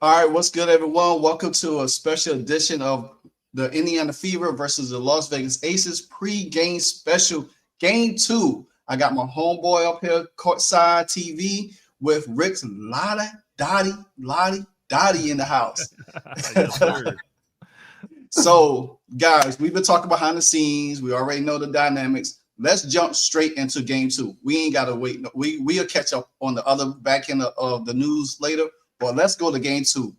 All right, what's good, everyone? Welcome to a special edition of the Indiana Fever versus the Las Vegas Aces pre-game special, game two. I got my homeboy up here, Courtside TV, with Rick's Latta, Dottie in the house. Yes, sir. So, guys, we've been talking behind the scenes. We already know the dynamics. Let's jump straight into game two. We ain't got to wait. We'll catch up on the other back end of the news later. But let's go to game two.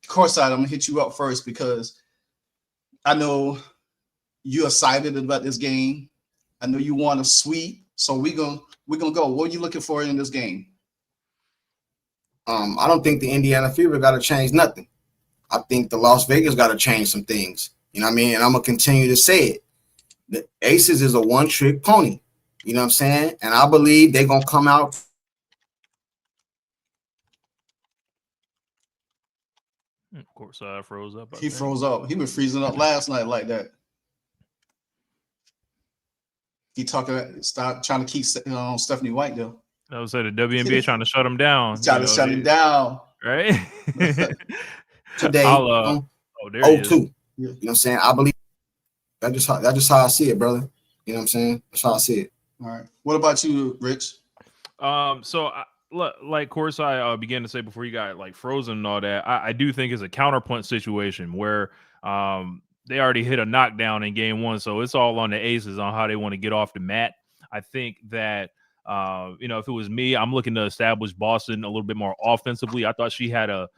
Courtside, I'm gonna hit you up first because I know you're excited about this game. I know you want a sweep, so we're gonna go. What are you looking for in this game? I don't think the Indiana Fever got to change nothing. I think the Las Vegas got to change some things. You know what I mean? And I'm gonna continue to say it. The Aces is a one-trick pony. You know what I'm saying? And I believe they're gonna come out. Courtside froze up. He froze up. He was freezing up last night like that. He stop trying to keep Stephanie White though. I would say the WNBA trying to shut him down. Trying to shut him down. Right? Today, there he is. 0-2. You know what I'm saying? I believe that's just how I see it, brother. You know what I'm saying? That's how I see it. All right. What about you, Rich? Like Courtside began to say before you got like frozen and all that, I do think it's a counterpunch situation where they already hit a knockdown in game one, so it's all on the Aces on how they want to get off the mat. I think that if it was me, I'm looking to establish Boston a little bit more offensively. I thought she had I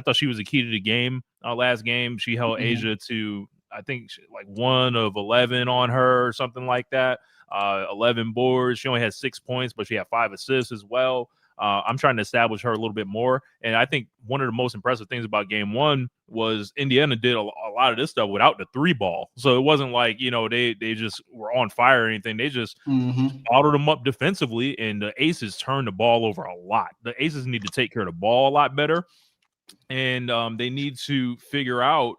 thought she was the key to the game last game. She held Asia to, I think, like 1 of 11 on her or something like that. 11 boards. She only had 6 points, but she had 5 assists as well. I'm trying to establish her a little bit more. And I think one of the most impressive things about game one was Indiana did a lot of this stuff without the 3-ball. So it wasn't like, they just were on fire or anything. They just bottled them up defensively, and the Aces turned the ball over a lot. The Aces need to take care of the ball a lot better. And they need to figure out,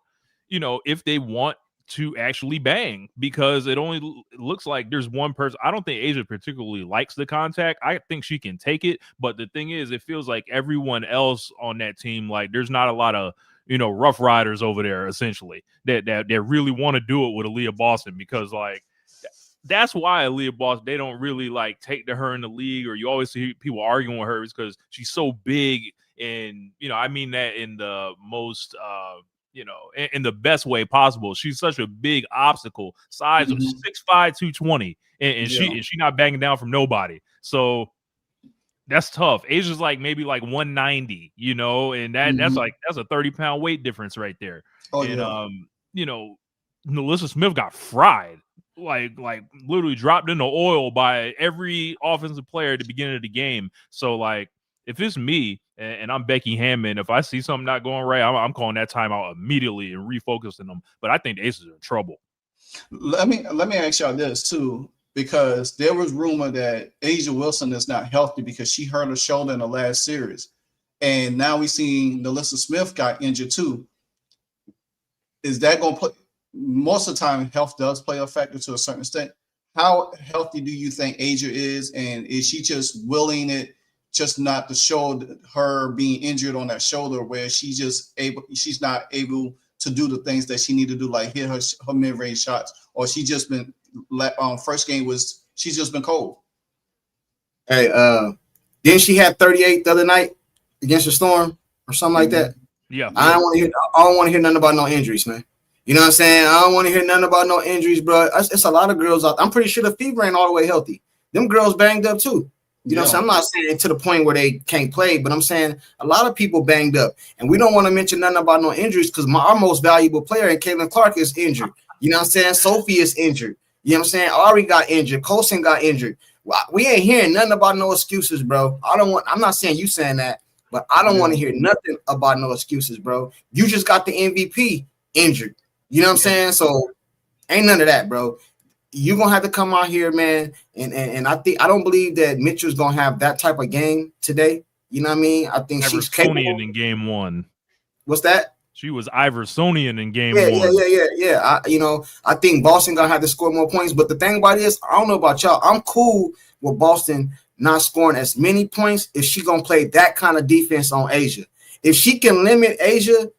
if they want to actually bang, because it only looks like there's one person. I don't think Asia particularly likes the contact. I think she can take it, but the thing is, it feels like everyone else on that team, like there's not a lot of rough riders over there essentially that really want to do it with Aaliyah Boston, because like that's why Aaliyah Boston, they don't really like take to her in the league, or you always see people arguing with her, because she's so big. And I mean that in the most in the best way possible. She's such a big obstacle, size of 6'5", 220, and she not banging down from nobody. So that's tough. Asia's like maybe like 190, and that's a 30-pound weight difference right there. Melissa Smith got fried, like literally dropped in the oil by every offensive player at the beginning of the game. So like, if it's me and I'm Becky Hammond, if I see something not going right, I'm calling that timeout immediately and refocusing them. But I think the Aces are in trouble. Let me ask y'all this too, because there was rumor that Asia Wilson is not healthy because she hurt her shoulder in the last series, and now we seen Melissa Smith got injured too. Is that going to play? Most of the time, health does play a factor to a certain extent. How healthy do you think Asia is, and is she just willing it? Just not to show her being injured on that shoulder, where she's not able to do the things that she need to do, like hit her mid-range shots, or she just been first game was she's just been cold. Hey, didn't she have 38 the other night against the Storm or something like that? Yeah. I don't want to hear nothing about no injuries, man. You know what I'm saying? I don't want to hear nothing about no injuries, bro. It's a lot of girls out. I'm pretty sure the Fever ain't all the way healthy. Them girls banged up too. You know what I'm saying? I'm not saying to the point where they can't play, but I'm saying a lot of people banged up. And we don't want to mention nothing about no injuries, because our most valuable player, CAITLINCLARK, is injured. You know what I'm saying? Sophie is injured. You know what I'm saying? Ari got injured. Colson got injured. We ain't hearing nothing about no excuses, bro. I'm not saying you saying that, but I don't want to hear nothing about no excuses, bro. You just got the MVP injured. You know what I'm saying? So ain't none of that, bro. You're gonna have to come out here, man, and I don't believe that Mitchell's gonna have that type of game today. You know what I mean? I think she's capable. In game one. What's that? She was Iversonian in game one. Yeah. I think Boston gonna have to score more points. But the thing about it is, I don't know about y'all. I'm cool with Boston not scoring as many points if she gonna play that kind of defense on Asia. if she can limit Asia,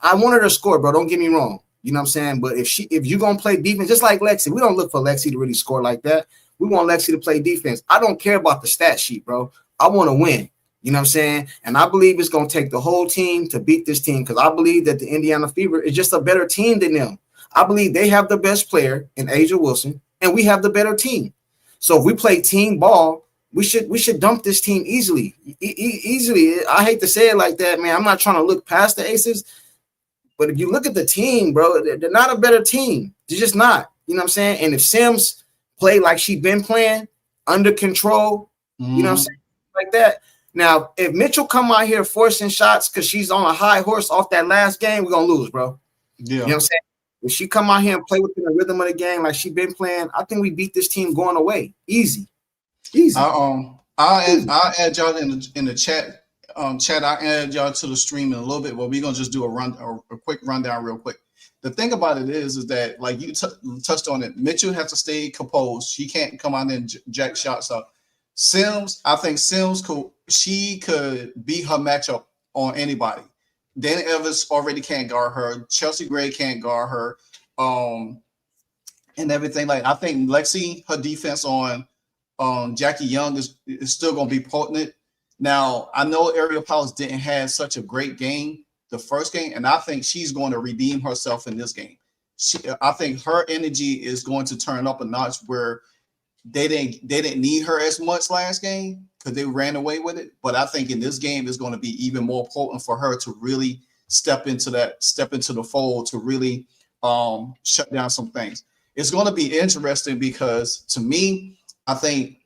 I want her to score, bro. Don't get me wrong. You know what I'm saying? But if you're gonna play defense, just like Lexi, we don't look for Lexi to really score like that. We want Lexi to play defense. I don't care about the stat sheet, bro. I want to win. You know what I'm saying? And I believe it's gonna take the whole team to beat this team because I believe that the Indiana Fever is just a better team than them. I believe they have the best player in Asia Wilson, and we have the better team. So if we play team ball, we should dump this team easily. Easily. I hate to say it like that, man. I'm not trying to look past the Aces. But if you look at the team, bro, they're not a better team. They're just not. You know what I'm saying? And if Sims play like she been playing, under control, you know what I'm saying? Like that. Now, if Mitchell come out here forcing shots because she's on a high horse off that last game, we're going to lose, bro. Yeah. You know what I'm saying? If she come out here and play within the rhythm of the game like she been playing, I think we beat this team going away. Easy. I'll add y'all in the chat. Chat, I add y'all to the stream in a little bit, but we're gonna just do a quick rundown real quick. The thing about it is that like you touched on it, Mitchell has to stay composed. She can't come out and jack shots up. Sims, I think Sims could be her matchup on anybody. Dana Evans already can't guard her. Chelsea Gray can't guard her. And everything. Like I think Lexi, her defense on Jackie Young is still gonna be potent. Now, I know Ariel Powers didn't have such a great game the first game, and I think she's going to redeem herself in this game. I think her energy is going to turn up a notch where they didn't need her as much last game because they ran away with it. But I think in this game is going to be even more potent for her to really step into the fold to really shut down some things. It's going to be interesting because to me, I think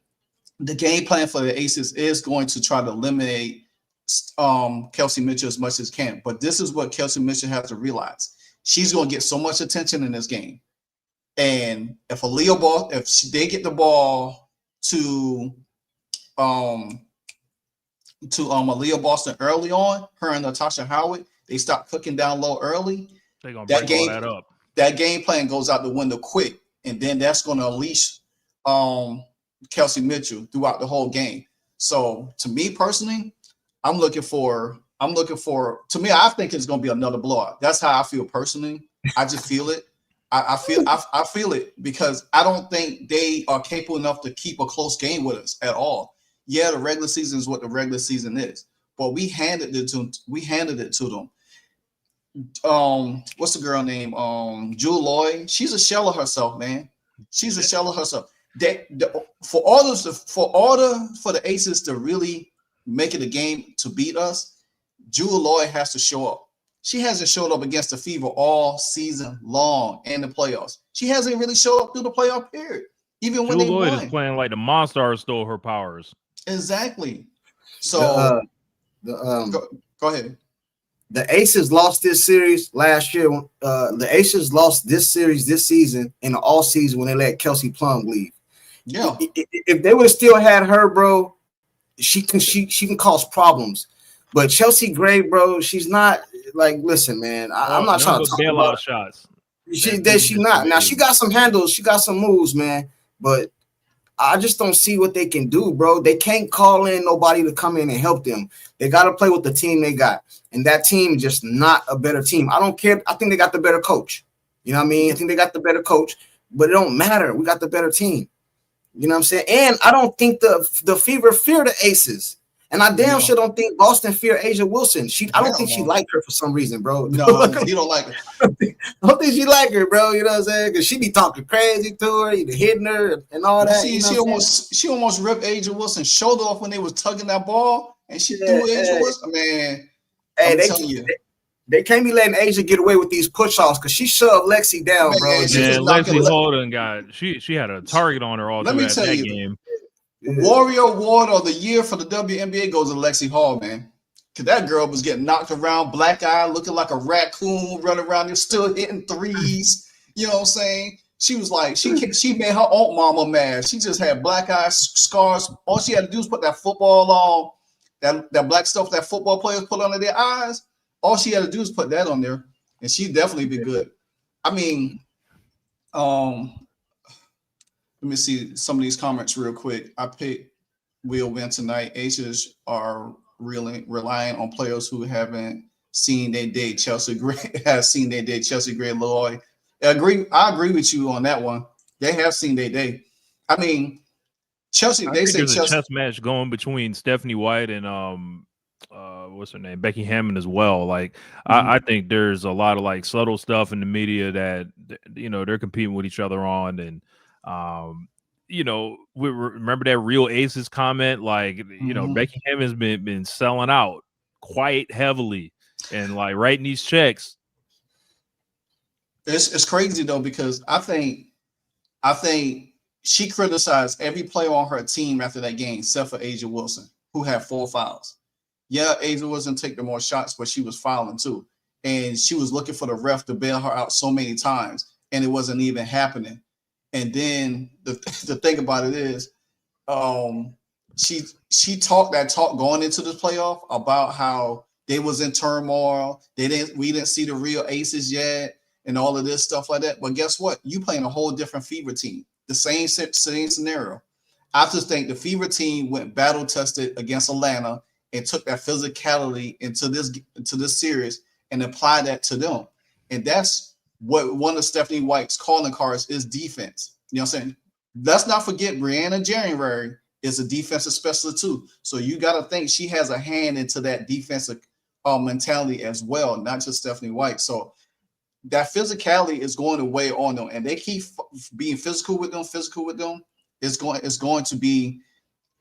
the game plan for the Aces is going to try to eliminate Kelsey Mitchell as much as can. But this is what Kelsey Mitchell has to realize. She's going to get so much attention in this game. And if they get the ball to Aaliyah Boston early on, her and Natasha Howard, they stop cooking down low early. They're going to break all that up. That game plan goes out the window quick. And then that's going to unleash Kelsey Mitchell throughout the whole game. So to me personally, I think it's going to be another blowout. That's how I feel personally. I just feel it. I feel it because I don't think they are capable enough to keep a close game with us at all. Yeah, the regular season is what the regular season is, but we handed it to them. What's the girl name? Jewel Lloyd. She's a shell of herself, man. She's a shell of herself. For the Aces to really make it a game to beat us, Jewel Lloyd has to show up. She hasn't showed up against the Fever all season long in the playoffs. She hasn't really showed up through the playoff period, even when Jewel they Lloyd won. is playing like the Monstars stole her powers. Exactly. So go ahead. The Aces lost this series last year. The Aces lost this series this season in the all season when they let Kelsey Plum leave. Yeah. If they would have still had her, bro, she can cause problems. But Chelsea Gray, bro, she's not like. Listen, man, I'm not trying to talk about shots. She not. Now she got some handles, she got some moves, man. But I just don't see what they can do, bro. They can't call in nobody to come in and help them. They got to play with the team they got, and that team is just not a better team. I don't care. I think they got the better coach. You know what I mean? I think they got the better coach, but it don't matter. We got the better team. You know what I'm saying? And I don't think the Fever fear the Aces. And I damn sure don't think Boston fear Asia Wilson. I don't think she liked her for some reason, bro. No, you don't like her. I don't think she like her, bro. You know what I'm saying? Because she be talking crazy to her, hitting her and all that. She almost ripped Asia Wilson's shoulder off when they was tugging that ball, and she threw Asia Wilson. Man, they can't be letting Asia get away with these push-offs because she shoved Lexi down, bro. Yeah, Lexi Holden she had a target on her all through that game. Warrior Award of the year for the WNBA goes to Lexi Hall, man. Because that girl was getting knocked around, black eye, looking like a raccoon, running around there, still hitting threes. You know what I'm saying? She was like, she made her own mama mad. She just had black eye scars. All she had to do was put that football on, that black stuff that football players put under their eyes. All she had to do is put that on there, and she'd definitely be good. I mean, let me see some of these comments real quick. I picked we'll win tonight. Aces are really relying on players who haven't seen their day. Chelsea Gray has seen their day. Chelsea Gray Lloyd. I agree with you on that one. They have seen their day. I mean, Chelsea. I They think say there's a Chelsea. chess match going between Stephanie White and what's her name, Becky Hammond as well. Like I think there's a lot of like subtle stuff in the media that they're competing with each other on, and we remember that Real Aces comment. Like Becky Hammond's been selling out quite heavily and like writing these checks. It's crazy though, because I think she criticized every player on her team after that game, except for Asia Wilson, who had 4 fouls. Yeah, Asia Wilson take the more shots, but she was fouling too. And she was looking for the ref to bail her out so many times, and it wasn't even happening. And then the thing about it is, she talked that talk going into the playoff about how they was in turmoil. We didn't see the real aces yet, and all of this stuff like that. But guess what? You playing a whole different Fever team. The same scenario. I just think the Fever team went battle tested against Atlanta and took that physicality into this series and applied that to them. And that's what one of Stephanie White's calling cards is: defense. You know what I'm saying? Let's not forget Brianna January is a defensive specialist too. So you got to think she has a hand into that defensive mentality as well, not just Stephanie White. So that physicality is going to weigh on them, and they keep being physical with them. It's going to be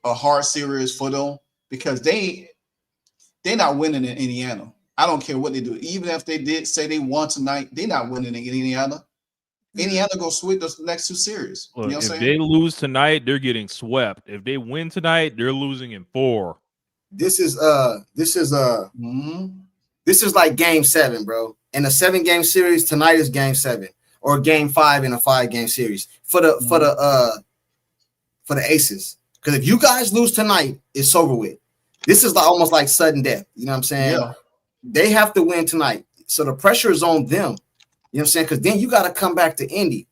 a hard series for them, because they're not winning in Indiana. I don't care what they do. Even if they did say they won tonight, they're not winning in Indiana. Indiana go sweep the next 2 series. Look, you know what I'm if saying? they lose tonight, they're getting swept. If they win tonight, they're losing in 4. This is like game 7, bro. In a 7-game series, tonight is game 7, or game 5 in a 5-game series for the Aces. Because if you guys lose tonight, it's over with. This is like almost like sudden death. You know what I'm saying? Yeah. They have to win tonight. So the pressure is on them. You know what I'm saying? Because then you got to come back to Indy.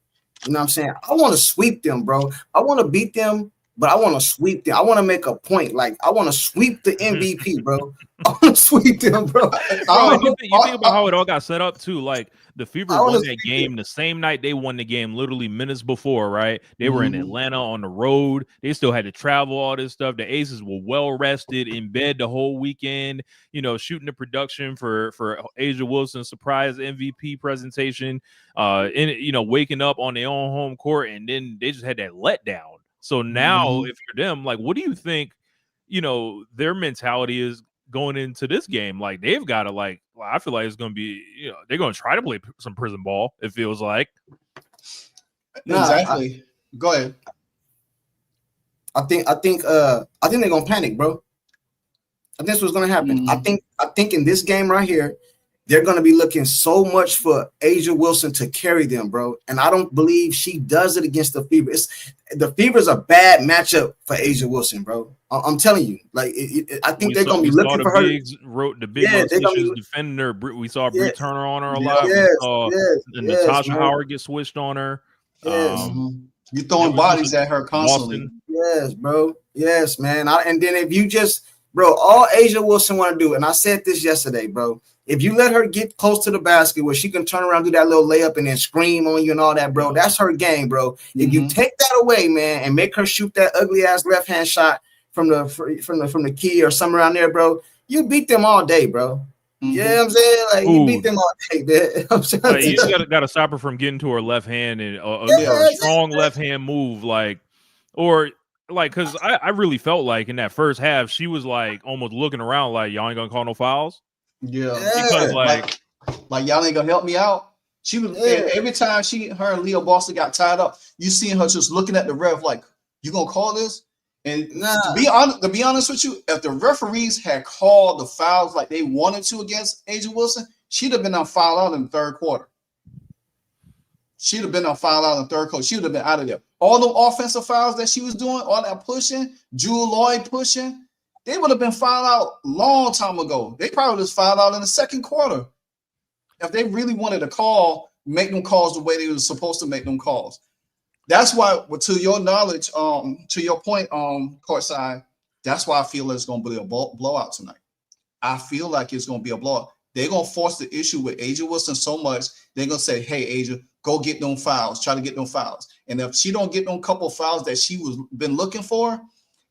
You know what I'm saying? I want to sweep them, bro. I want to beat them, but I want to sweep them. I want to make a point. Like, I want to sweep the MVP, bro. I want to sweep them, bro. You think about how it all got set up too. Like the Fever won that game the same night they won the game, literally minutes before, right? They were in Atlanta on the road. They still had to travel, all this stuff. The Aces were well rested, in bed the whole weekend, shooting the production for Asia Wilson's surprise MVP presentation, waking up on their own home court, and then they just had that letdown. So now if you're them, like, what do you think, their mentality is going into this game? Like, they've got to I feel like it's going to be, they're going to try to play some prison ball. It feels like. Exactly. Go ahead. I think they're going to panic, bro. I think that's what's going to happen. I think in this game right here, they're going to be looking so much for Asia Wilson to carry them, bro. And I don't believe she does it against the Fever. The Fever's a bad matchup for Asia Wilson, bro. I'm telling you. Like, I think they're going to be looking for her. The big issues defending her. We saw Bree Turner on her a lot. We saw Natasha Howard get switched on her. You're throwing bodies at her constantly. Boston. Yes, bro. Yes, man. And then if you just, bro, all Asia Wilson want to do, and I said this yesterday, bro, if you let her get close to the basket where she can turn around, do that little layup, and then scream on you and all that, bro, that's her game, bro. If you take that away, man, and make her shoot that ugly ass left hand shot from the key or somewhere around there, bro, you beat them all day, bro. Yeah, I'm saying, like, you beat them all day, man. You just got to stop her from getting to her left hand and a strong left hand move, because I really felt like in that first half she was like almost looking around like, y'all ain't gonna call no fouls. Yeah, because like y'all ain't gonna help me out. She was every time her and Leo Boston got tied up, you seen her just looking at the ref like, you gonna call this? And to be honest with you, if the referees had called the fouls like they wanted to against Asia Wilson, she'd have been on foul out in the third quarter. She'd have been on foul out in the third quarter. She would have been out of there. All the offensive fouls that she was doing, all that pushing, Jewel Lloyd pushing, they would have been fouled out long time ago. They probably just fouled out in the second quarter. If they really wanted to make them calls the way they were supposed to make them calls. That's why, to your knowledge, to your point, Courtside, That's why I feel it's going to be a blowout tonight. I feel like it's going to be a blowout. They're going to force the issue with Asia Wilson so much, they're going to say, hey, Asia, go get them fouls. Try to get them fouls. And if she don't get them couple fouls that she was been looking for,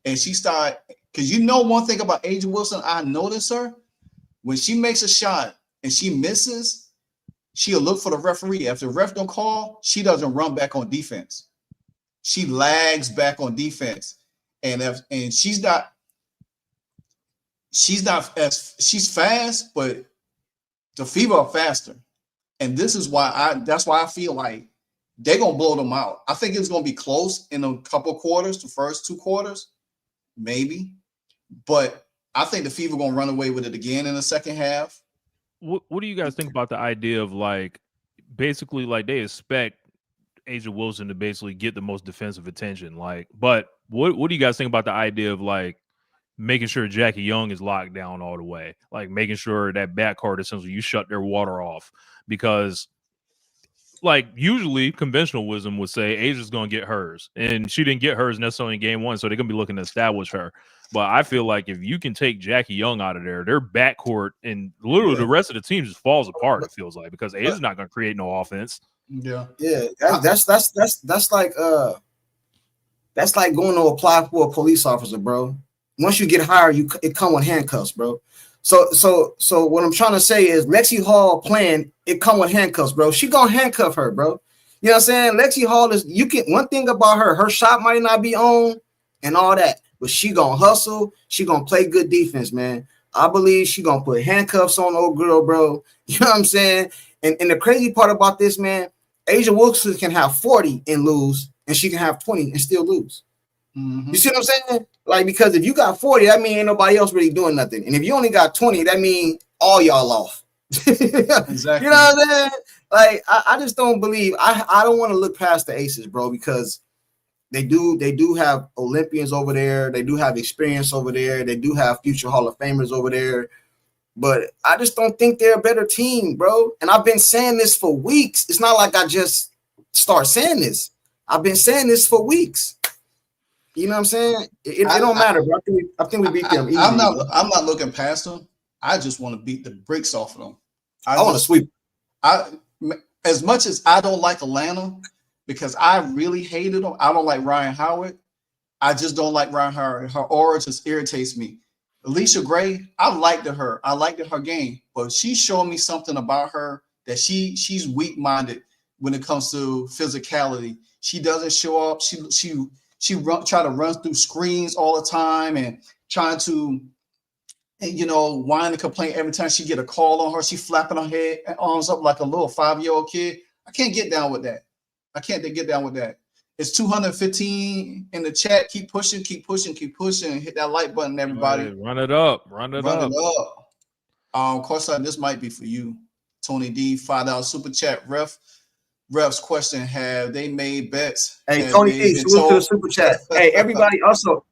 and she start, because you know one thing about Asia Wilson, I notice her, when she makes a shot and she misses, she'll look for the referee. If the ref don't call, she doesn't run back on defense. She lags back on defense. And she's she's fast, but the Fever are faster. And this is why that's why I feel like they're gonna blow them out. I think it's gonna be close in a couple quarters, the first 2 quarters, maybe. But I think the Fever gonna run away with it again in the second half. What do you guys think about the idea of like basically like they expect Asia Wilson to basically get the most defensive attention? Like, but what do you guys think about the idea of like making sure Jackie Young is locked down all the way, like making sure that backcourt essentially you shut their water off? Because like usually conventional wisdom would say Asia's going to get hers, and she didn't get hers necessarily in game 1, so they're going to be looking to establish her. But I feel like if you can take Jackie Young out of there, their backcourt and literally the rest of the team just falls apart, it feels like, because Asia's not going to create no offense. Yeah. That's like going to apply for a police officer, bro. Once you get hired, it come with handcuffs, bro. So what I'm trying to say is Lexi Hall playing, it come with handcuffs, bro. She gonna handcuff her, bro. You know what I'm saying? Lexi Hall is, one thing about her shot might not be on and all that, but she gonna hustle. She gonna play good defense, man. I believe she gonna put handcuffs on old girl, bro. You know what I'm saying? And the crazy part about this, man, Asia Wilson can have 40 and lose, and she can have 20 and still lose. Mm-hmm. You see what I'm saying? Like, because if you got 40, that means ain't nobody else really doing nothing. And if you only got 20, that means all y'all off. Exactly. You know what I'm saying? Like, I just don't believe. I don't want to look past the Aces, bro, because they do have Olympians over there. They do have experience over there. They do have future Hall of Famers over there. But I just don't think they're a better team, bro. And I've been saying this for weeks. It's not like I just start saying this. I've been saying this for weeks. You know what I'm saying? It don't matter, bro. I think we beat them easy. I'm not looking past them. I just want to beat the bricks off of them. I want to sweep. As much as I don't like Atlanta, because I really hated them. I don't like Ryan Howard. I just don't like Ryan Howard. Her aura just irritates me. Alicia Gray, I liked her. I liked her game, but she showed me something about her that she's weak-minded when it comes to physicality. She doesn't show up. She try to run through screens all the time and trying to, whine and complain every time she get a call on her. She flapping her head and arms up like a little 5-year-old kid. I can't get down with that. It's 215 in the chat. Keep pushing. Hit that like button, everybody. Right, run it up. Courtside, this might be for you. Tony D, $5 super chat. Ref's question: have they made bets? Hey, Tony D, salute to the super chat. Hey, everybody, also.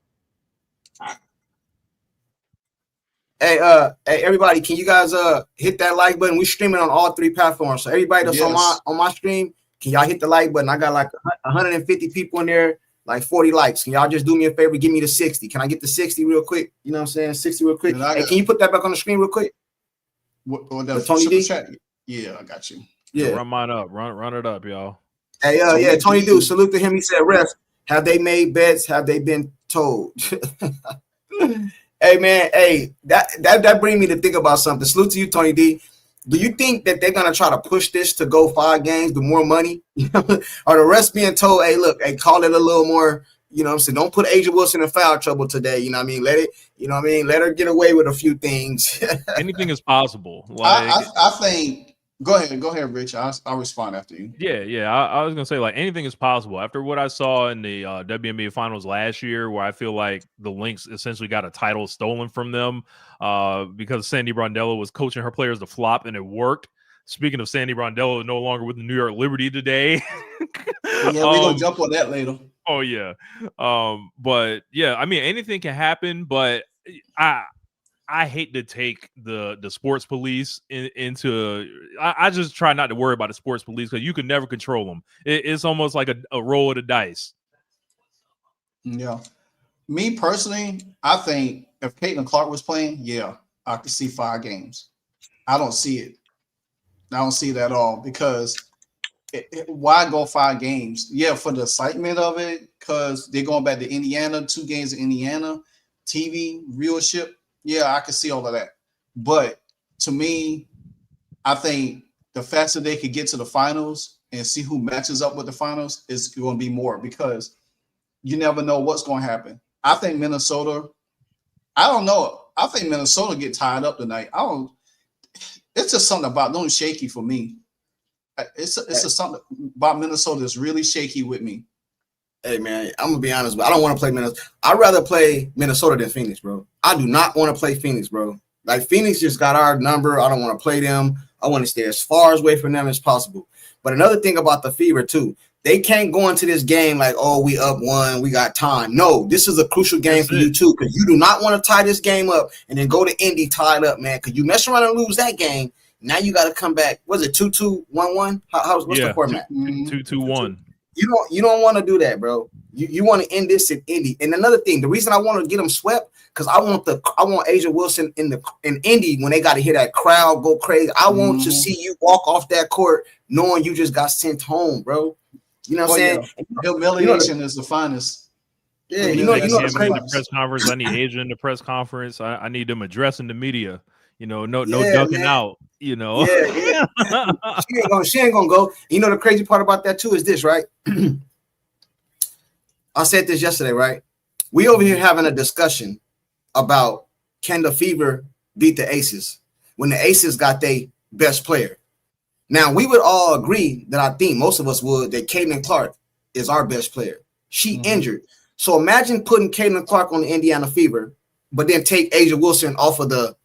Hey, everybody, can you guys hit that like button? We're streaming on all 3 platforms. So everybody that's on my stream, can y'all hit the like button? I got like 150 people in there, like 40 likes. Can y'all just do me a favor? Give me the 60. Can I get the 60 real quick? You know what I'm saying? 60 real quick. Hey, can you put that back on the screen real quick? What the Tony D? Chat? Yeah, I got you. Yeah, run mine up. Run it up, y'all. Hey, yeah, Tony D, salute to him. He said, "Ref, have they made bets? Have they been told?" Hey, man, that brings me to think about something. Salute to you, Tony D. Do you think that they're gonna try to push this to go 5 games, do more money, or the rest being told, "Hey, look, call it a little more." You know what I'm saying? Don't put Asia Wilson in foul trouble today. You know what I mean? Let her get away with a few things. Anything is possible. I think. Go ahead, Rich. I'll respond after you. Yeah. I was gonna say, like, anything is possible. After what I saw in the WNBA finals last year, where I feel like the Lynx essentially got a title stolen from them because Sandy Brondello was coaching her players to flop, and it worked. Speaking of Sandy Brondello, no longer with the New York Liberty today. Yeah, we're gonna jump on that later. Oh yeah. But yeah, I mean, anything can happen, but I hate to take the sports police into. I just try not to worry about the sports police because you can never control them. It's almost like a roll of the dice. Yeah, Me personally, I think if Caitlin Clark was playing, yeah, I could see 5 games. I don't see it. I don't see it at all because why go 5 games? Yeah, for the excitement of it, because they're going back to Indiana, 2 games in Indiana, TV, viewership. Yeah, I can see all of that. But to me, I think the faster they could get to the finals and see who matches up with the finals is going to be more because you never know what's going to happen. I think Minnesota, I don't know. I think Minnesota get tied up tonight. It's just something about them shaky for me. It's just something about Minnesota that's really shaky with me. Hey man, I'm gonna be honest, but I don't want to play Minnesota. I'd rather play Minnesota than Phoenix, bro. I do not want to play Phoenix, bro. Like Phoenix just got our number. I don't want to play them. I want to stay as far away from them as possible. But another thing about the Fever too, they can't go into this game like, oh, we up 1, we got time. No, this is a crucial game for you too, because you do not want to tie this game up and then go to Indy tied up, man. Because you mess around and lose that game. Now you got to come back. Was it 2-2, 1-1? What's the format? 2-2-1. You don't want to do that, bro. You want to end this in Indy. And another thing, the reason I want to get them swept because I want Asia Wilson in Indy when they got to hear that crowd go crazy. I want to see you walk off that court knowing you just got sent home, bro. You know what I'm saying? Yeah. Humiliation is the finest. Yeah, in the press conference. I need Asia in the press conference. I need them addressing the media. No ducking out. Yeah. She ain't gonna go. You know the crazy part about that too is this, right? I said this yesterday, right? We over here having a discussion about can the Fever beat the Aces when the Aces got their best player. Now we would all agree that I think most of us would that Caitlin Clark is our best player. She injured. So imagine putting Caitlin Clark on the Indiana Fever, but then take Asia Wilson off of the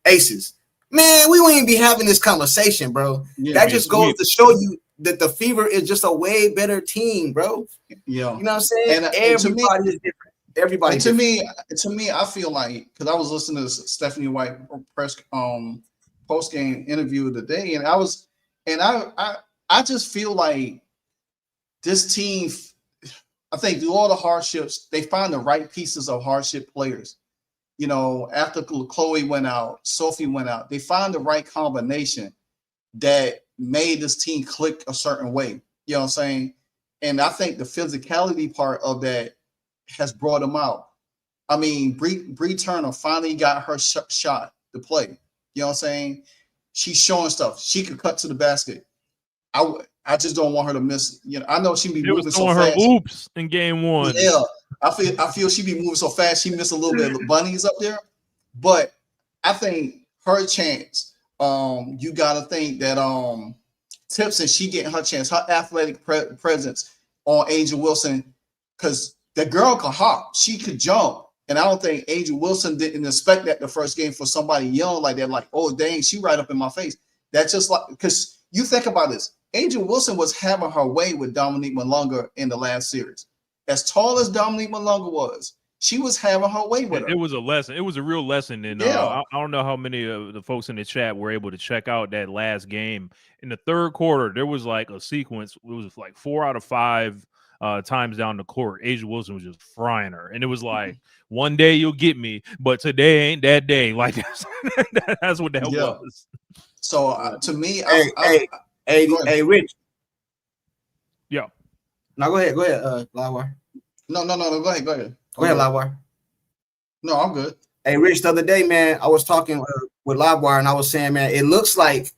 Aces. Man, we wouldn't be having this conversation, bro. Yeah, that just goes to show you that the Fever is just a way better team, bro. Yeah, you know what I'm saying? Everybody is different. Everybody. To me, I feel like because I was listening to Stephanie White press post game interview today, and I just feel like this team. I think through all the hardships, they find the right pieces of hardship players. After Chloe went out, Sophie went out, they found the right combination that made this team click a certain way. You know what I'm saying? And I think the physicality part of that has brought them out. I mean, Bree Turner finally got her shot to play. You know what I'm saying? She's showing stuff. She could cut to the basket. I just don't want her to miss. I know she be moving so fast. Her oops in game 1. Yeah. I feel she be moving so fast she missed a little bit of bunnies up there, but I think her chance. You got to think that Tipson, she getting her chance, her athletic presence on Angel Wilson, because the girl can hop, she could jump, and I don't think Angel Wilson didn't expect that the first game for somebody young like that. Like, oh dang, she right up in my face. That's just like because you think about this. Angel Wilson was having her way with Dominique Malunga in the last series. As tall as Dominique Malunga was, she was having her way with her. It was a lesson. It was a real lesson. And I don't know how many of the folks in the chat were able to check out that last game. In the third quarter, there was like a sequence. It was like 4 out of 5 times down the court. Asia Wilson was just frying her. And it was like, one day you'll get me, but today ain't that day. Like, that's what that was. So to me, hey, Rich. Yeah. No, go ahead, Livewire. No, go ahead. Go ahead, Livewire. No, I'm good. Hey, Rich, the other day, man, I was talking with Livewire, and I was saying, man, it looks like,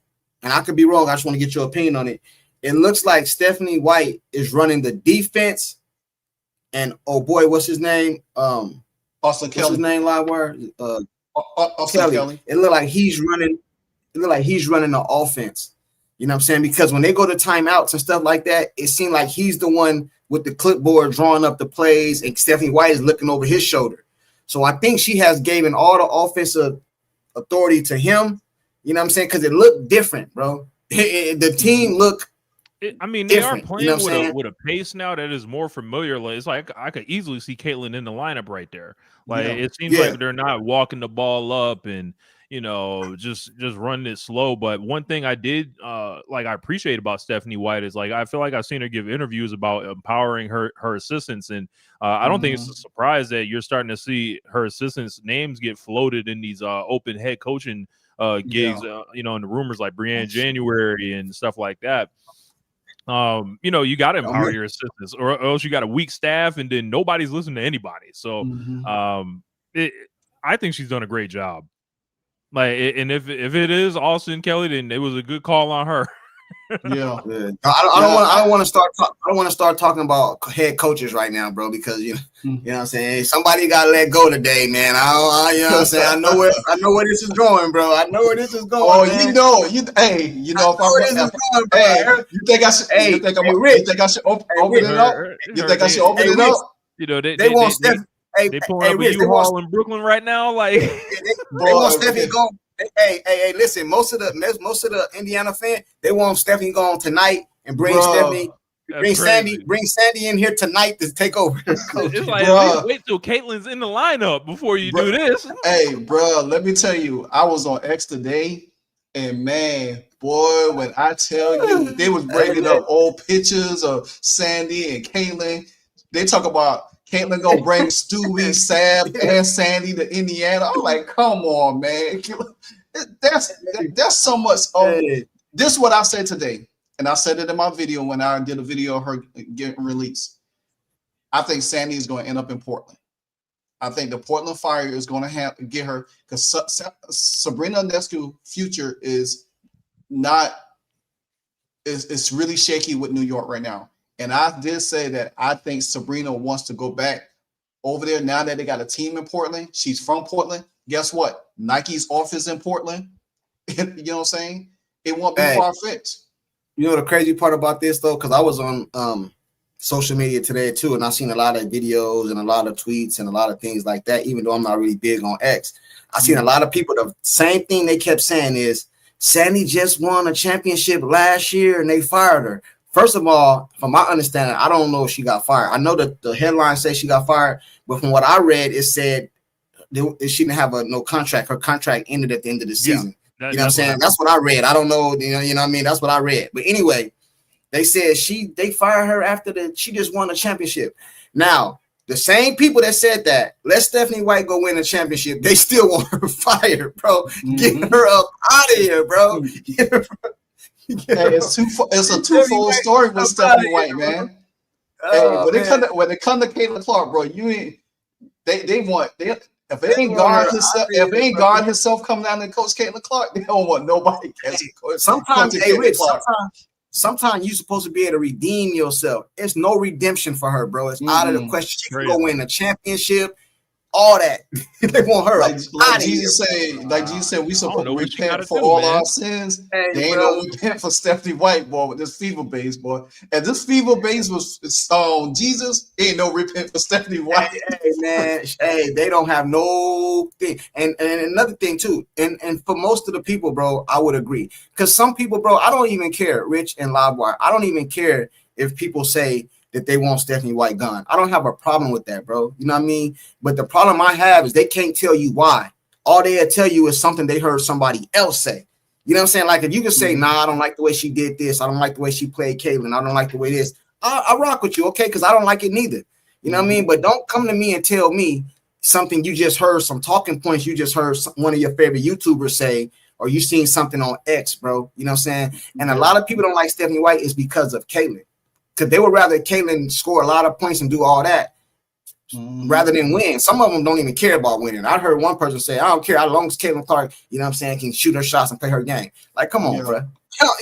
and I could be wrong, I just want to get your opinion on it. It looks like Stephanie White is running the defense, and oh boy, what's his name? Austin Kelly. What's his name, Livewire? Austin Kelly. It looked like he's running the offense. You know what I'm saying? Because when they go to timeouts and stuff like that, it seemed like he's the one with the clipboard drawing up the plays, and Stephanie White is looking over his shoulder. So I think she has given all the offensive authority to him. You know what I'm saying? Because it looked different, bro. The team looked they different, are playing with a pace now that is more familiar. Like, it's like I could easily see Caitlin in the lineup right there. Like it seems like they're not walking the ball up and just run it slow. But one thing I did I appreciate about Stephanie White is I feel like I've seen her give interviews about empowering her assistants, and I don't think it's a surprise that you're starting to see her assistants' names get floated in these open head coaching gigs, and the rumors like Brianne January and stuff like that. You got to empower your assistants, or else you got a weak staff, and then nobody's listening to anybody. So, I think she's done a great job. And if it is Austin Kelly, then it was a good call on her. Yeah. I don't want to start talking about head coaches right now, bro, because you know what I'm saying. Somebody got to let go today, man. You know what I'm saying. I know where this is going, bro. I know where this is going. Oh, man. you think I should open it up? You think I should open it up? They want Steph. They pulling up a U-Haul in Brooklyn right now. They want Stephanie gone. Hey, listen, most of the Indiana fan, they want Stephanie gone tonight and bring Stephanie, bring Sandy in here tonight to take over. It's like, wait till Caitlin's in the lineup before you do this. Hey, bro, let me tell you, I was on X today, and man, boy, when I tell you, they was bringing up old pictures of Sandy and Caitlin. They talk about Caitlin gonna bring Stewie, Sab, and Sandy to Indiana. I'm like, come on, man. That's so much. This is what I said today, and I said it in my video when I did a video of her getting released. I think Sandy is going to end up in Portland. I think the Portland Fire is going to get her, because Sabrina Ionescu's future is not. It's really shaky with New York right now. And I did say that I think Sabrina wants to go back over there now that they got a team in Portland. She's from Portland. Guess what? Nike's office in Portland. You know what I'm saying? It won't be far-fetched. You know the crazy part about this, though, because I was on social media today, too, and I seen a lot of videos and a lot of tweets and a lot of things like that, even though I'm not really big on X. I seen a lot of people, the same thing they kept saying is, Sandy just won a championship last year and they fired her. First of all, from my understanding, I don't know if she got fired. I know that the headline says she got fired, but from what I read, it said she didn't have no contract. Her contract ended at the end of the season. You know what I'm saying? That's what I read. I don't know. You know what I mean? That's what I read. But anyway, they said they fired her after she just won a championship. Now, the same people that said that, let Stephanie White go win a championship, they still want her fired, bro. Get her up out of here, bro. Hey, it's a twofold story with Stephanie White, man. When they come to CAITLINCLARK, bro, if it ain't God himself coming down and coach CAITLINCLARK, they don't want nobody as a coach. Sometimes you're supposed to be able to redeem yourself. It's no redemption for her, bro. It's out of the question. She can go win a championship. All that they want her like Jesus said, we supposed to repent for all our sins. They ain't no repent for Stephanie White, boy, with this fever base, boy. And this fever base was Jesus. Ain't no repent for Stephanie White. Hey man, they don't have no thing. And another thing too, and for most of the people, bro, I would agree. Because some people, bro, I don't even care, Rich and Livewire. I don't even care if people say that they want Stephanie White gone. I don't have a problem with that, bro. You know what I mean? But the problem I have is they can't tell you why. All they'll tell you is something they heard somebody else say. You know what I'm saying? Like if you can say, nah, I don't like the way she did this. I don't like the way she played Caitlin. I don't like the way this. I rock with you, okay? Because I don't like it neither. You know what I mean? But don't come to me and tell me something you just heard, some talking points you just heard one of your favorite YouTubers say, or you seen something on X, bro. You know what I'm saying? And a lot of people don't like Stephanie White is because of Caitlin. Because they would rather Caitlin score a lot of points and do all that rather than win. Some of them don't even care about winning. I heard one person say, I don't care how long as CAITLINCLARK, you know what I'm saying, can shoot her shots and play her game. Like, come on, bro.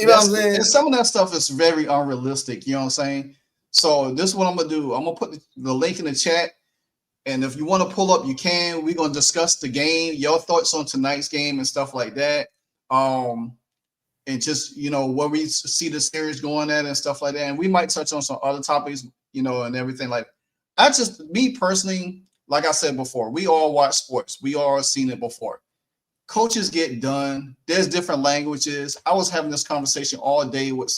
You know what I'm saying? And some of that stuff is very unrealistic. You know what I'm saying? So this is what I'm going to do. I'm going to put the link in the chat. And if you want to pull up, you can. We're going to discuss the game, your thoughts on tonight's game and stuff like that. And just, where we see the series going at and stuff like that. And we might touch on some other topics, and everything like me personally, like I said before, we all watch sports. We all seen it before. Coaches get done. There's different languages. I was having this conversation all day with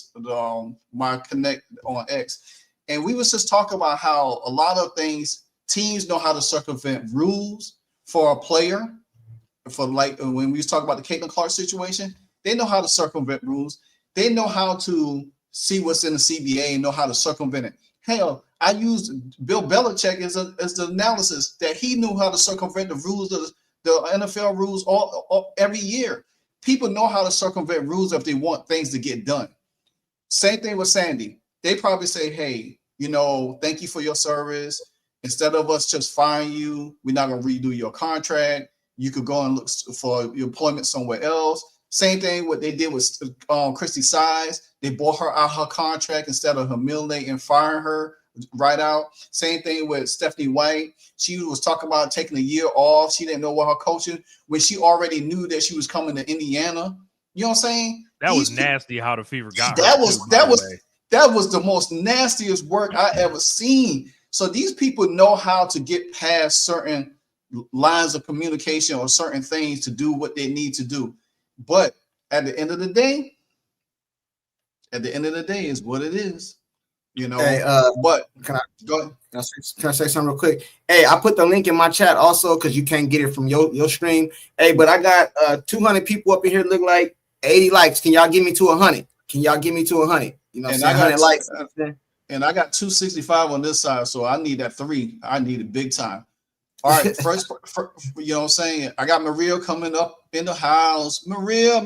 my connect on X. And we was just talking about how a lot of things, teams know how to circumvent rules for a player for like when we was talking about the Caitlin Clark situation, they know how to circumvent rules. They know how to see what's in the CBA and know how to circumvent it. Hell, I used Bill Belichick as the analysis that he knew how to circumvent the rules of the NFL rules all every year. People know how to circumvent rules if they want things to get done. Same thing with Sandy. They probably say, hey, thank you for your service. Instead of us just firing you, we're not going to redo your contract. You could go and look for your employment somewhere else. Same thing what they did with Christy Size. They bought her out her contract instead of humiliating and firing her right out. Same thing with Stephanie White. She was talking about taking a year off. She didn't know what her coaching when she already knew that she was coming to Indiana. You know what I'm saying? That was nasty how the Fever got her. That was the most nastiest work I ever seen. So these people know how to get past certain lines of communication or certain things to do what they need to do. But at the end of the day is what it is. Hey, but can I go ahead? Can I say something real quick? Hey, I put the link in my chat also because you can't get it from your stream. Hey, but I got 200 people up in here. Look like 80 likes. Can y'all give me to 100? Can y'all give me to 100? And I got 100 likes. And I got 265 on this side, so I need that 3. I need it big time. All right, first, you know what I'm saying? I got Maria coming up in the house. Maria.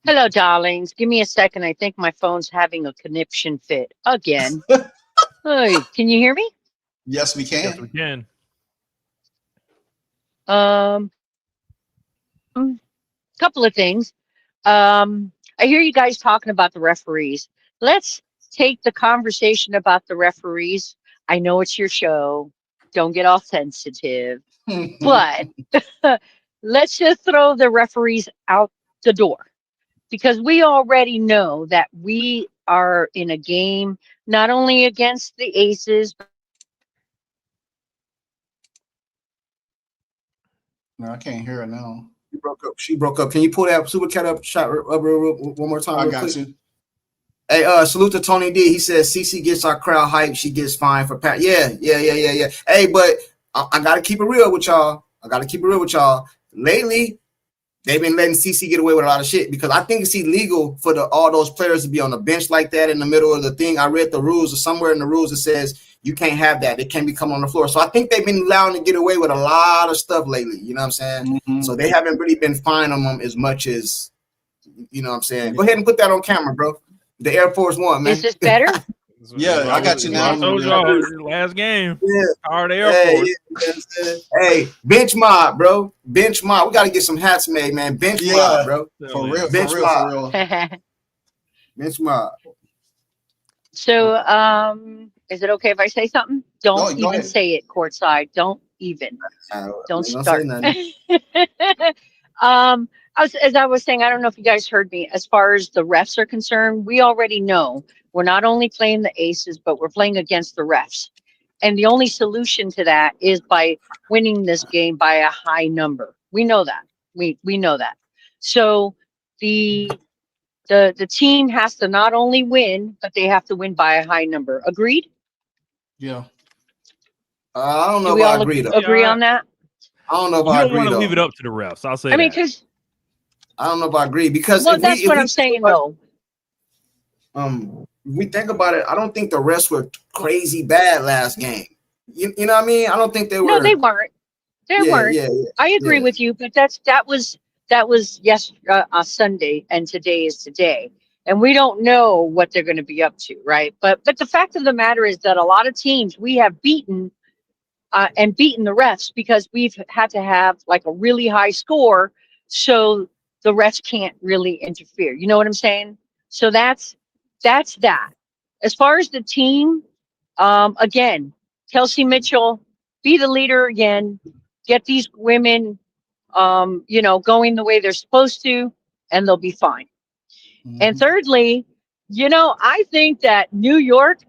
Hello, darlings. Give me a second. I think my phone's having a conniption fit again. Hey, can you hear me? Yes, we can. Yes, we can. Couple of things. I hear you guys talking about the referees. Let's take the conversation about the referees. I know it's your show. Don't get all sensitive. But let's just throw the referees out the door. Because we already know that we are in a game, not only against the Aces. No, I can't hear it now. She broke up. Can you pull that super cat up shot up one more time? I got you. Hey, salute to Tony D. He says CC gets our crowd hype. She gets fined for pat. Yeah. Hey, but I gotta keep it real with y'all. Lately, they've been letting CC get away with a lot of shit because I think it's illegal for all those players to be on the bench like that in the middle of the thing. I read the rules, or somewhere in the rules it says you can't have that. They can't be coming on the floor. So I think they've been allowing to get away with a lot of stuff lately. You know what I'm saying? Mm-hmm. So they haven't really been fining them as much as, you know what I'm saying? Go ahead and put that on camera, bro. The Air Force One, man. Is this better? Yeah, I got you now. I told y'all last game. Yeah. Hard Air Force. Yeah. Hey, bench mob, bro. Bench mob. We got to get some hats made, man. Bench mob, bro. For real. Bench mob. So, is it okay if I say something? Don't even say it, Courtside. Don't even. Don't start. As I was saying, I don't know if you guys heard me. As far as the refs are concerned, we already know we're not only playing the Aces, but we're playing against the refs. And the only solution to that is by winning this game by a high number. We know that. We know that. So the team has to not only win, but they have to win by a high number. Agreed? Yeah. I don't know if I agree. Agree on that? I don't know if I agree. I agree. You don't want to though. leave it up to the refs. I'll say. I mean, because I don't know if I agree because that's what I'm saying though. We think about it. I don't think the refs were crazy bad last game. You know what I mean? I don't think they were. No, they weren't. They weren't. Yeah. I agree with you, but that was Sunday, and today is today, and we don't know what they're going to be up to, right? But the fact of the matter is that a lot of teams we have beaten the refs because we've had to have like a really high score, so the refs can't really interfere. You know what I'm saying? So that's that. As far as the team, again, Kelsey Mitchell, be the leader again. Get these women, going the way they're supposed to, and they'll be fine. Mm-hmm. And thirdly, I think that New York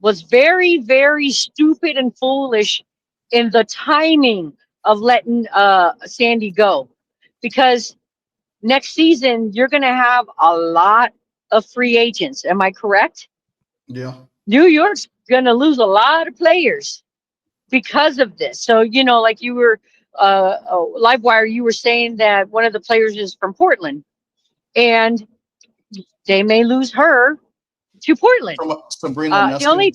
was very, very stupid and foolish in the timing of letting Sandy go, because next season you're going to have a lot of free agents. Am I correct? Yeah. New York's going to lose a lot of players. because of this. So, like you were, Livewire, you were saying that one of the players is from Portland, and they may lose her to Portland. From Sabrina The only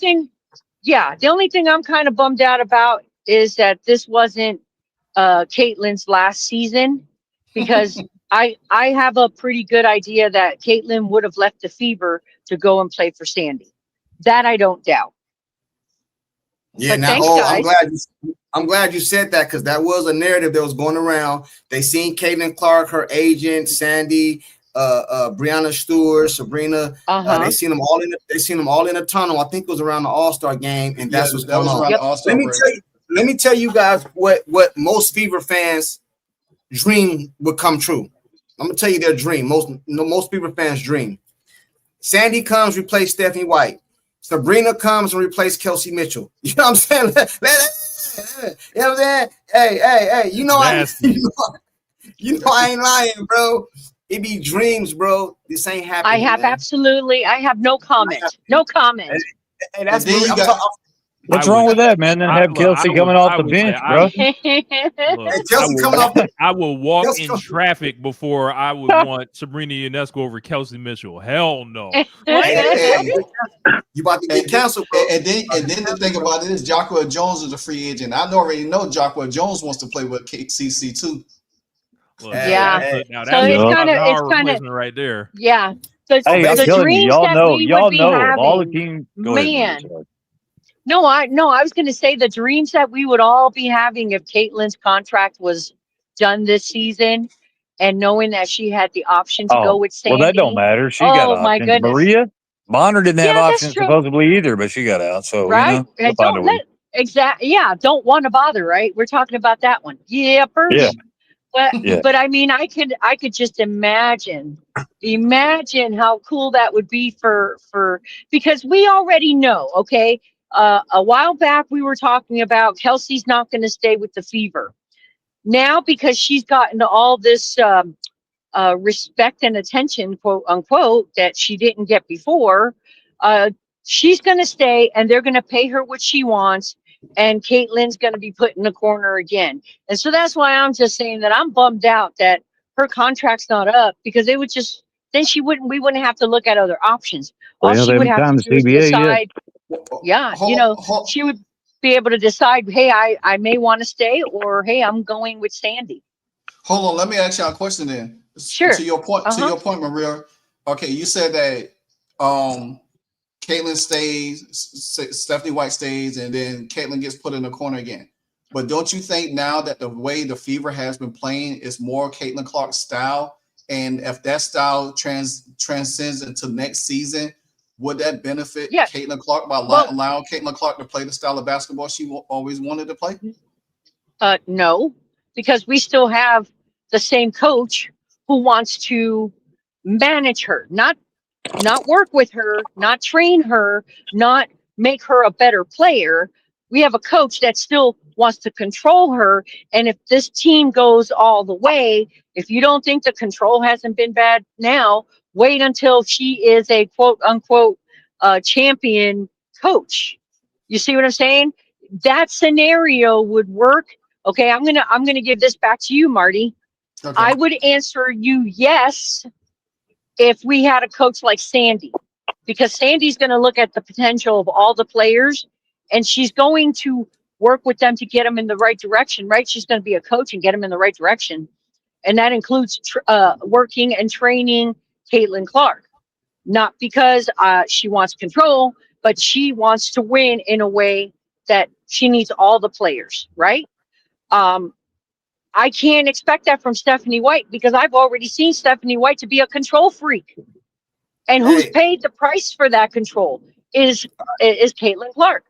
thing I'm kind of bummed out about is that this wasn't Caitlin's last season, because I have a pretty good idea that Caitlin would have left the Fever to go and play for Sandy. That I don't doubt. Yeah, but now thanks, guys. I'm glad you said that, because that was a narrative that was going around. They seen Caitlin Clark, her agent, Sandy, Brianna Stewart, Sabrina. They seen them all in a tunnel. I think it was around the All-Star game, and that's what's going on. Let me tell you guys what most Fever fans dream would come true. I'm gonna tell you their dream. Most Fever fans dream. Sandy comes, replace Stephanie White. Sabrina comes and replace Kelsey Mitchell. You know what I'm saying? You know what I'm saying? Hey, you know I ain't lying, bro. It be dreams, bro. This ain't happening. I have no comment. No comment. Hey, that's what's wrong with that, man? Then have Kelsey coming off the bench, bro. I will walk in traffic before I would want Sabrina Ionescu over Kelsey Mitchell. Hell no. You about to get canceled, bro. And then the thing about it is Jacqueline Jones is a free agent. I already know Jacqueline Jones wants to play with KCC too. Look, yeah. Now so it's kind of right there. Yeah. Hey, I'm telling you, y'all know all the teams. Man. No, I was going to say the dreams that we would all be having if Caitlin's contract was done this season, and knowing that she had the option to go with Sandy. Well, that don't matter. She got options. My goodness. Maria Bonner didn't have options supposedly either, but she got out. So right, don't want to bother. Right, we're talking about that one. Yeah, first. Yeah. But I mean, I could just imagine how cool that would be for because we already know, okay. A while back, we were talking about Kelsey's not going to stay with the Fever. Now, because she's gotten all this respect and attention, quote unquote, that she didn't get before, she's going to stay, and they're going to pay her what she wants, and Caitlin's going to be put in the corner again. And so that's why I'm just saying that I'm bummed out that her contract's not up, because they would just, then we wouldn't have to look at other options. All she would have to do is decide. Yeah, she would be able to decide, hey, I may want to stay, or hey, I'm going with Sandy. Hold on, let me ask y'all a question then. Sure. To your point, Maria. Okay, you said that Caitlin stays, Stephanie White stays, and then Caitlin gets put in the corner again. But don't you think now that the way the Fever has been playing is more Caitlin Clark's style, and if that style transcends into next season, would that benefit Caitlin Clark by allowing Caitlin Clark to play the style of basketball she always wanted to play? No, because we still have the same coach who wants to manage her, not work with her, not train her, not make her a better player. We have a coach that still wants to control her. And if this team goes all the way, if you don't think the control hasn't been bad now, wait until she is a quote unquote champion coach. You see what I'm saying? That scenario would work. Okay, I'm gonna give this back to you, Marty. Okay. I would answer you yes if we had a coach like Sandy, because Sandy's going to look at the potential of all the players, and she's going to work with them to get them in the right direction, right? She's going to be a coach and get them in the right direction. And that includes working and training Caitlin Clark, not because she wants control, but she wants to win in a way that she needs all the players, right? I can't expect that from Stephanie White, because I've already seen Stephanie White to be a control freak. And who's paid the price for that control is Caitlin Clark.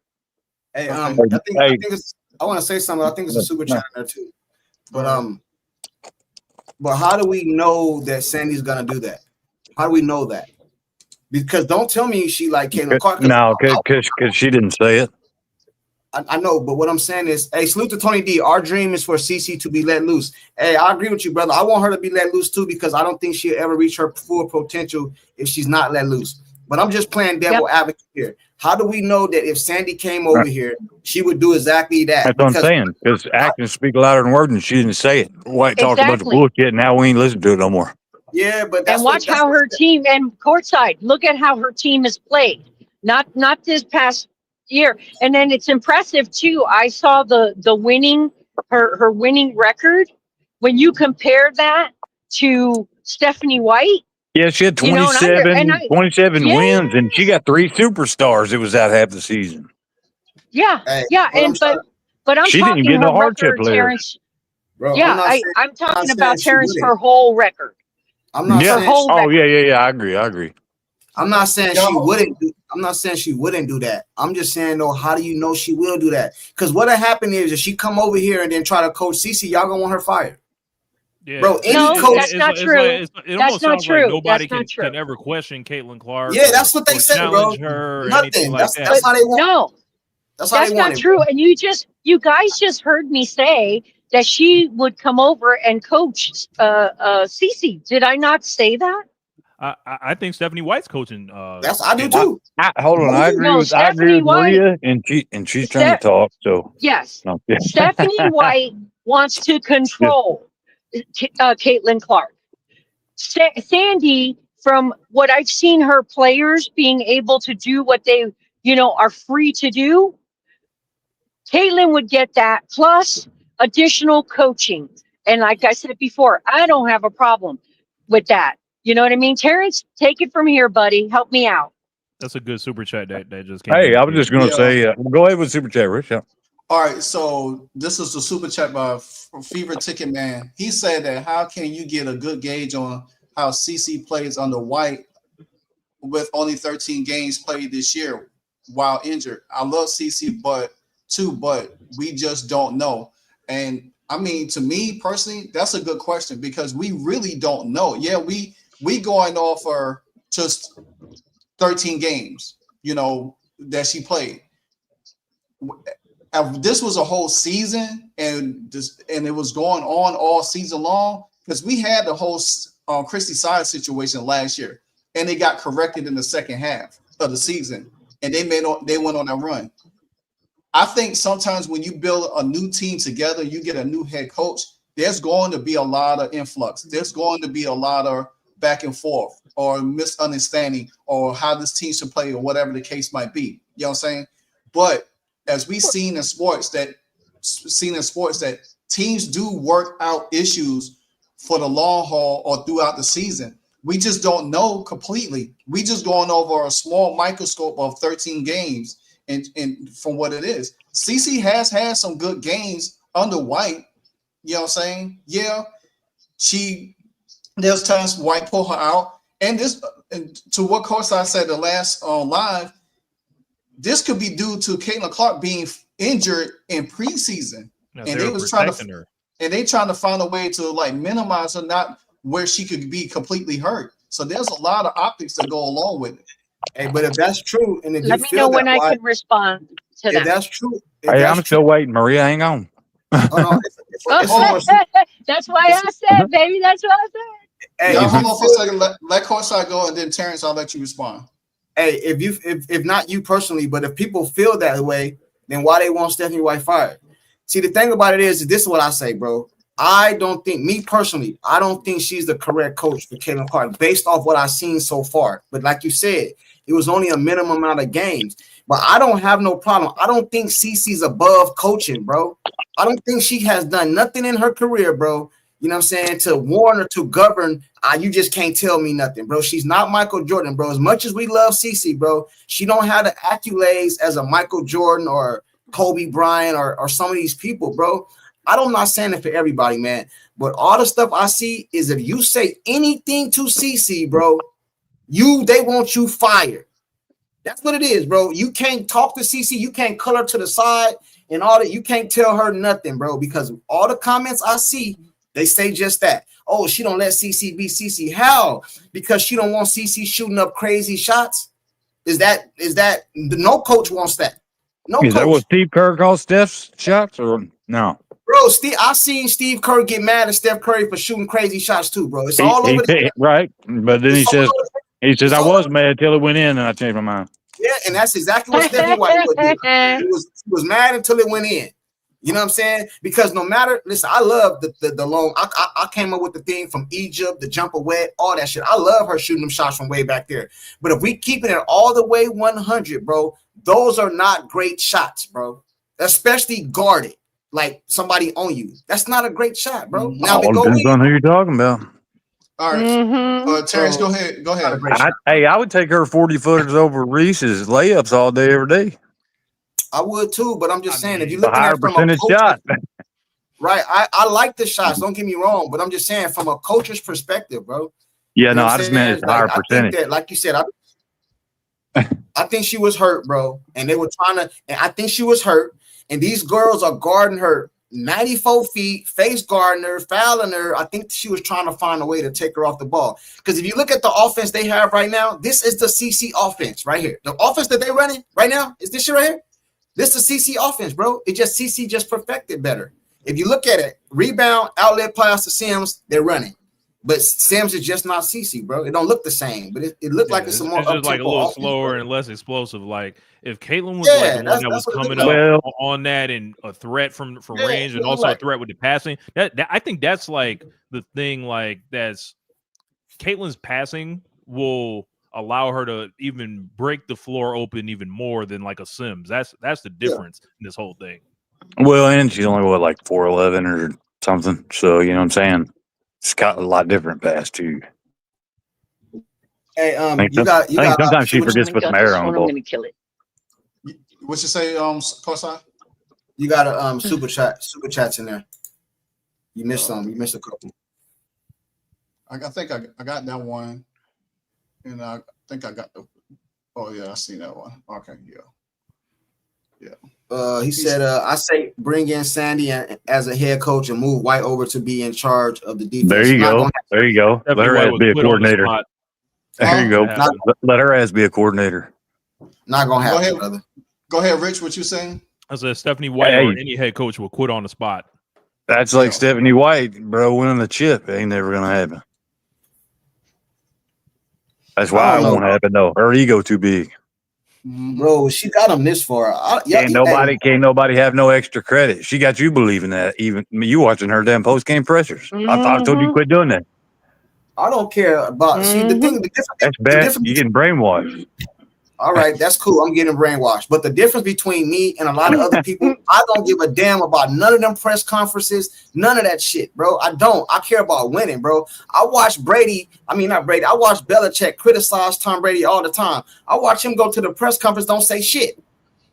Hey, I want to say something. I think it's a super chat in there too. But how do we know that Sandy's gonna do that? How do we know that? Because don't tell me she like Caitlin Clark. No, because she didn't say it. I know, but what I'm saying is, hey, salute to Tony D. Our dream is for CC to be let loose. Hey, I agree with you, brother. I want her to be let loose too, because I don't think she'll ever reach her full potential if she's not let loose. But I'm just playing devil advocate here. How do we know that if Sandy came over here, she would do exactly that? That's what I'm saying. Because actions speak louder than words, and she didn't say it. White talked a bunch of Exactly. bullshit, and now we ain't listening to it no more. Yeah, but that's And watch how her team and Courtside. Look at how her team is played. Not this past year. And then it's impressive too. I saw the winning her winning record. When you compare that to Stephanie White. Yeah, she had 27 yeah. wins, and she got 3 superstars. It was out half the season. Yeah, Hey, yeah, but I'm she talking didn't get her no hardship record, layer. Terrence. Bro, Yeah, I'm talking about Terrence, her whole record. I'm not Yeah. saying Oh, yeah. I agree. I'm not saying she wouldn't do. I'm not saying she wouldn't do that. I'm just saying though, how do you know she will do that? Because what'll happen is if she come over here and then try to coach CC, y'all gonna want her fired. Yeah. Bro, No, coach, that's not true. It almost sounds like nobody That's can ever question Caitlin Clark. Yeah, that's what they say, bro. Challenge her. Nothing. Like That's how they want. No, That's how they want not true. Bro. And you guys just heard me say that she would come over and coach Cece. Did I not say that? I think Stephanie White's coaching. I do too. Hold on, I agree with Maria, and she's trying to talk. So yes, Stephanie White wants to control Caitlin Clark. Sandy, from what I've seen her players being able to do what they are free to do, Caitlin would get that plus additional coaching. And like I said before, I don't have a problem with that. You know what I mean? Terrence, take it from here, buddy. Help me out. That's a good super chat that just came. Hey, I was just going to say, go ahead with super chat, Rich. Yeah. All right, so this is the super chat by Fever Ticket Man. He said that how can you get a good gauge on how CC plays under White with only 13 games played this year while injured? I love CC, but we just don't know. And I mean, to me personally, that's a good question because we really don't know. Yeah, we going off for just 13 games, that she played. This was a whole season, and it was going on all season long because we had the whole Christy Side situation last year, and it got corrected in the second half of the season, and they went on that run. I think sometimes when you build a new team together, you get a new head coach, there's going to be a lot of influx. There's going to be a lot of back and forth or misunderstanding or how this team should play or whatever the case might be. You know what I'm saying? But as we've seen in sports that teams do work out issues for the long haul or throughout the season. We just don't know completely. We just going over a small microscope of 13 games and from what it is. CC has had some good games under White. You know what I'm saying? Yeah, there's times White pull her out. And to what Courtside said the last live, this could be due to Caitlin Clark being injured in preseason. No, and they was trying to find a way to minimize her, not where she could be completely hurt. So there's a lot of optics that go along with it. Hey, but if that's true, and if let me know when I can respond to that. If that's true, hey, I'm still waiting, Maria. Hang on. Oh, no, that's why I said, baby. That's what I said. Hey, hold on for a second. Let Courtside go, and then Terrence, I'll let you respond. Hey, if not you personally, but if people feel that way, then why they want Stephanie White fired? See, the thing about it is this is what I say, bro. I don't think she's the correct coach for Caitlin Clark based off what I've seen so far. But like you said, it was only a minimum amount of games. But I don't have no problem. I don't think CC's above coaching, bro. I don't think she has done nothing in her career, bro. You know what I'm saying? To warn or to govern, you just can't tell me nothing, bro. She's not Michael Jordan, bro. As much as we love CC, bro, she don't have the accolades as a Michael Jordan or Kobe Bryant or some of these people, bro. I'm not saying it for everybody, man. But all the stuff I see is if you say anything to CC, bro, they want you fired. That's what it is, bro. You can't talk to CC. You can't call her to the side and all that. You can't tell her nothing, bro, because all the comments I see, they say just that. Oh, she don't let CC be CC. How? Because she don't want CC shooting up crazy shots? Is that no coach wants that? No Is coach. that what Steve Kerr calls Steph's shots or no? Bro, I seen Steve Kerr get mad at Steph Curry for shooting crazy shots too, bro. It's all over the right. But then he says I was mad till it went in and I changed my mind. Yeah, and that's exactly what Stephanie White would do. She was mad until it went in. You know what I'm saying? Because no matter, listen, I love the long. I came up with the thing from Egypt, the jumper wet, all that shit. I love her shooting them shots from way back there. But if we keeping it all the way 100, bro, those are not great shots, bro. Especially guarded, like somebody on you. That's not a great shot, bro. Now they go depends on who you're talking about. All right, Terrence, go ahead. Go ahead. I would take her 40-footers over Reese's layups all day, every day. I would too, but I'm just saying, if you're looking higher at from percentage a coach's, shot, right? I like the shots. Don't get me wrong, but I'm just saying from a coach's perspective, bro. Yeah, you know no, I just meant it's higher percentage. I think that, like you said, I think she was hurt, bro, and they were trying to. And I think she was hurt, and these girls are guarding her 94 feet, face guarding her, fouling her. I think she was trying to find a way to take her off the ball. Because if you look at the offense they have right now, this is the CC offense right here. The offense that they're running right now is this shit right here. This is CC offense, bro. It just CC just perfected better. If you look at it, rebound, outlet pass to Sims, they're running. But Sims is just not CC, bro. It don't look the same, but it looked like it's a more just like a little offense, slower bro. and less explosive. Like if Caitlin was like the one that was coming up on that and a threat from range and also a threat with the passing, that I think that's like the thing. Like that's Caitlin's passing will allow her to even break the floor open even more than like a Sims. That's the difference in this whole thing. Well, and she's only like 4'11" or something. So you know what I'm saying? It's got a lot different pass too. Hey, I think sometimes she forgets to put some air on the ball. I'm gonna kill it. What you say, Courtside? You got a super chats in there. You missed some. You missed a couple. I think I got that one. And I think I got the. Oh yeah, I see that one. Okay, yeah. He said, I say bring in Sandy as a head coach and move White over to be in charge of the defense. There you go. There you go. Let her ass be a coordinator. There you go. Let her ass be a coordinator. Not gonna happen, brother. Go ahead, Rich. What you saying? I said Stephanie White or any head coach will quit on the spot. That's like Stephanie White, bro, winning the chip. Ain't never gonna happen. That's why it won't happen though. Her ego too big. Bro, she got him this far. Can't nobody have no extra credit. She got you believing that. Even you watching her damn post game pressures. I thought I told you quit doing that. I don't care about. See the thing. That's bad. You getting brainwashed. All right, that's cool. I'm getting brainwashed. But the difference between me and a lot of other people, I don't give a damn about none of them press conferences, none of that shit, bro. I don't. I care about winning, bro. I watch not Brady. I watch Belichick criticize Tom Brady all the time. I watch him go to the press conference, don't say shit.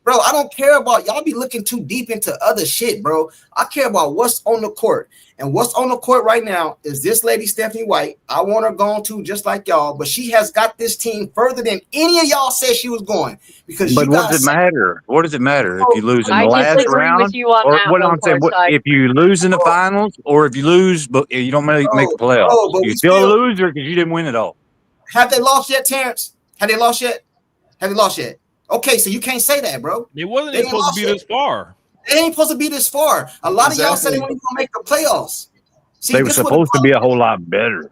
Bro, I don't care about y'all be looking too deep into other shit, bro. I care about what's on the court. And what's on the court right now is this lady, Stephanie White. I want her gone too, just like y'all. But she has got this team further than any of y'all said she was going. Because but what does it matter? What does it matter if you lose in the last round? With you on or that what I'm saying, if you lose in the finals, or if you lose but you don't make the playoffs, you're still a loser because you didn't win it all. Have they lost yet, Terrence? Have they lost yet? Okay, so you can't say that, bro. It wasn't supposed to be this far. It ain't supposed to be this far. A lot of y'all said they weren't even gonna make the playoffs. See, they were supposed to be a whole lot better.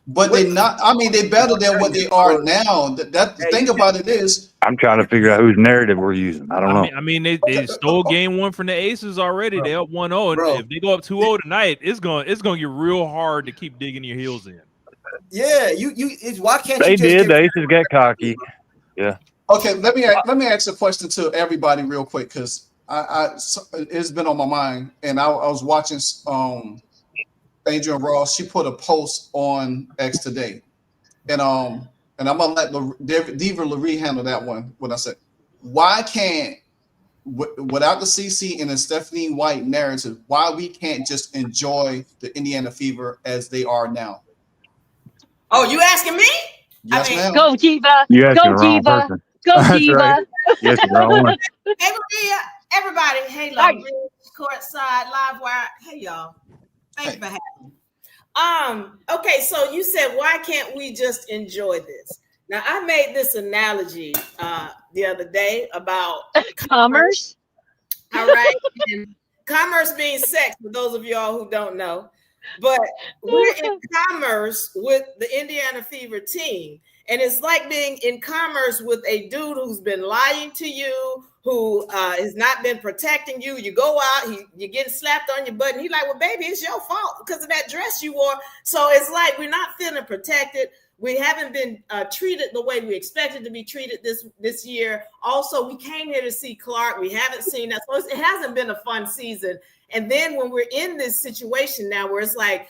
But they not. I mean, they better than what they are now. The thing about it is, I'm trying to figure out whose narrative we're using. I don't know. I mean, they stole game one from the Aces already. They up 1-0. And if they go up 2-0 tonight, it's gonna get real hard to keep digging your heels in. Yeah, why can't they did? The Aces got cocky. Yeah. Okay, let me ask a question to everybody real quick because it's been on my mind, and I was watching Adrian Ross. She put a post on X today, and I'm gonna let Diva Laree handle that one. What I said, why can't without the CC and the Stephanie White narrative, why we can't just enjoy the Indiana Fever as they are now? Oh, you asking me? Yes, ma'am. Go Diva. Go Diva. Go Diva. Right. Yes, wrong. Hey, everybody. Hey, Love, Courtside, Livewire. Hey, y'all. Thanks for having me. Okay, so you said, why can't we just enjoy this? Now, I made this analogy the other day about commerce. All right. And commerce means sex, for those of y'all who don't know. But we're in commerce with the Indiana Fever team. And it's like being in commerce with a dude who's been lying to you, who has not been protecting you. You go out, you're getting slapped on your butt, and he's like, well, baby, it's your fault because of that dress you wore. So it's like we're not feeling protected. We haven't been treated the way we expected to be treated this year. Also, we came here to see Clark. We haven't seen that. So it hasn't been a fun season. And then when we're in this situation now where it's like,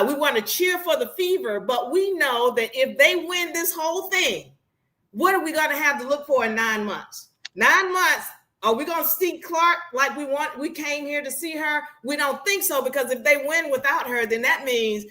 we want to cheer for the Fever, but we know that if they win this whole thing, what are we going to have to look for in 9 months? 9 months, are we going to see Clark like we want? We came here to see her. We don't think so, because if they win without her, then that means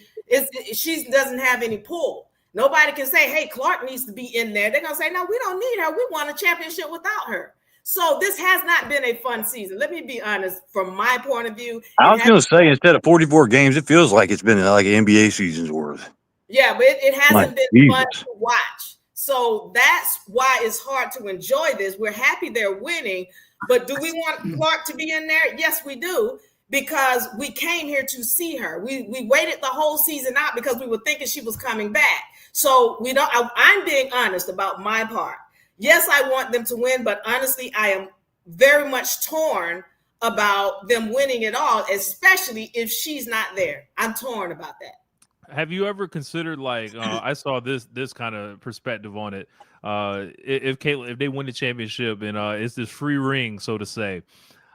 she doesn't have any pull. Nobody can say, hey, Clark needs to be in there. They're going to say, no, we don't need her. We won a championship without her. So this has not been a fun season. Let me be honest, from my point of view. I was going to say, instead of 44 games, it feels like it's been like an NBA season's worth. Yeah, but it hasn't been Jesus. fun to watch. So that's why it's hard to enjoy this. We're happy they're winning, but do we want Clark to be in there? Yes, we do, because we came here to see her. We waited the whole season out because we were thinking she was coming back. So we don't. I'm being honest about my part. Yes, I want them to win, but honestly, I am very much torn about them winning it all, especially if she's not there. I'm torn about that. Have you ever considered, like, I saw this kind of perspective on it. If they win the championship and it's this free ring, so to say,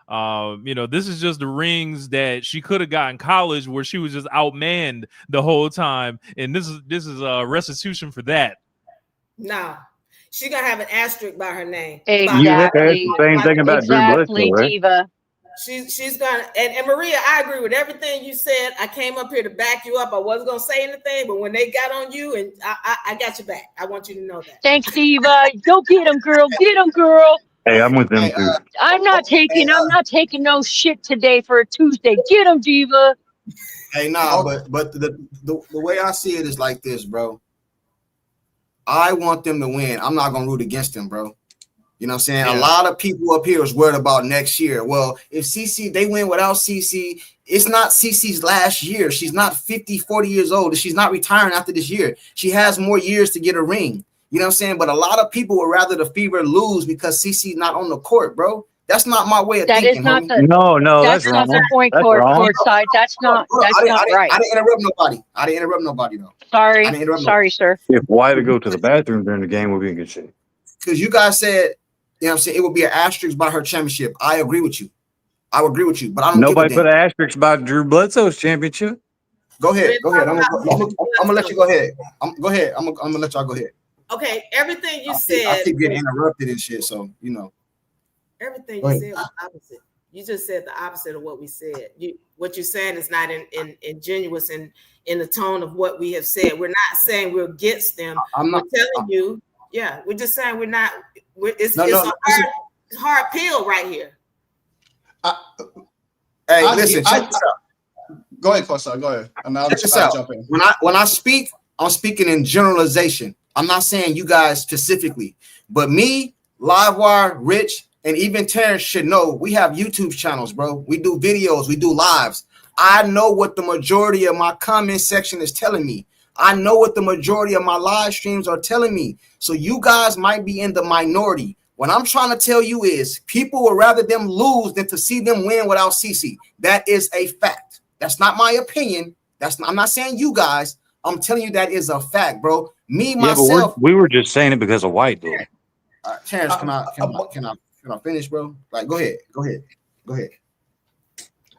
this is just the rings that she could have got in college where she was just outmanned the whole time, and this is restitution for that. No. She's gonna have an asterisk by her name. Exactly. The same thing about exactly, Drew Bledsoe, right? Diva. She's gonna, and Maria, I agree with everything you said. I came up here to back you up. I wasn't gonna say anything, but when they got on you, and I got your back. I want you to know that. Thanks, Diva. Go get him, girl. Get him, girl. Hey, I'm with them too. I'm not taking no shit today for a Tuesday. Get him, Diva. Hey, nah, but the way I see it is like this, bro. I want them to win. I'm not gonna root against them, bro. You know what I'm saying? Yeah. A lot of people up here is worried about next year. Well, if they win without CC, it's not CC's last year. She's not 50, 40 years old. She's not retiring after this year. She has more years to get a ring. You know what I'm saying? But a lot of people would rather the Fever lose because CC's not on the court, bro. That's not my way of thinking. That is not the that's not wrong. the point, Courtside. That's not right. I didn't interrupt nobody though. Sorry, sir. If Wyatt to go to the bathroom during the game, we'll be in good shape. Because you guys said, you know what I'm saying, it would be an asterisk by her championship. I agree with you. But I don't. Nobody put an asterisk by Drew Bledsoe's championship. Go ahead. I'm gonna let you go ahead. Go ahead. I'm gonna let y'all go ahead. Okay, everything you said. I keep getting interrupted and shit, so you know. Everything you said was opposite. You just said the opposite of what we said. What you're saying is not ingenuous in the tone of what we have said. We're not saying we're against them. We're telling you, yeah, we're just saying we're not. It's a hard pill right here. Listen, check this out. Go ahead, Courtside. Go ahead. And I'll jump in. When I speak, I'm speaking in generalization. I'm not saying you guys specifically, but me, Livewire, Rich, and even Terrence should know we have YouTube channels, bro. We do videos, we do lives. I know what the majority of my comment section is telling me. I know what the majority of my live streams are telling me. So you guys might be in the minority. What I'm trying to tell you is people would rather them lose than to see them win without CC. That is a fact. That's not my opinion. I'm not saying you guys. I'm telling you that is a fact, bro. Myself. We were just saying it because of White, though. Terrence, can I finish, bro? Like, go ahead.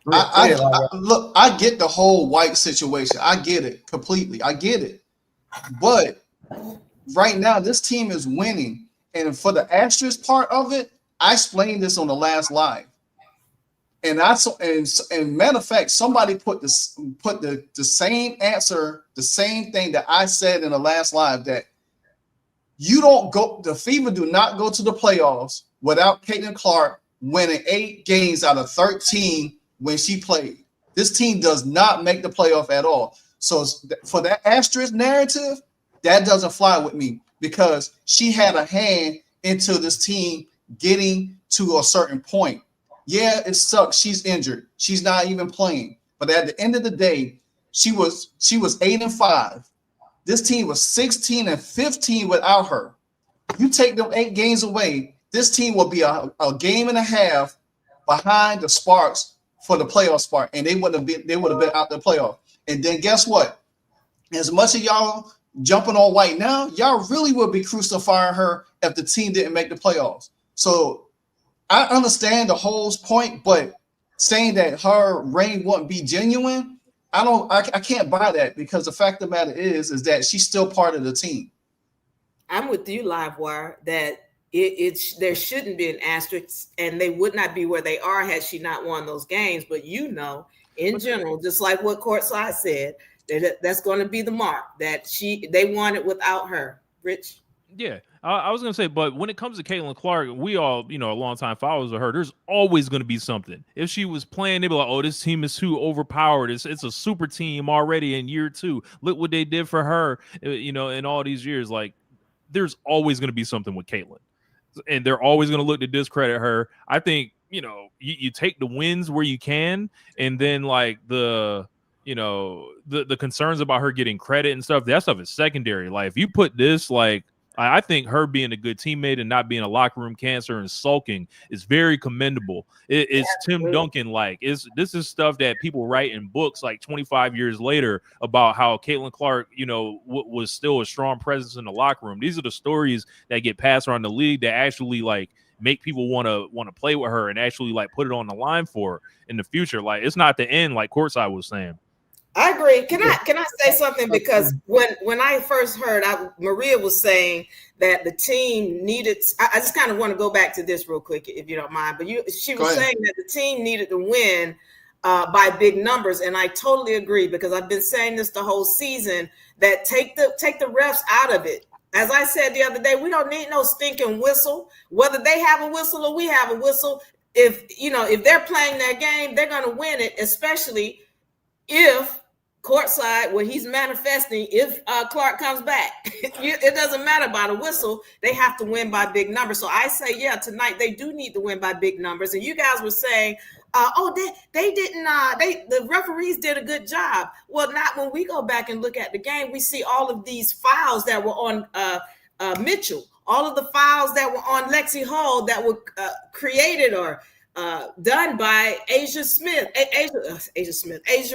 Look, I get the whole White situation. I get it completely. I get it. But right now, this team is winning. And for the asterisk part of it, I explained this on the last live. And matter of fact, somebody put the same answer, the same thing that I said in the last live, that the Fever do not go to the playoffs without CAITLINCLARK winning 8 games out of 13 when she played. This team does not make the playoff at all. So for that asterisk narrative, that doesn't fly with me because she had a hand into this team getting to a certain point. Yeah, it sucks. She's injured. She's not even playing. But at the end of the day, she was 8-5. This team was 16-15 without her. You take them 8 games away, this team will be a game and a half behind the Sparks for the playoff spot, and they would have been out the playoff. And then guess what? As much as y'all jumping on White now, y'all really would be crucifying her if the team didn't make the playoffs. So I understand the whole point, but saying that her reign wouldn't be genuine, I can't buy that, because the fact of the matter is that she's still part of the team. I'm with you, Livewire, that there shouldn't be an asterisk, and they would not be where they are had she not won those games. But in general, just like what Courtside said, that's going to be the mark that they won it without her. Rich? Yeah, I was going to say, but when it comes to Caitlin Clark, we all, a long-time followers of her, there's always going to be something. If she was playing, they'd be like, oh, this team is too overpowered. It's a super team already in year 2. Look what they did for her, in all these years. Like, there's always going to be something with Caitlin. And they're always going to look to discredit her. I think, you take the wins where you can, and then like the concerns about her getting credit and stuff, that stuff is secondary. Like, if you put this, like, I think her being a good teammate and not being a locker room cancer and sulking is very commendable. It's Tim Duncan like. This is stuff that people write in books like 25 years later about how Caitlin Clark, was still a strong presence in the locker room. These are the stories that get passed around the league that actually like make people want to play with her and actually like put it on the line for her in the future. Like, it's not the end, like Courtside was saying. I agree. Can I say something? Because when I first heard, Maria was saying that the team needed. I just kind of want to go back to this real quick, if you don't mind. But she was saying that the team needed to win by big numbers, and I totally agree, because I've been saying this the whole season, that take the refs out of it. As I said the other day, we don't need no stinking whistle. Whether they have a whistle or we have a whistle, if they're playing their game, they're going to win it, especially if Courtside, where he's manifesting, if Clark comes back. It doesn't matter about a whistle. They have to win by big numbers. So I say, tonight they do need to win by big numbers. And you guys were saying, they didn't. The referees did a good job. Well, not when we go back and look at the game, we see all of these fouls that were on Mitchell, all of the fouls that were on Lexi Hall that were created or done by Asia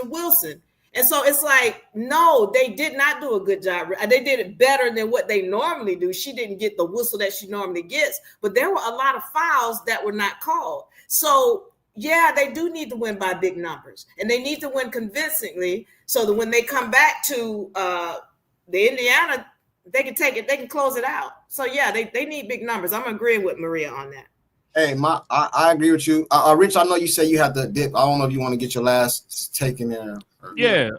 Wilson. And so it's like, no, they did not do a good job. They did it better than what they normally do. She didn't get the whistle that she normally gets, but there were a lot of fouls that were not called. So, they do need to win by big numbers, and they need to win convincingly so that when they come back to the Indiana, they can take it, they can close it out. So, they need big numbers. I'm agreeing with Maria on that. Hey, I agree with you. Rich, I know you said you had to dip. I don't know if you want to get your last take in there. There's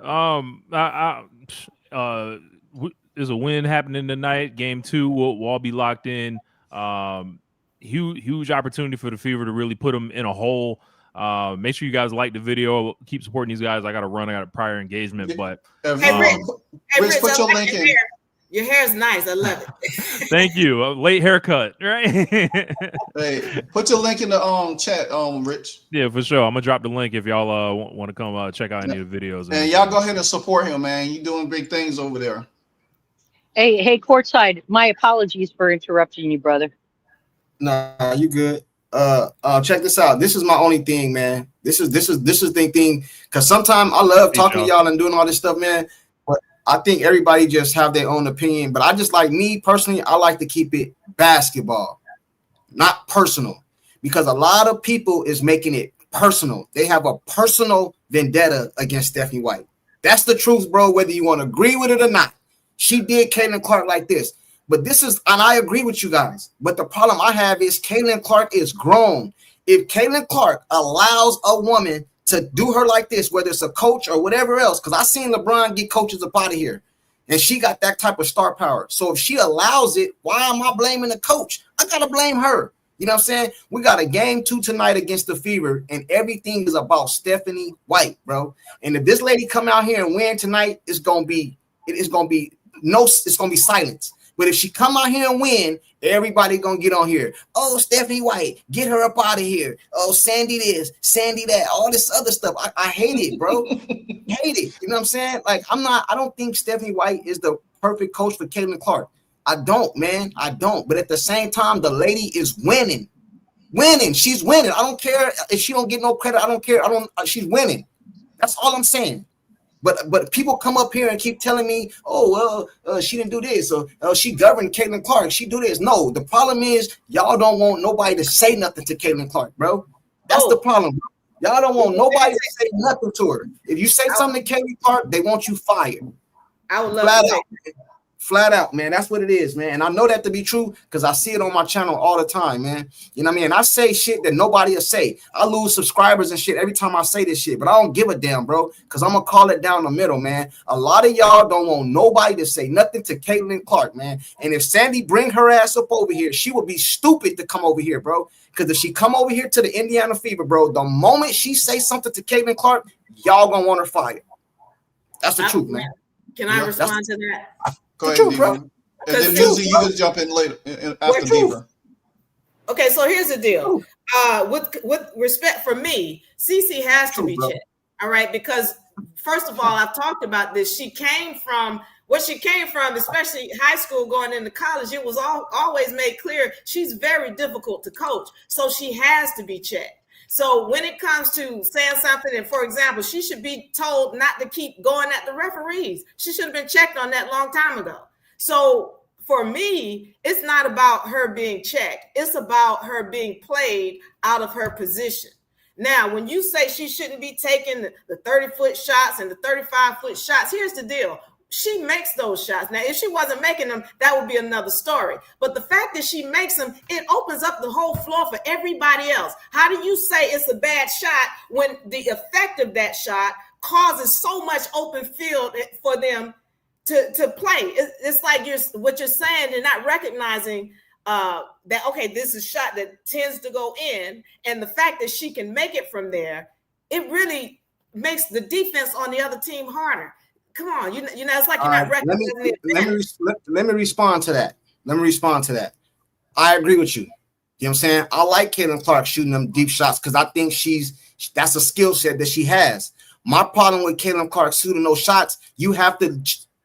a win happening tonight. Game 2, we'll all be locked in. Huge opportunity for the Fever to really put them in a hole. Make sure you guys like the video. Keep supporting these guys. I got to run. I got a prior engagement, but Rich, put your link in. Your hair is nice. I love it. Thank you. A late haircut, right? Hey, put your link in the chat, Rich. Yeah, for sure. I'm gonna drop the link if y'all want to come check out any of the videos. And y'all go ahead and support him, man. You doing big things over there. Hey, Courtside. My apologies for interrupting you, brother. Nah, you good. Check this out. This is my only thing, man. This is the thing. Because sometimes I love talking to y'all and doing all this stuff, man. I think everybody just have their own opinion, but I just like me personally, I like to keep it basketball, not personal, because a lot of people is making it personal. They have a personal vendetta against Stephanie White. That's the truth, bro, whether you want to agree with it or not. She did Caitlin Clark like this, but this is, and I agree with you guys, but the problem I have is Caitlin Clark is grown. If Caitlin Clark allows a woman to do her like this, whether it's a coach or whatever else, because I seen LeBron get coaches up out of here, and she got that type of star power. So if she allows it, why am I blaming the coach? I gotta blame her. You know what I'm saying? We got a game 2 tonight against the Fever, and everything is about Stephanie White, bro. And if this lady come out here and win tonight, it's gonna be silence. But if she come out here and win, everybody gonna get on here. Oh, Stephanie White, get her up out of here. Oh, Sandy this, Sandy that, all this other stuff. I hate it, bro. Hate it. You know what I'm saying? Like, I don't think Stephanie White is the perfect coach for Caitlin Clark. I don't, man. I don't. But at the same time, the lady is winning. She's winning. I don't care if she don't get no credit. I don't care. She's winning. That's all I'm saying. But people come up here and keep telling me, oh, well, she didn't do this, or she governed Caitlin Clark. She do this. No, the problem is y'all don't want nobody to say nothing to Caitlin Clark, bro. That's the problem. Y'all don't want nobody to say nothing to her. If you say something to Caitlin Clark, they want you fired. I would love to say Flat out, man. That's what it is, man. And I know that to be true because I see it on my channel all the time, man. You know what I mean? I say shit that nobody will say. I lose subscribers and shit every time I say this shit, but I don't give a damn, bro, because I'm going to call it down the middle, man. A lot of y'all don't want nobody to say nothing to Caitlin Clark, man. And if Sandy bring her ass up over here, she would be stupid to come over here, bro. Because if she come over here to the Indiana Fever, bro, the moment she say something to Caitlin Clark, y'all going to want her fired. That's the truth, man. Can I respond to that? Go ahead, Diva. And then usually you can jump in later after Diva. Okay, so here's the deal. With respect for me, CC has to be checked. All right, because first of all, I've talked about this. She came from what she came from, especially high school going into college. It was always made clear she's very difficult to coach. So she has to be checked. So when it comes to saying something, and for example, she should be told not to keep going at the referees. She should have been checked on that long time ago. So for me, it's not about her being checked. It's about her being played out of her position. Now, when you say she shouldn't be taking the 30-foot shots and the 35-foot shots, here's the deal. She makes those shots. Now, if she wasn't making them, that would be another story. But the fact that she makes them, it opens up the whole floor for everybody else. How do you say it's a bad shot when the effect of that shot causes so much open field for them to play? It's like what you're saying, they're not recognizing that, okay, this is a shot that tends to go in. And the fact that she can make it from there, it really makes the defense on the other team harder. Come on, you know, it's like you're not recognizing it. Let me respond to that. I agree with you. You know what I'm saying? I like Caitlin Clark shooting them deep shots because I think that's a skill set that she has. My problem with Caitlin Clark shooting those shots, you have to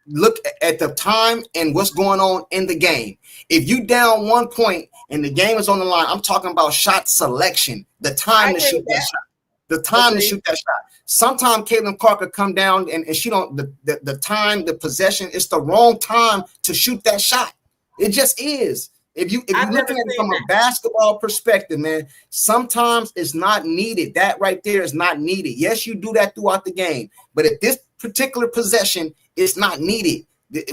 look at the time and what's going on in the game. If you down 1 point and the game is on the line, I'm talking about shot selection, the time to shoot that shot. The time to shoot that shot. Sometimes Caitlin Clark will come down and she don't the time, the possession, it's the wrong time to shoot that shot. It just is. If you're looking at it from a basketball perspective, man, sometimes it's not needed. That right there is not needed. Yes, you do that throughout the game, but at this particular possession, it's not needed. It's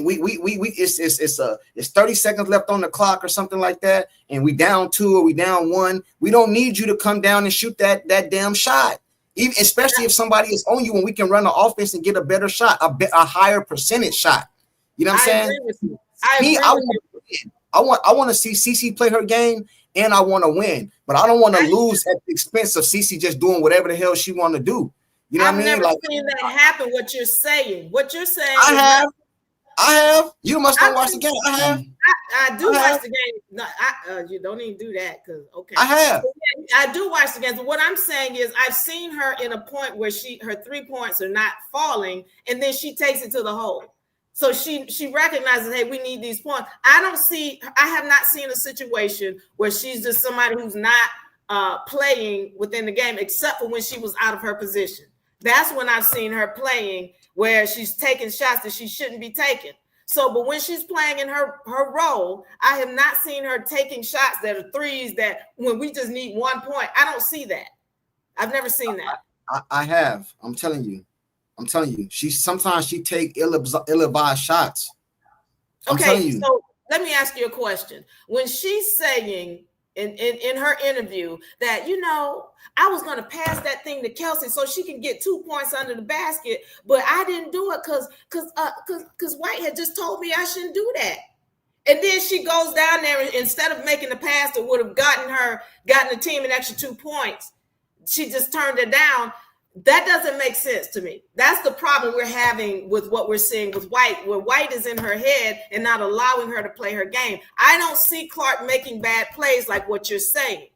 30 seconds left on the clock or something like that, and we down 2 or we down 1. We don't need you to come down and shoot that damn shot. Even especially if somebody is on you and we can run the offense and get a better shot, a higher percentage shot. You know what I'm saying? I want to see CC play her game and I want to win, but I don't want to lose at the expense of CC just doing whatever the hell she want to do. You know what I mean? I've never seen that happen. What you're saying. I have. You must not watch the game. I have. I do watch the game. No, you don't even do that because okay. I have. I do watch the games. But what I'm saying is, I've seen her in a point where her 3 points are not falling, and then she takes it to the hole. So she recognizes, hey, we need these points. I have not seen a situation where she's just somebody who's not playing within the game, except for when she was out of her position. That's when I've seen her playing where she's taking shots that she shouldn't be taking. So, but when she's playing in her role, I have not seen her taking shots that are threes that when we just need 1 point. I don't see that. I've never seen that. I have. I'm telling you. Sometimes she take ill-advised shots. Okay, so let me ask you a question. When she's saying in her interview that, you know, I was going to pass that thing to Kelsey so she can get 2 points under the basket, but I didn't do it because White had just told me I shouldn't do that. And then she goes down there and instead of making the pass that would have gotten the team an extra 2 points, she just turned it down. That doesn't make sense to me. That's the problem we're having with what we're seeing with White, where White is in her head and not allowing her to play her game. I don't see Clark making bad plays like what you're saying.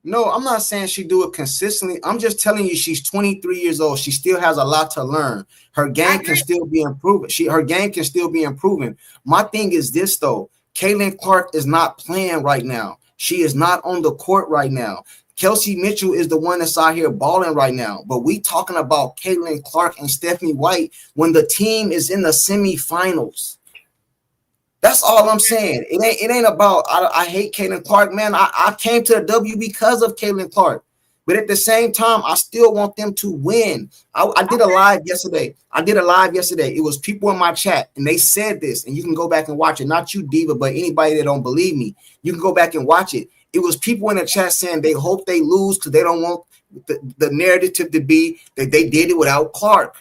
No, I'm not saying she do it consistently. I'm just telling you she's 23 years old. She still has a lot to learn. Her game can still be improved. Her game can still be improving. My thing is this though. Caitlin Clark is not playing right now. She is not on the court right now. Kelsey Mitchell is the one that's out here balling right now. But we talking about Caitlin Clark and Stephanie White when the team is in the semifinals. That's all I'm saying. It ain't about I hate Caitlin Clark, man. I came to the W because of Caitlin Clark. But at the same time, I still want them to win. I did a live yesterday. It was people in my chat, and they said this, and you can go back and watch it. Not you, Diva, but anybody that don't believe me, you can go back and watch it. It was people in the chat saying they hope they lose because they don't want the narrative to be that they did it without Clark.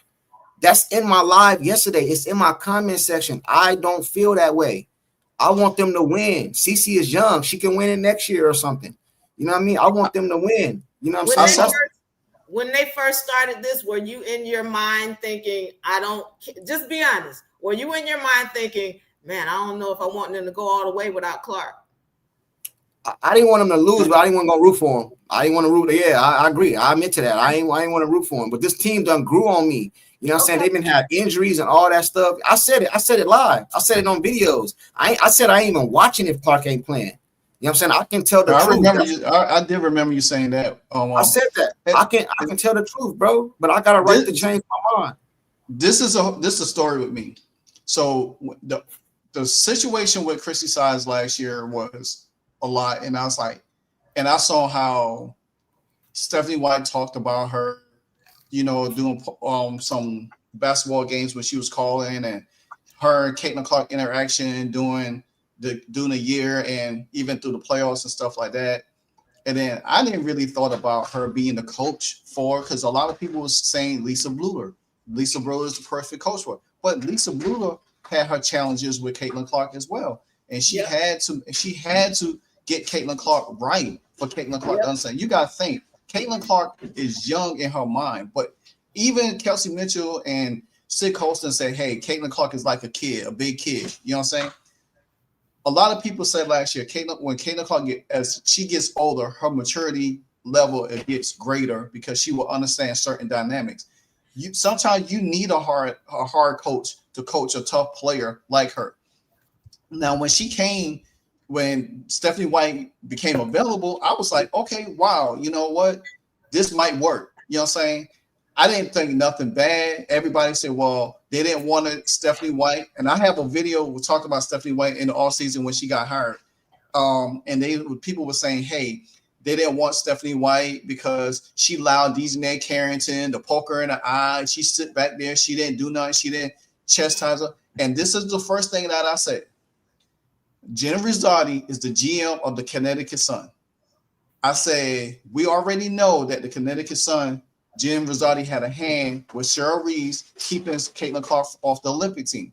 That's in my live yesterday. It's in my comment section. I don't feel that way. I want them to win. Cece is young. She can win it next year or something. You know what I mean? I want them to win. You know what I'm saying? When they first started this, were you in your mind thinking, just be honest. Were you in your mind thinking, man, I don't know if I want them to go all the way without Clark? I didn't want them to lose, but I didn't want to go root for them. I didn't want to root. Yeah, I agree. I admit to that. I ain't want to root for them. But this team done grew on me. You know what I'm saying? They've been had injuries and all that stuff. I said it live. I said it on videos. I said I ain't even watching if Clark ain't playing. You know what I'm saying? I can tell the truth. I did remember you saying that. I said that. I can tell the truth, bro. But I got a right to change my mind. This is a story with me. So the situation with Chrissy Sides last year was a lot, and I was like, and I saw how Stephanie White talked about her, you know, doing some basketball games when she was calling, and her and Caitlin Clark interaction doing a year and even through the playoffs and stuff like that. And then I didn't really thought about her being the coach because a lot of people was saying Lisa Bluler. Lisa Bluler is the perfect coach for her. But Lisa Bluler had her challenges with Caitlin Clark as well. And she had to get Caitlin Clark right for Caitlin Clark to understand. You got to think, Caitlin Clark is young in her mind, but even Kelsey Mitchell and Sid Colston said, hey, Caitlin Clark is like a kid, a big kid. You know what I'm saying? A lot of people said last year, when Caitlin Clark as she gets older, her maturity level it gets greater because she will understand certain dynamics. Sometimes you need a hard coach to coach a tough player like her. Now, when Stephanie White became available, I was like, okay, wow, you know what? This might work. You know what I'm saying? I didn't think nothing bad. Everybody said, well, they didn't want Stephanie White. And I have a video we talked about Stephanie White in the offseason when she got hired. And people were saying, hey, they didn't want Stephanie White because she allowed Ned Carrington to poke her in the eye. She sit back there. She didn't do nothing. She didn't chastise her. And this is the first thing that I said. Jen Rizzotti is the GM of the Connecticut Sun. I say, we already know that the Connecticut Sun, Jen Rizzotti had a hand with Cheryl Reeves keeping Caitlin Clark off the Olympic team.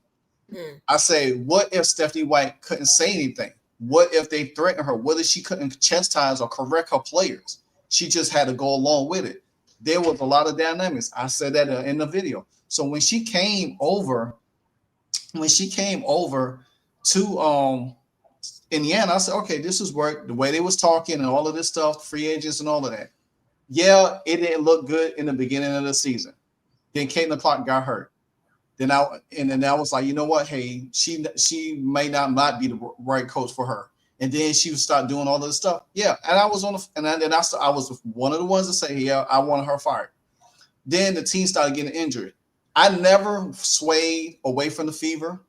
I say, what if Stephanie White couldn't say anything? What if they threatened her? What if she couldn't chastise or correct her players? She just had to go along with it. There was a lot of dynamics. I said that in the video. So when she came over to Indiana, I said, okay, this is work. The way they was talking and all of this stuff, free agents and all of that. Yeah, it didn't look good in the beginning of the season. Then Caitlin Clark got hurt. Then I was like, you know what? Hey, she may not be the right coach for her. And then she would start doing all this stuff. Yeah, and I was I was one of the ones to say, yeah, I wanted her fired. Then the team started getting injured. I never swayed away from the Fever,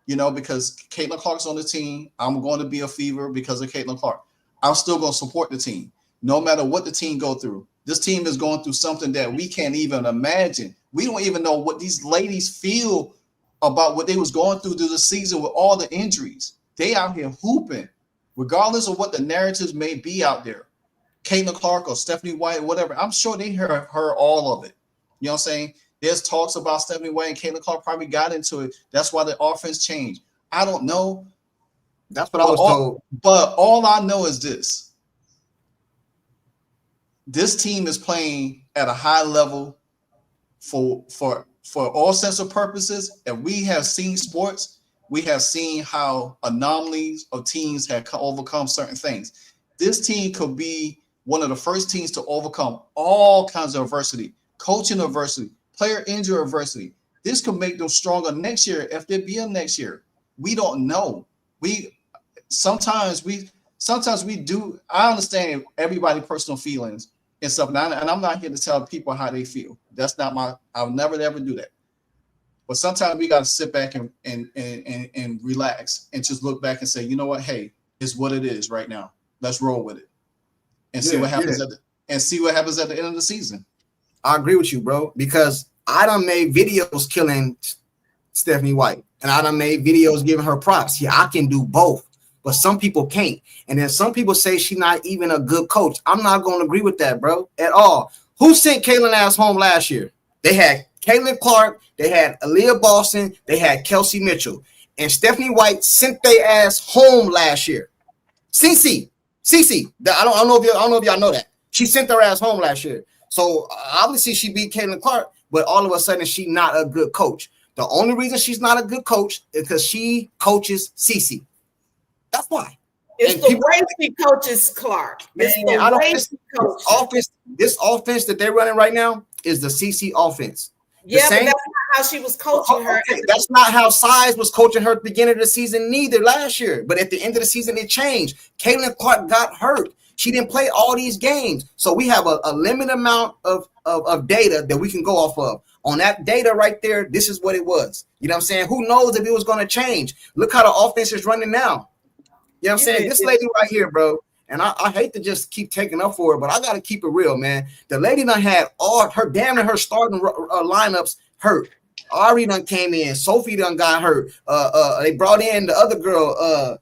because Caitlin Clark's on the team. I'm going to be a Fever because of Caitlin Clark. I'm still going to support the team, no matter what the team go through. This team is going through something that we can't even imagine. We don't even know what these ladies feel about what they was going through the season with all the injuries. They out here hooping, regardless of what the narratives may be out there. Caitlin Clark or Stephanie White, whatever. I'm sure they heard all of it. You know what I'm saying? There's talks about Stephanie White and Caitlin Clark probably got into it. That's why the offense changed. I don't know. That's what I was told. But all I know is this. this team is playing at a high level for all sense of purposes. And we have seen sports, we have seen how anomalies of teams have overcome certain things. This team could be one of the first teams to overcome all kinds of adversity, coaching adversity, player injury adversity. This could make them stronger next year if there be a next year. We don't know. Sometimes we do. I understand everybody's personal feelings and stuff, and I'm not here to tell people how they feel. That's not I'll never ever do that. But sometimes we got to sit back and relax and just look back and say, you know what? Hey, it's what it is right now. Let's roll with it and see what happens at the end of the season. I agree with you, bro, because I done made videos killing Stephanie White, and I done made videos giving her props. Yeah, I can do both, but some people can't. And then some people say she's not even a good coach. I'm not going to agree with that, bro, at all. Who sent Caitlin ass home last year? They had CAITLINCLARK, they had Aaliyah Boston, they had Kelsey Mitchell, and Stephanie White sent their ass home last year. CC, I don't know if y'all know that. She sent her ass home last year. So obviously she beat CAITLINCLARK, but all of a sudden she's not a good coach. The only reason she's not a good coach is because she coaches CC. That's why. It's the way she coaches Clark. It's the way she coaches. This offense that they're running right now is the CC offense. Yeah, but that's not how she was coaching her. Okay. That's not how Size was coaching her at the beginning of the season neither last year. But at the end of the season, it changed. CAITLINCLARK got hurt. She didn't play all these games. So we have a limited amount of data that we can go off of. On that data right there, this is what it was. You know what I'm saying? Who knows if it was going to change? Look how the offense is running now. You know what I'm saying? This lady right here, bro, and I hate to just keep taking up for her, but I got to keep it real, man. The lady done had all her damn near her starting lineups hurt. Ari done came in. Sophie done got hurt. They brought in the other girl,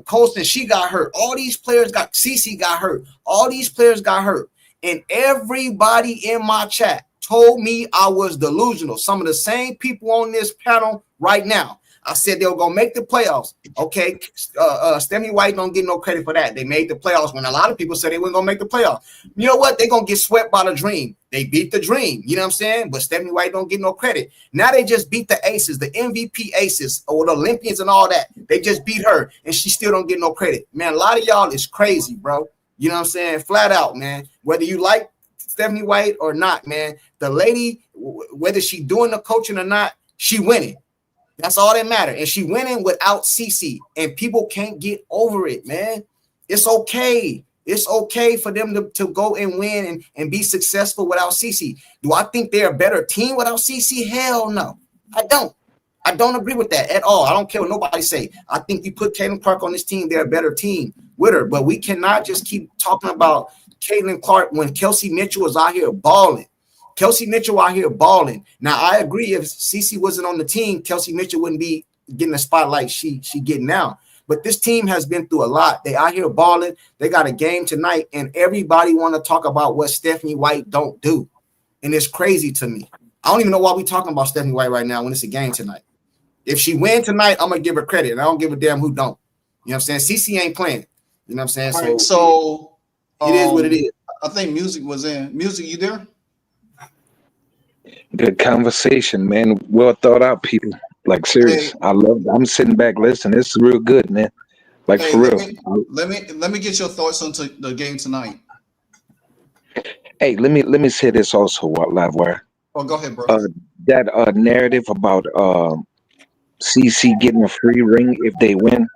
Colston. She got hurt. All these players got, CC got hurt. All these players got hurt. And everybody in my chat told me I was delusional. Some of the same people on this panel right now. I said they were going to make the playoffs. Okay, Stephanie White don't get no credit for that. They made the playoffs when a lot of people said they weren't going to make the playoffs. You know what? They're going to get swept by the Dream. They beat the Dream. You know what I'm saying? But Stephanie White don't get no credit. Now they just beat the Aces, the MVP Aces, or the Olympians and all that. They just beat her, and she still don't get no credit. Man, a lot of y'all is crazy, bro. You know what I'm saying? Flat out, man. Whether you like Stephanie White or not, man, the lady, whether she doing the coaching or not, she winning. That's all that matters. And she winning without CC. And people can't get over it, man. It's okay. It's okay for them to go and win and be successful without CC. Do I think they're a better team without CC? Hell no. I don't. I don't agree with that at all. I don't care what nobody say. I think you put CAITLINCLARK on this team, they're a better team with her. But we cannot just keep talking about CAITLINCLARK when Kelsey Mitchell is out here balling. Kelsey Mitchell out here balling. Now, I agree if CC wasn't on the team, Kelsey Mitchell wouldn't be getting the spotlight she getting now. But this team has been through a lot. They out here balling. They got a game tonight, and everybody want to talk about what Stephanie White don't do. And it's crazy to me. I don't even know why we talking about Stephanie White right now when it's a game tonight. If she win tonight, I'm going to give her credit, and I don't give a damn who don't. You know what I'm saying? CC ain't playing. You know what I'm saying? Right, so it is what it is. I think Music was in. Music, you there? Good conversation, man. Well thought out, people. Like serious. Hey. I'm sitting back listening. It's real good, man. Like Hey, for real. Let me get your thoughts on the game tonight. Hey, let me say this also, Livewire. Oh, go ahead, bro. That narrative about CC getting a free ring if they win,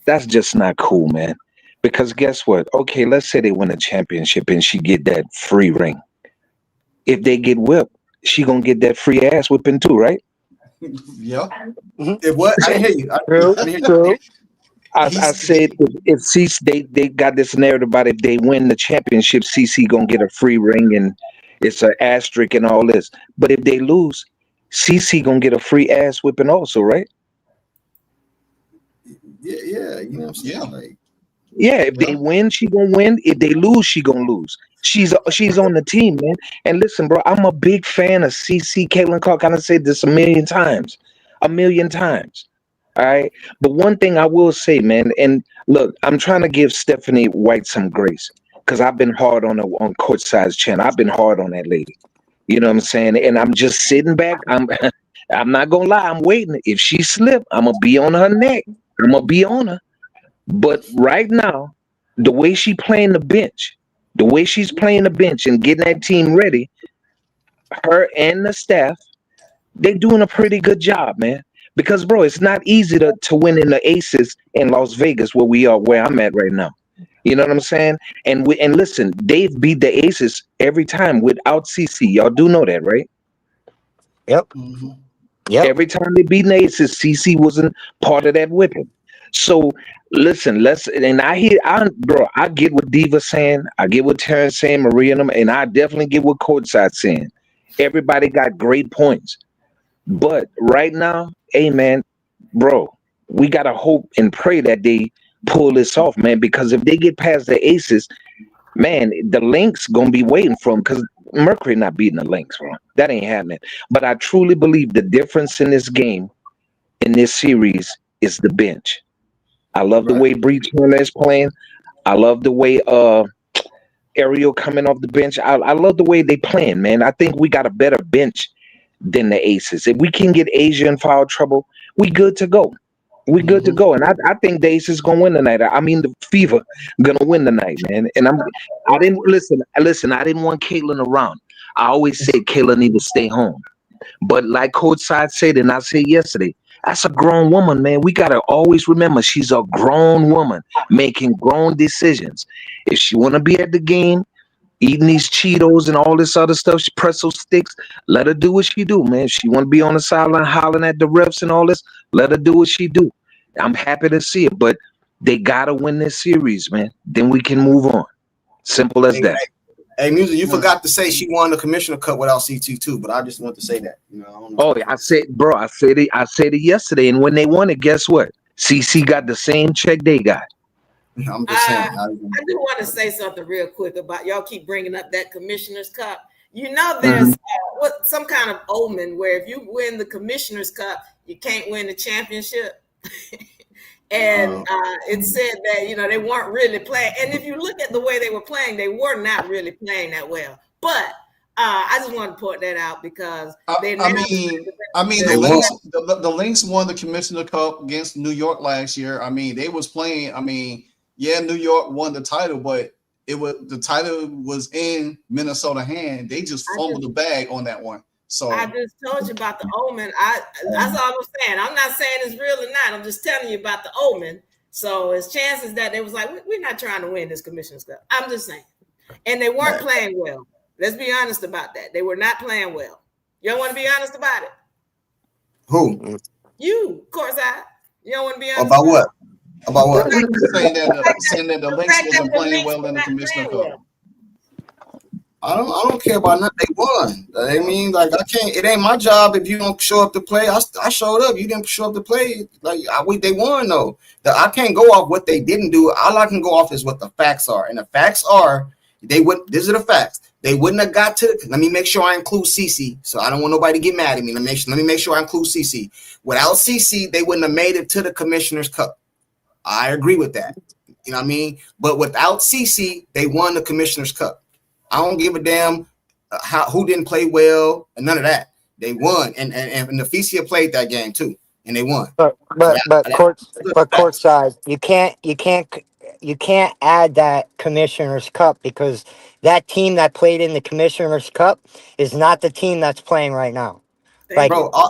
that's just not cool, man. Because guess what? Okay, let's say they win a championship and she get that free ring. If they get whipped, she gonna get that free ass whipping too, right? Yeah. If what? I didn't hear you. True. I said if CC they got this narrative about if they win the championship, CC gonna get a free ring and it's an asterisk and all this. But if they lose, CC gonna get a free ass whipping also, right? Yeah, you know what I'm saying? Yeah. Like, yeah, if they win, she gonna win. If they lose, she gonna lose. She's on the team, man. And listen, bro, I'm a big fan of CC CAITLINCLARK. I done said this a million times. All right. But one thing I will say, man, and look, I'm trying to give Stephanie White some grace. because I've been hard on Courtside's channel. I've been hard on that lady. You know what I'm saying? And I'm just sitting back. I'm not gonna lie. I'm waiting. If she slip, I'm gonna be on her neck. I'm gonna be on her. But right now, the way she playing the bench, the way she's playing the bench and getting that team ready, her and the staff, they're doing a pretty good job, man. Because bro, it's not easy to win in the Aces in Las Vegas where I'm at right now. You know what I'm saying? And listen, they've beat the Aces every time without CC. Y'all do know that, right? Yep. Mm-hmm. Yep. Every time they beat the Aces, CC wasn't part of that whipping. So listen, I get what Diva's saying, I get what Terrence saying, Maria and them, and I definitely get what Courtside saying. Everybody got great points. But right now, hey man, bro, we gotta hope and pray that they pull this off, man, because if they get past the Aces, man, the Lynx gonna be waiting for them, because Mercury not beating the Lynx, bro. That ain't happening. But I truly believe the difference in this game, in this series, is the bench. I love the way Bree Turner is playing. I love the way Ariel coming off the bench. I love the way they playing, man. I think we got a better bench than the Aces. If we can get Asia in foul trouble, we good to go. We good to go. And I think the Aces gonna win tonight. I mean the Fever gonna win tonight, man. And I didn't listen, I didn't want Caitlin around. I always said Caitlin need to stay home. But like Courtside said, and I said yesterday, that's a grown woman, man. We gotta always remember she's a grown woman making grown decisions. If she wanna be at the game, eating these Cheetos and all this other stuff, pretzel sticks, let her do what she do, man. If she want to be on the sideline hollering at the refs and all this, let her do what she do. I'm happy to see it, but they got to win this series, man. Then we can move on. Simple as that. Hey, Music, you forgot to say she won the Commissioner Cup without CT too, but I just want to say that. You know, I don't know. Oh, I said it yesterday, and when they won it, guess what? CC got the same check they got. I'm just saying. I do want to say something real quick about y'all keep bringing up that Commissioner's Cup. You know, there's some kind of omen where if you win the Commissioner's Cup, you can't win the championship. And it said that, you know, they weren't really playing. And if you look at the way they were playing, they were not really playing that well. But I just wanted to point that out because the Lynx won the Commissioner Cup against New York last year. I mean, they was playing. I mean, yeah, New York won the title, but the title was in Minnesota hand. They just fumbled the bag on that one. So I just told you about the omen. That's all I'm saying. I'm not saying it's real or not. I'm just telling you about the omen. So it's chances that they was like, we're not trying to win this Commissioner's Cup. I'm just saying. And they weren't playing well. Let's be honest about that. They were not playing well. You don't want to be honest about it? Who? You, Courtside. You don't want to be honest about what? About what? saying that the Lynx wasn't playing well in the Commissioner Cup. I don't care about nothing. They won. I mean, like I can't. It ain't my job if you don't show up to play. I showed up. You didn't show up to play. Like they won though. I can't go off what they didn't do. All I can go off is what the facts are. And the facts are they would. These are the facts. They wouldn't have got to. Let me make sure I include CC. So I don't want nobody to get mad at me. Let me make sure I include CC. Without CC, they wouldn't have made it to the Commissioner's Cup. I agree with that. You know what I mean? But without CC, they won the Commissioner's Cup. I don't give a damn who didn't play well and none of that. They won, and Neficia played that game too, and they won. But Courtside, you can't add that Commissioner's Cup because that team that played in the Commissioner's Cup is not the team that's playing right now. Like, bro, I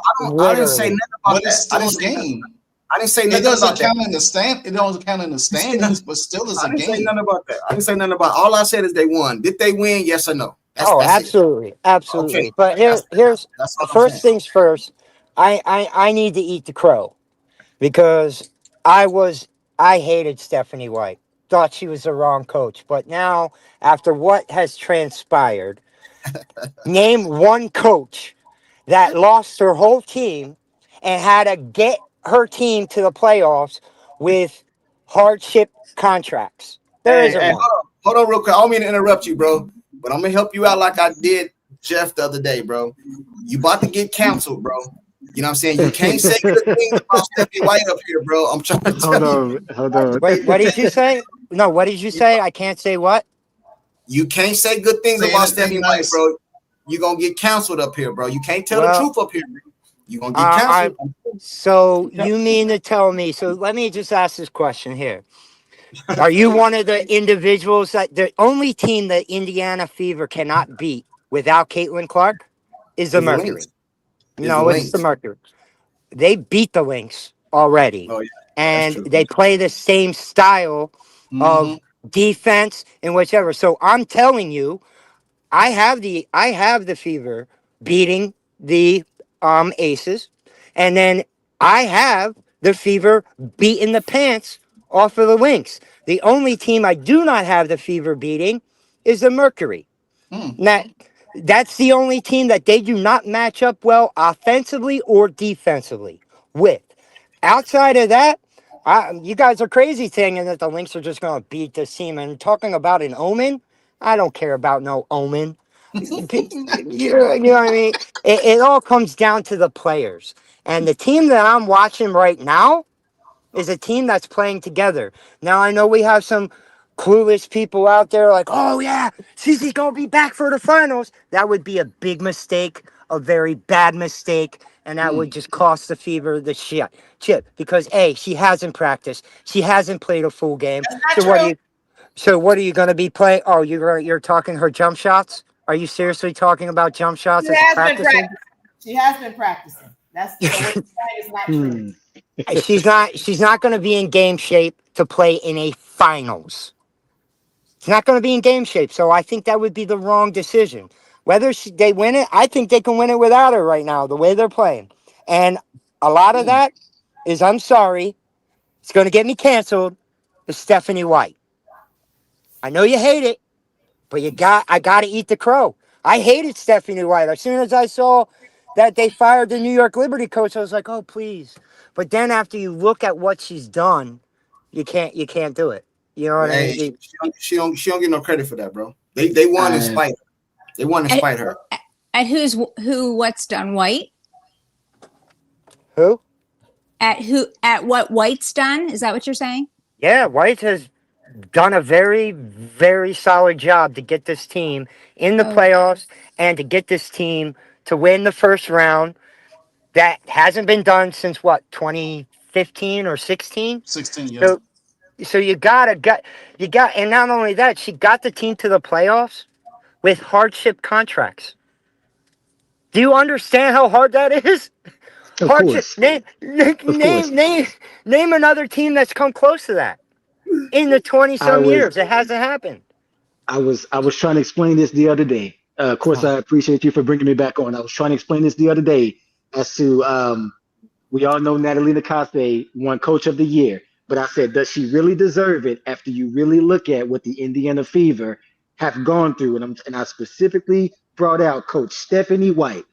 didn't say nothing about that. It's still a game. I didn't say nothing it doesn't about count that. In the stand. It doesn't count in the standings, but still is a game. I didn't say nothing about that. I didn't say nothing about. All I said is they won. Did they win? Yes or no? That's absolutely, absolutely. Okay. But here's first things first. I need to eat the crow because I hated Stephanie White. Thought she was the wrong coach. But now, after what has transpired, name one coach that lost her whole team and had to get her team to the playoffs with hardship contracts. There isn't one. Hold on real quick. I don't mean to interrupt you, bro, but I'm going to help you out like I did Jeff the other day, bro. You about to get canceled, bro. You know what I'm saying? You can't say good things about Stephanie White up here, bro. I'm trying to tell you. Hold on. Wait, what did you say? No, what did you say? I can't say what? You can't say good things Say about anything Stephanie White, nice. bro. You're gonna get canceled up here, bro. You can't tell the truth up here, bro. You're gonna get canceled. So you mean to tell me? So let me just ask this question here. Are you one of the individuals that the only team that Indiana Fever cannot beat without CAITLINCLARK is the Mercury? No, it's the Mercury. They beat the Lynx already. Oh, yeah. And they play the same style of defense and whichever. So I'm telling you, I have the Fever beating the Aces, and then I have the Fever beating the pants off of the Lynx. The only team I do not have the Fever beating is the Mercury. That's the only team that they do not match up well offensively or defensively with. Outside of that, you guys are crazy thinking that the Lynx are just going to beat this team. And talking about an omen, I don't care about no omen. You know what I mean? It all comes down to the players. And the team that I'm watching right now is a team that's playing together. Now, I know we have some clueless people out there like, oh, yeah, CC's going to be back for the finals. That would be a big mistake, a very bad mistake. And that would just cost the Fever the chip. Because, A, she hasn't practiced. She hasn't played a full game. So what are you going to be playing? Oh, you're talking her jump shots? Are you seriously talking about jump shots as practicing? She has been practicing. That's what is not true. She's not going to be in game shape to play in a finals. She's not going to be in game shape, so I think that would be the wrong decision. Whether they win it, I think they can win it without her right now, the way they're playing. And a lot of that is, I'm sorry, it's going to get me canceled, is Stephanie White. I know you hate it, but I got to eat the crow. I hated Stephanie White. As soon as I saw that they fired the New York Liberty coach, I was like, oh, please. But then after you look at what she's done, you can't do it. You know what I mean? She don't get no credit for that, bro. They won in spite. They won in spite her. At what's done? White? Who? At what White's done? Is that what you're saying? Yeah, White has done a very, very solid job to get this team in the playoffs and to get this team to win the first round. That hasn't been done since what, 2015 or 16? 16 years. So you got, and not only that, she got the team to the playoffs with hardship contracts. Do you understand how hard that is? Of course. Name another team that's come close to that in the 20-some years. It hasn't happened. I was trying to explain this the other day. Of course, I appreciate you for bringing me back on. I was trying to explain this the other day as to we all know Natalie Nakase won Coach of the Year, but I said, does she really deserve it after you really look at what the Indiana Fever have gone through? And I specifically brought out Coach Stephanie White,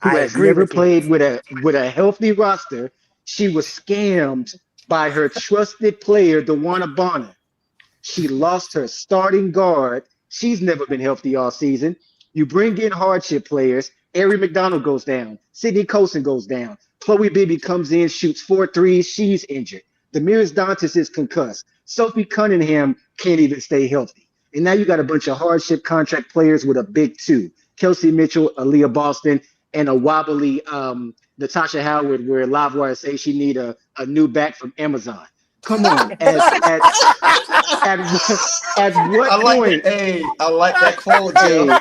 who has never played with a healthy roster. She was scammed by her trusted player, DeWanna Bonner. She lost her starting guard. She's never been healthy all season. You bring in hardship players. Ari McDonald goes down. Sydney Colson goes down. Chloe Bibby comes in, shoots 4 threes. She's injured. Demiris Dantas is concussed. Sophie Cunningham can't even stay healthy. And now you got a bunch of hardship contract players with a big two. Kelsey Mitchell, Aaliyah Boston, and a wobbly Natasha Howard, where Livewire says she need a new back from Amazon. Come on. At what point? I like that quote, Joe.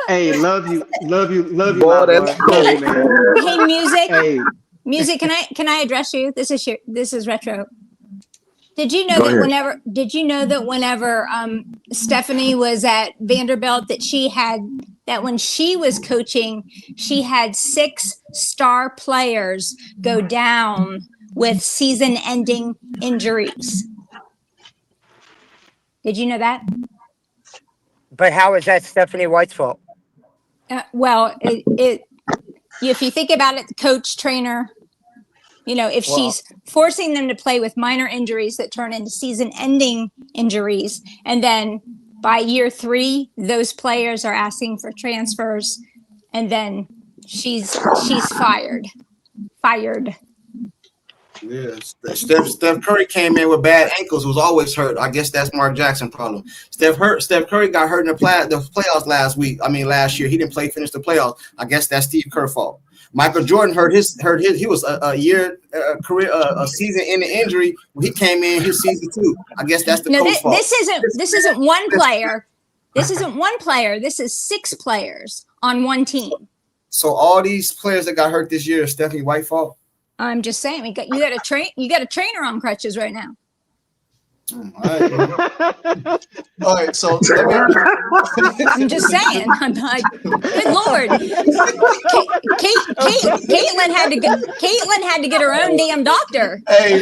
Hey, love you. Boy, that's cool, man. Hey, music. Can I address you? This is retro. Did you know that whenever Stephanie was at Vanderbilt, that when she was coaching, she had 6 star players go down with season-ending injuries? Did you know that? But how is that Stephanie White's fault? Well, if you think about it, the coach, trainer, if she's forcing them to play with minor injuries that turn into season-ending injuries, and then by year 3, those players are asking for transfers, and then she's fired. Yeah, Steph Curry came in with bad ankles, was always hurt. I guess that's Mark Jackson problem. Steph Curry got hurt in the playoffs last year. He didn't finish the playoffs. I guess that's Steve Kerr fault. Michael Jordan hurt his. He was a season in the injury. When he came in his season 2. I guess that's the coach fault. This isn't one player. This isn't one player. This is 6 players on one team. So all these players that got hurt this year is Stephanie White fault. I'm just saying, you got a trainer on crutches right now. All right, so I'm just saying. I'm like, good Lord. Caitlin had to get her own damn doctor. Hey,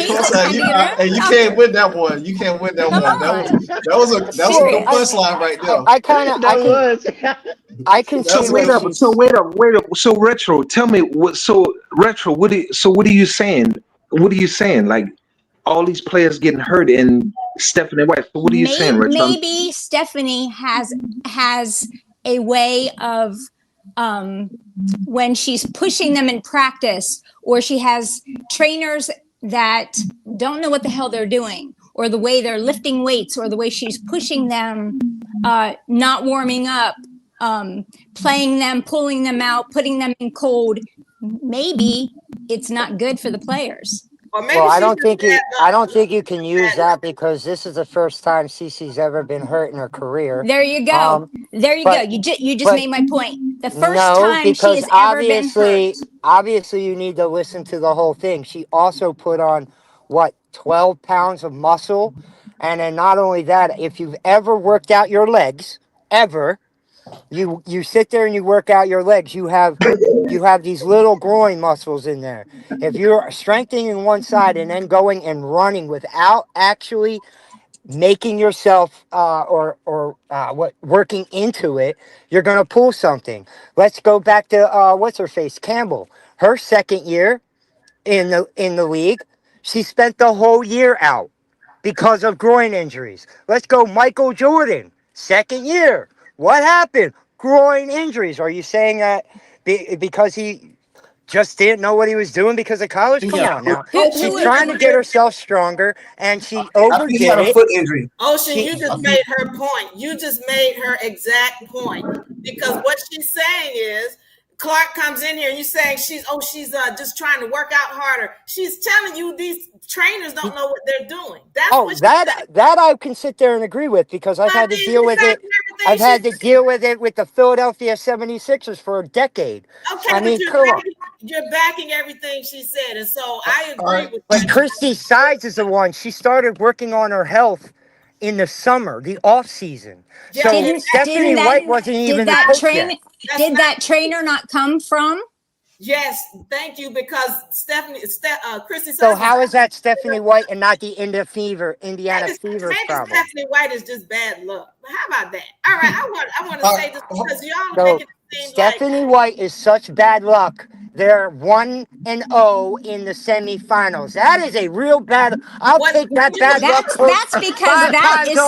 you can't win that one. You can't win that one. That was a good punchline right there. I can see. Wait up. So Retro, tell me what. So Retro, what are you saying? What are you saying? Like all these players getting hurt and Stephanie White. So what are you saying, Retro? Maybe Stephanie has a way of when she's pushing them in practice, or she has trainers that don't know what the hell they're doing, or the way they're lifting weights, or the way she's pushing them, not warming up. Playing them, pulling them out, putting them in cold. Maybe it's not good for the players. Well, I don't think you can use that because this is the first time Cece's ever been hurt in her career. There you go. Go. You just made my point. The first time she has ever been hurt. Obviously, you need to listen to the whole thing. She also put on 12 pounds of muscle, and then not only that, if you've ever worked out your legs, ever. You sit there and you work out your legs. You have these little groin muscles in there. If you're strengthening one side and then going and running without actually making yourself working into it, you're gonna pull something. Let's go back to what's her face, Campbell. Her second year in the league, she spent the whole year out because of groin injuries. Let's go, Michael Jordan, second year. What happened? Groin injuries. Are you saying that because he just didn't know what he was doing because of college? Come on now. She's trying to get herself stronger, and she overdid it. He had a foot injury. Ocean, you just made her point. You just made her exact point. Because what she's saying is, Clark comes in here and you're saying she's just trying to work out harder. She's telling you these trainers don't know what they're doing. That I can sit there and agree with because I've had to deal with it. I've had to deal with it with the Philadelphia 76ers for a decade. Okay, I mean, you're backing everything she said, and so I agree with But Christy Sides is the one. She started working on her health in the summer, the off season. So Stephanie White wasn't even the coach yet. Did that trainer not come from? Yes, thank you. Because Christy. So how is that Stephanie White and not the Indiana Fever problem? Stephanie White is just bad luck. How about that? All right, I want to say this because y'all are making it seem Stephanie White is such bad luck. They're 1-0 in the semifinals. That is a real bad. I'll take that bad luck. That's because that is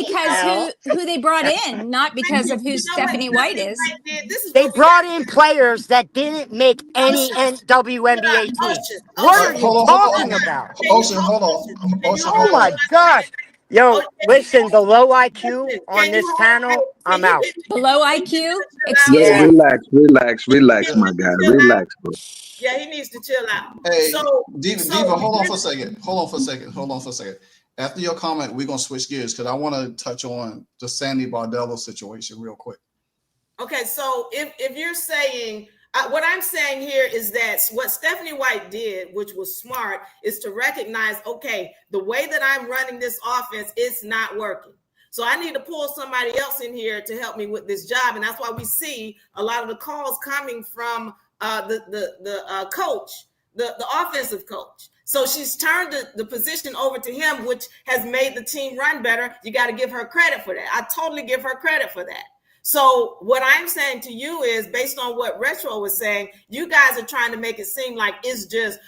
because who they brought in, not because of who Stephanie White is. They brought in players that didn't make any WNBA team. What are you talking about? Ocean, hold on. Oh my gosh. Yo, listen, the low IQ on this panel, I'm out. Below IQ? Yeah, relax, my guy. Relax, bro. Yeah, he needs to chill out. Hey, Diva, hold on for a second. After your comment, we're going to switch gears because I want to touch on the Sandy Bardello situation real quick. Okay, so if you're saying, what I'm saying here is that what Stephanie White did, which was smart, is to recognize, okay, the way that I'm running this offense, it's not working. So I need to pull somebody else in here to help me with this job. And that's why we see a lot of the calls coming from the coach, the offensive coach. So she's turned the position over to him, which has made the team run better. You got to give her credit for that. I totally give her credit for that. So what I'm saying to you is, based on what Retro was saying, you guys are trying to make it seem like it's just,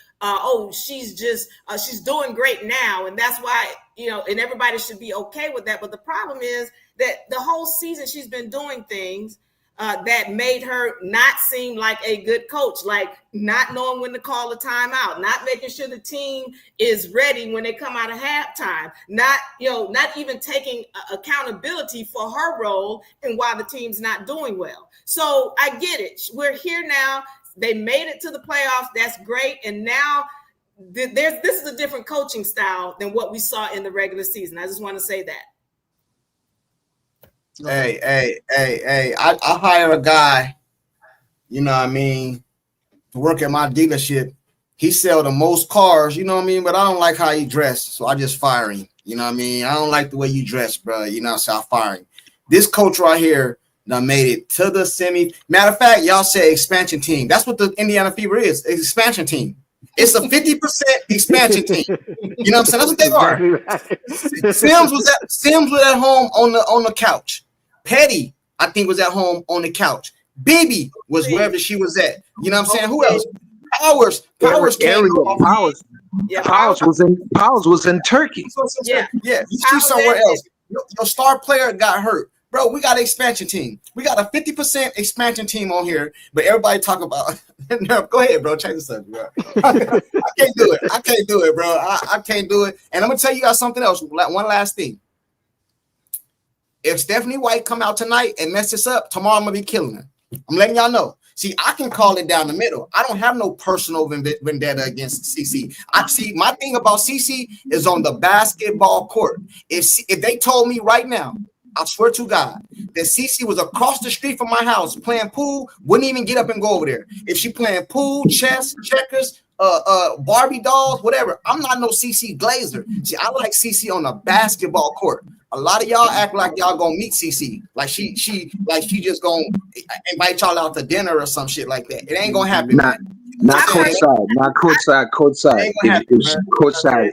she's doing great now. And that's why, and everybody should be okay with that. But the problem is that the whole season she's been doing things that made her not seem like a good coach, like not knowing when to call a timeout, not making sure the team is ready when they come out of halftime, not even taking accountability for her role and why the team's not doing well. So I get it. We're here now. They made it to the playoffs. That's great. And now this is a different coaching style than what we saw in the regular season. I just want to say that. Hey, I hire a guy, you know what I mean, to work at my dealership. He sell the most cars, you know what I mean, but I don't like how he dressed, so I just fire him. You know what I mean? I don't like the way you dress, bro. You know, so I fire him. This coach right here done made it to the semi. Matter of fact, y'all say expansion team. That's what the Indiana Fever is, expansion team. It's a 50% expansion team. You know what I'm saying? That's what they are. Right. Sims was at home on the couch. Petty, I think, was at home on the couch. Bibi was wherever she was at. You know what I'm saying? Who else? Powers came off. Powers was in Turkey. Yeah. She's somewhere else. Your star player got hurt. Bro, we got an expansion team. We got a 50% expansion team on here, but everybody talk about go ahead, bro. Change the subject, bro. I can't do it, bro. I can't do it. And I'm gonna tell you guys something else. One last thing. If Stephanie White come out tonight and mess this up, tomorrow I'm gonna be killing her. I'm letting y'all know. See, I can call it down the middle. I don't have no personal vendetta against CC. I see my thing about CC is on the basketball court. If they told me right now, I swear to God, that CC was across the street from my house playing pool, wouldn't even get up and go over there. If she playing pool, chess, checkers, Barbie dolls, whatever, I'm not no CC Glazer. See, I like CC on the basketball court. A lot of y'all act like y'all gonna meet CC, like she just gonna invite y'all out to dinner or some shit like that. It ain't gonna happen. Not courtside.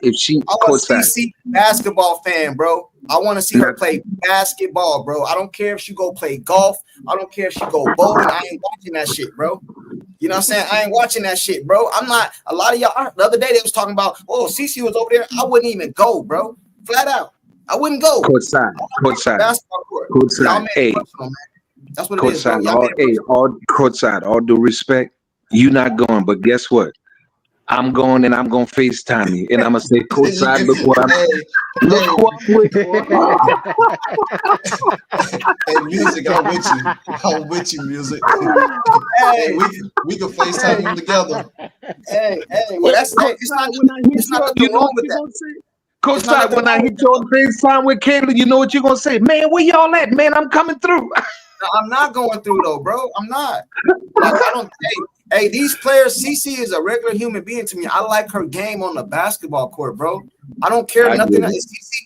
If she I'm a CC basketball fan, bro. I want to see her play basketball, bro. I don't care if she go play golf. I don't care if she go bowling. I ain't watching that shit, bro. You know what I'm saying? I ain't watching that shit, bro. I'm not. A lot of y'all. The other day they was talking about, oh, CC was over there. I wouldn't even go, bro. Flat out. I wouldn't go. Courtside. Hey, that's what it is, bro. Courtside. All due respect, you not going, but guess what? I'm going and I'm gonna FaceTime you, and I'm gonna say, Courtside, look what I'm with. Hey, music, I'm with you, music. Hey, we can FaceTime them together. Hey, well, it's not nothing wrong with that. Courtside, when I hit you on FaceTime with Caitlin, you know what you're gonna say? Man, where y'all at? Man, I'm coming through. No, I'm not going through though, bro. I'm not. I don't. Hey, these players, CC is a regular human being to me. I like her game on the basketball court, bro. I don't care nothing.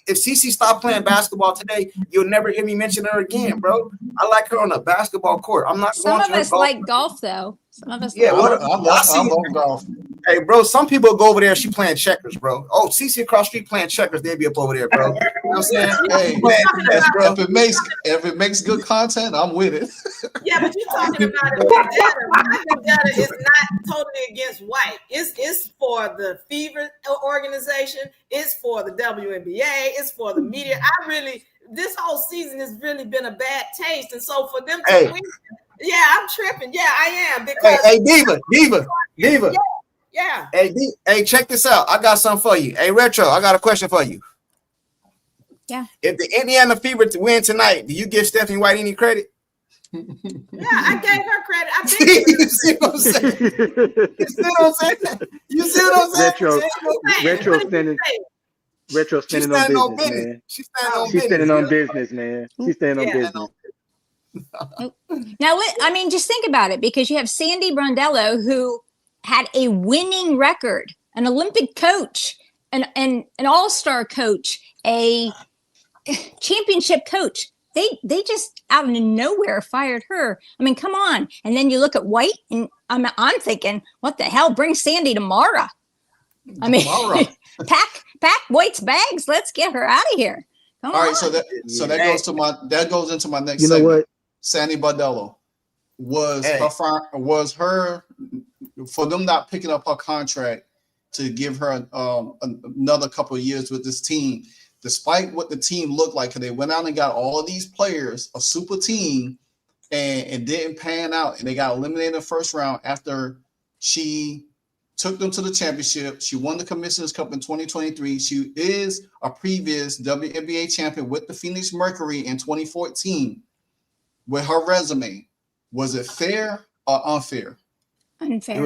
If CC stop playing basketball today, you'll never hear me mention her again, bro. I like her on the basketball court. I'm not. Some of us like golf, though. Some of us. Yeah, I love golf. Hey, bro, some people go over there. She playing checkers, bro. Oh, CC across the street playing checkers. They'll be up over there, bro. You know what I'm saying? Hey, if it makes good content, I'm with it. Yeah, but you're talking about it. My vendetta is not totally against White. It's for the Fever organization. It's for the WNBA. It's for the media. This whole season has really been a bad taste, and so for them to win, yeah, I'm tripping. Yeah, I am because hey, Diva. Yeah. Hey, check this out. I got something for you. Hey, Retro, I got a question for you. Yeah. If the Indiana Fever win tonight, do you give Stephanie White any credit? Yeah, I gave her credit. I you see what I'm saying? You see what I'm saying? Retro standing on business, man. She's standing on business, man. She's standing on business. Now, I mean, just think about it, because you have Sandy Brondello, who had a winning record, an Olympic coach, an all-star coach, a championship coach. They just out of nowhere fired her. I mean, come on. And then you look at White, and I'm thinking, what the hell? Bring Sandy to Mara. I mean, pack White's bags. Let's get her out of here. Come All right, on. so that goes into my next. You know segment. what? Sandy Brondello was her for them not picking up her contract to give her another couple of years with this team, despite what the team looked like, because they went out and got all of these players, a super team, and it didn't pan out, and they got eliminated in the first round after she took them to the championship. She won the Commissioner's Cup in 2023. She is a previous WNBA champion with the Phoenix Mercury in 2014. With her resume, was it fair or unfair? Unfair.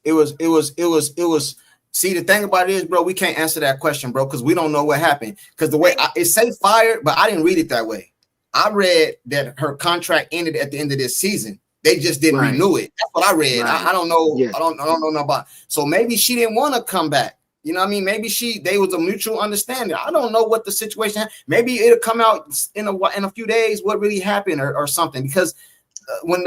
It was. See, the thing about it is, bro, we can't answer that question, bro, because we don't know what happened. Because the way it say fired, but I didn't read it that way. I read that her contract ended at the end of this season. They just didn't renew it. That's what I read. Right. I don't know. Yes. I don't know about. So maybe she didn't want to come back. You know what I mean? Maybe they was a mutual understanding. I don't know what the situation. Maybe it'll come out in a few days what really happened or something. Because when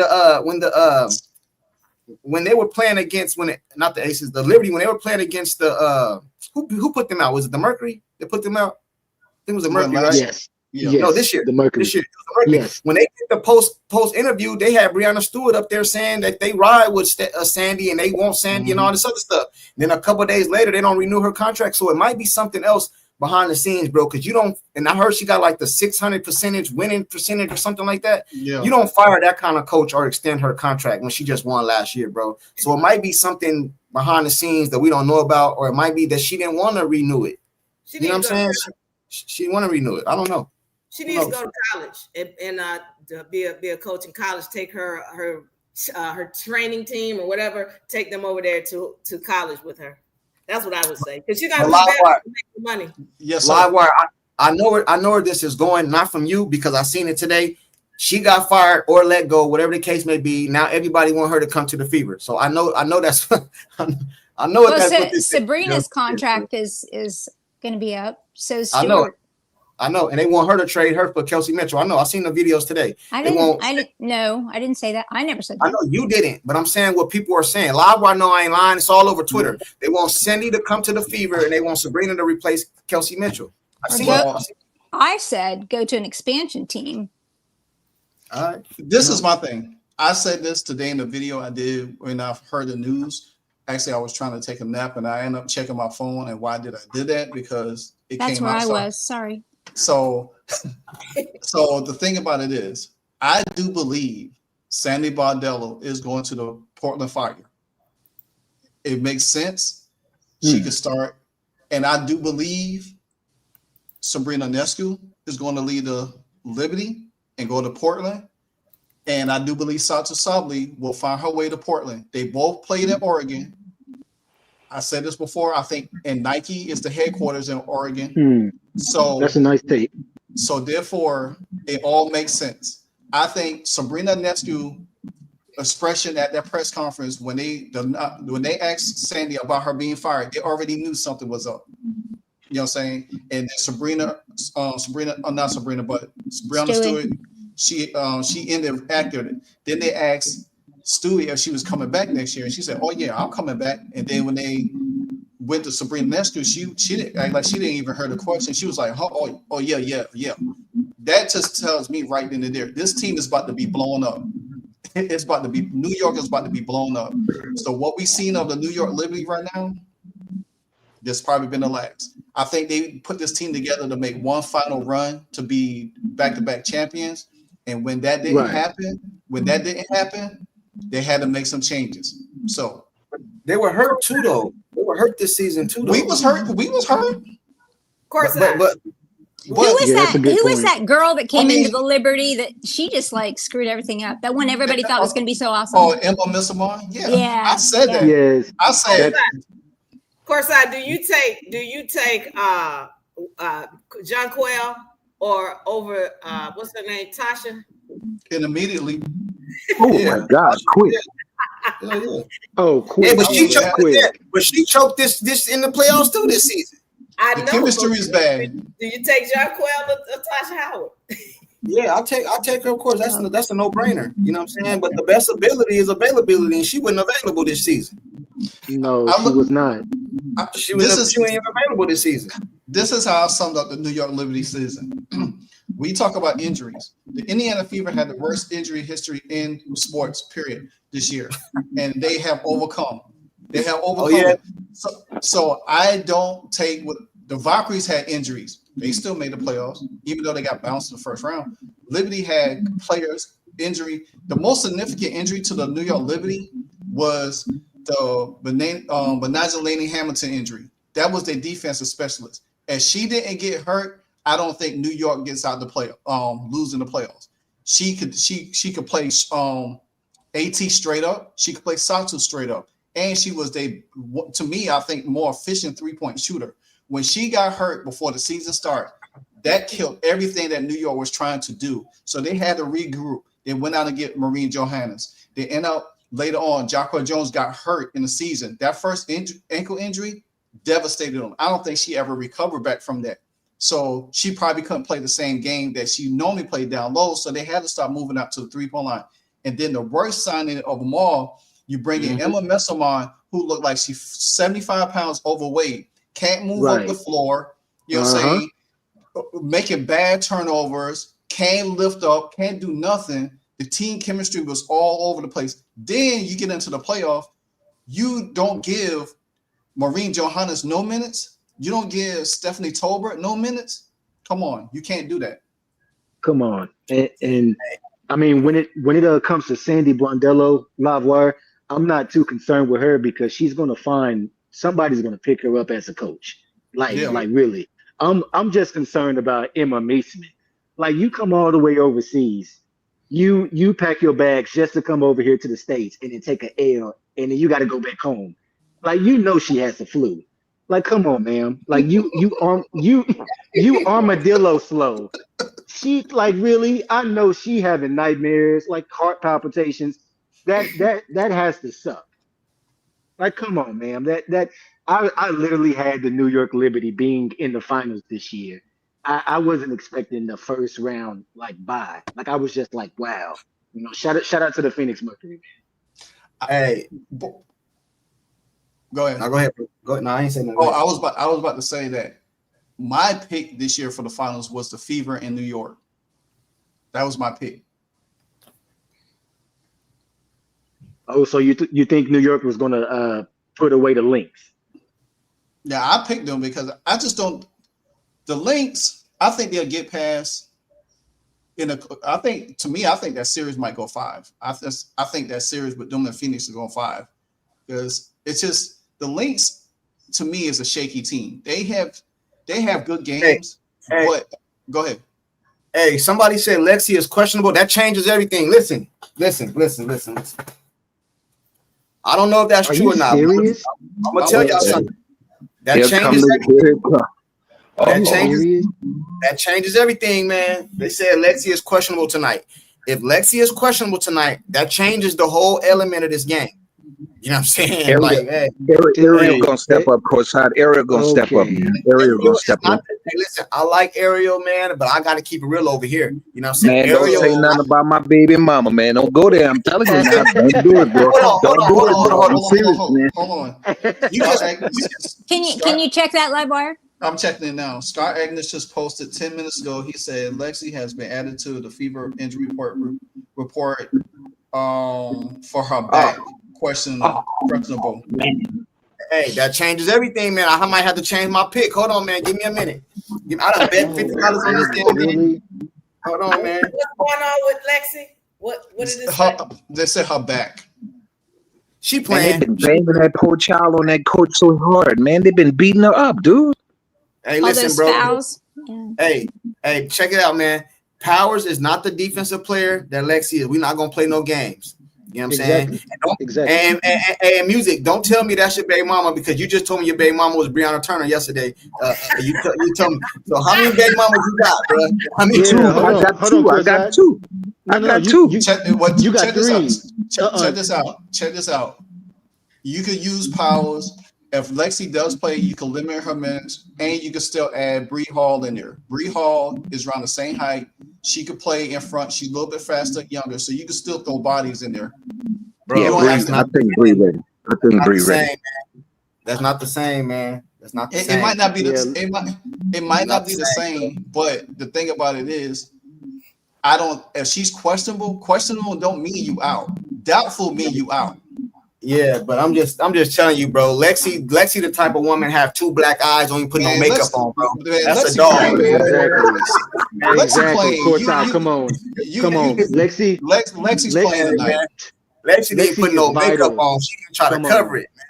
they were playing against not the Aces, the Liberty, when they were playing against the who put them out? Was it the Mercury that put them out? I think it was the Mercury, right? Yes. Yeah. Yes. No, this year. The Mercury. This year. The Mercury. Yes. When they did the post interview, they had Breonna Stewart up there saying that they ride with Sandy and they want Sandy and all this other stuff. Then a couple of days later, they don't renew her contract. So it might be something else behind the scenes, bro. Because you don't. And I heard she got like the 600% winning percentage or something like that. Yeah. You don't fire that kind of coach or extend her contract when she just won last year, bro. So it might be something behind the scenes that we don't know about, or it might be that she didn't want to renew it. You know what I'm saying? She didn't want to renew it. I don't know. She needs to go to college and to be a coach in college. Take her training team or whatever. Take them over there to college with her. That's what I would say. Because you got to make the money. Yes, Livewire. I know where this is going. Not from you because I seen it today. She got fired or let go, whatever the case may be. Now everybody want her to come to the Fever. So I know that's. I know Well, that's what Sabrina's contract is going to be up. So Stewart. I know, and they want her to trade her for Kelsey Mitchell. I know. I seen the videos today. I didn't say that. I never said that. I know you didn't, but I'm saying what people are saying. Live, I know I ain't lying. It's all over Twitter. They want Sandy to come to the Fever, and they want Sabrina to replace Kelsey Mitchell. I said go to an expansion team. All right. This is my thing. I said this today in the video I did when I heard the news. Actually, I was trying to take a nap, and I ended up checking my phone. And why did I do that? Because that's where I was. Sorry. So the thing about it is, I do believe Sandy Bardello is going to the Portland Fire. It makes sense. She could start. And I do believe Sabrina Ionescu is going to lead the Liberty and go to Portland. And I do believe Sasha Sabally will find her way to Portland. They both played in Oregon. I said this before. I think, and Nike is the headquarters in Oregon. So that's a nice take. So therefore, it all makes sense. I think Sabrina Ionescu expression at that press conference when they asked Sandy about her being fired, they already knew something was up. You know what I'm saying? And Breonna Stewart, she ended after it. Then they asked Stewie if she was coming back next year, and she said, "Oh yeah, I'm coming back." And then when they went to Sabrina Ionescu, she didn't act like she didn't even hear the question. She was like, "Oh yeah." That just tells me right then and there, this team is about to be blown up. It's about to be New York is about to be blown up. So what we've seen of the New York Liberty right now, this probably been the last. I think they put this team together to make one final run to be back-to-back champions. And when that didn't happen, they had to make some changes. So they were hurt too, though. They were hurt this season too. Though. We was hurt. Of course. But who was that girl that came into the Liberty that she just like screwed everything up? That one everybody thought was going to be so awesome. Oh, Emma Missamar? Yeah. I said that. Yes. I said Courtside, do you take John Quayle or over what's her name, Tasha? And immediately. Oh my God, quick. Oh, quick. Yeah, but she choked this in the playoffs too this season. I the know. Chemistry is bad. Do you take John Quayle or Tasha Howard? Yeah, I'll take her, of course. That's a no-brainer. You know what I'm saying? But the best ability is availability, and she wasn't available this season. No, she was not. She ain't available this season. This is how I summed up the New York Liberty season. We talk about injuries. The Indiana Fever had the worst injury history in sports, period, this year. And they have overcome. Oh, yeah. So I don't take what the Valkyries had injuries. They still made the playoffs, even though they got bounced in the first round. Liberty had players injury, the most significant injury to the New York Liberty was the Benaja Laney Hamilton injury. That was their defensive specialist. If she didn't get hurt, I don't think New York gets out the play, losing the playoffs. She could play AT straight up. She could play Sato straight up. And she was to me, I think, more efficient 3-point shooter. When she got hurt before the season started, that killed everything that New York was trying to do. So they had to regroup. They went out and get Maureen Johannes. They end up later on, Jacqueline Jones got hurt in the season. That first ankle injury devastated them. I don't think she ever recovered back from that. So she probably couldn't play the same game that she normally played down low. So they had to start moving out to the 3-point line. And then the worst signing of them all, you bring in Emma Messelman, who looked like she's 75 pounds overweight, can't move up the floor, you know what I'm saying? Making bad turnovers, can't lift up, can't do nothing. The team chemistry was all over the place. Then you get into the playoff, you don't give Maureen Johannes no minutes. You don't give Stephanie Tolbert no minutes. Come on, you can't do that. Come on, and I mean when it comes to Sandy Blondello, Livewire, I'm not too concerned with her because she's going to find somebody's going to pick her up as a coach. Like really. I'm just concerned about Emma Mason. Like you come all the way overseas, you pack your bags just to come over here to the States and then take an L and then you got to go back home. Like she has the flu. Like come on, ma'am. Like you armadillo slow. She like really. I know she having nightmares, like heart palpitations. That has to suck. Like come on, ma'am. I literally had the New York Liberty being in the finals this year. I wasn't expecting the first round bye. Like I was just like, wow. Shout out to the Phoenix Mercury. Hey, go ahead. No, go ahead. Go ahead. No, I ain't saying nothing. Oh, I was about to say that my pick this year for the finals was the Fever in New York. That was my pick. Oh, so you think New York was going to put away the Lynx? Yeah, I picked them because I just don't. The Lynx, I think they'll get past. I think that series might go 5. I think that series with them and Phoenix is going 5 because it's just the Lynx to me is a shaky team. They have good games, but go ahead. Hey, somebody said Lexi is questionable. That changes everything. Listen. I don't know if that's true or not. Serious? I'm gonna tell y'all something. That changes everything. That changes everything, man. They said Lexi is questionable tonight. If Lexi is questionable tonight, that changes the whole element of this game. You know what I'm saying? Ariel gonna step up, Courtside. Ariel gonna step up. Ariel gonna step up. Hey, listen, I like Ariel, man, but I got to keep it real over here. You know what I'm saying? Man, don't say nothing about my baby mama, man. Don't go there. I'm telling you now. Don't do it, bro. Hold on. Can you check that, Livewire? I'm checking it now. Scott Agnes just posted 10 minutes ago. He said Lexi has been added to the Fever injury report for her back. Questionable. Hey, that changes everything, man. I might have to change my pick. Hold on, man. Give me a minute. I done bet $50 on this damn thing. Hold on, man. What's going on with Lexi? What is this? They said her back. She playing. They've been banging that poor child on that court so hard, man. They've been beating her up, dude. Hey, listen, bro. Hey, check it out, man. Powers is not the defensive player that Lexi is. We're not gonna play no games. You know what I'm saying? Exactly. And music, don't tell me that's your baby mama because you just told me your baby mama was Breonna Turner yesterday. You told me. So how many baby mamas you got, bro? How many? I got two. I got two. Check this out. You could use Powers. If Lexi does play, you can limit her minutes, and you can still add Bree Hall in there. Bree Hall is around the same height. She could play in front. She's a little bit faster, younger, so you can still throw bodies in there. Bro, yeah, I think Bree ready. That's not the same, man. That's not the same. It might not be it might not be the same, but the thing about it is, if she's questionable don't mean you out. Doubtful mean you out. Yeah, but I'm just telling you, bro. Lexi, the type of woman have 2 black eyes, don't even put no makeup on, bro. That's a dog, man. Exactly. Courtside, come on. Lexi's playing tonight. Lexi didn't put no makeup on. She didn't try to cover it, man.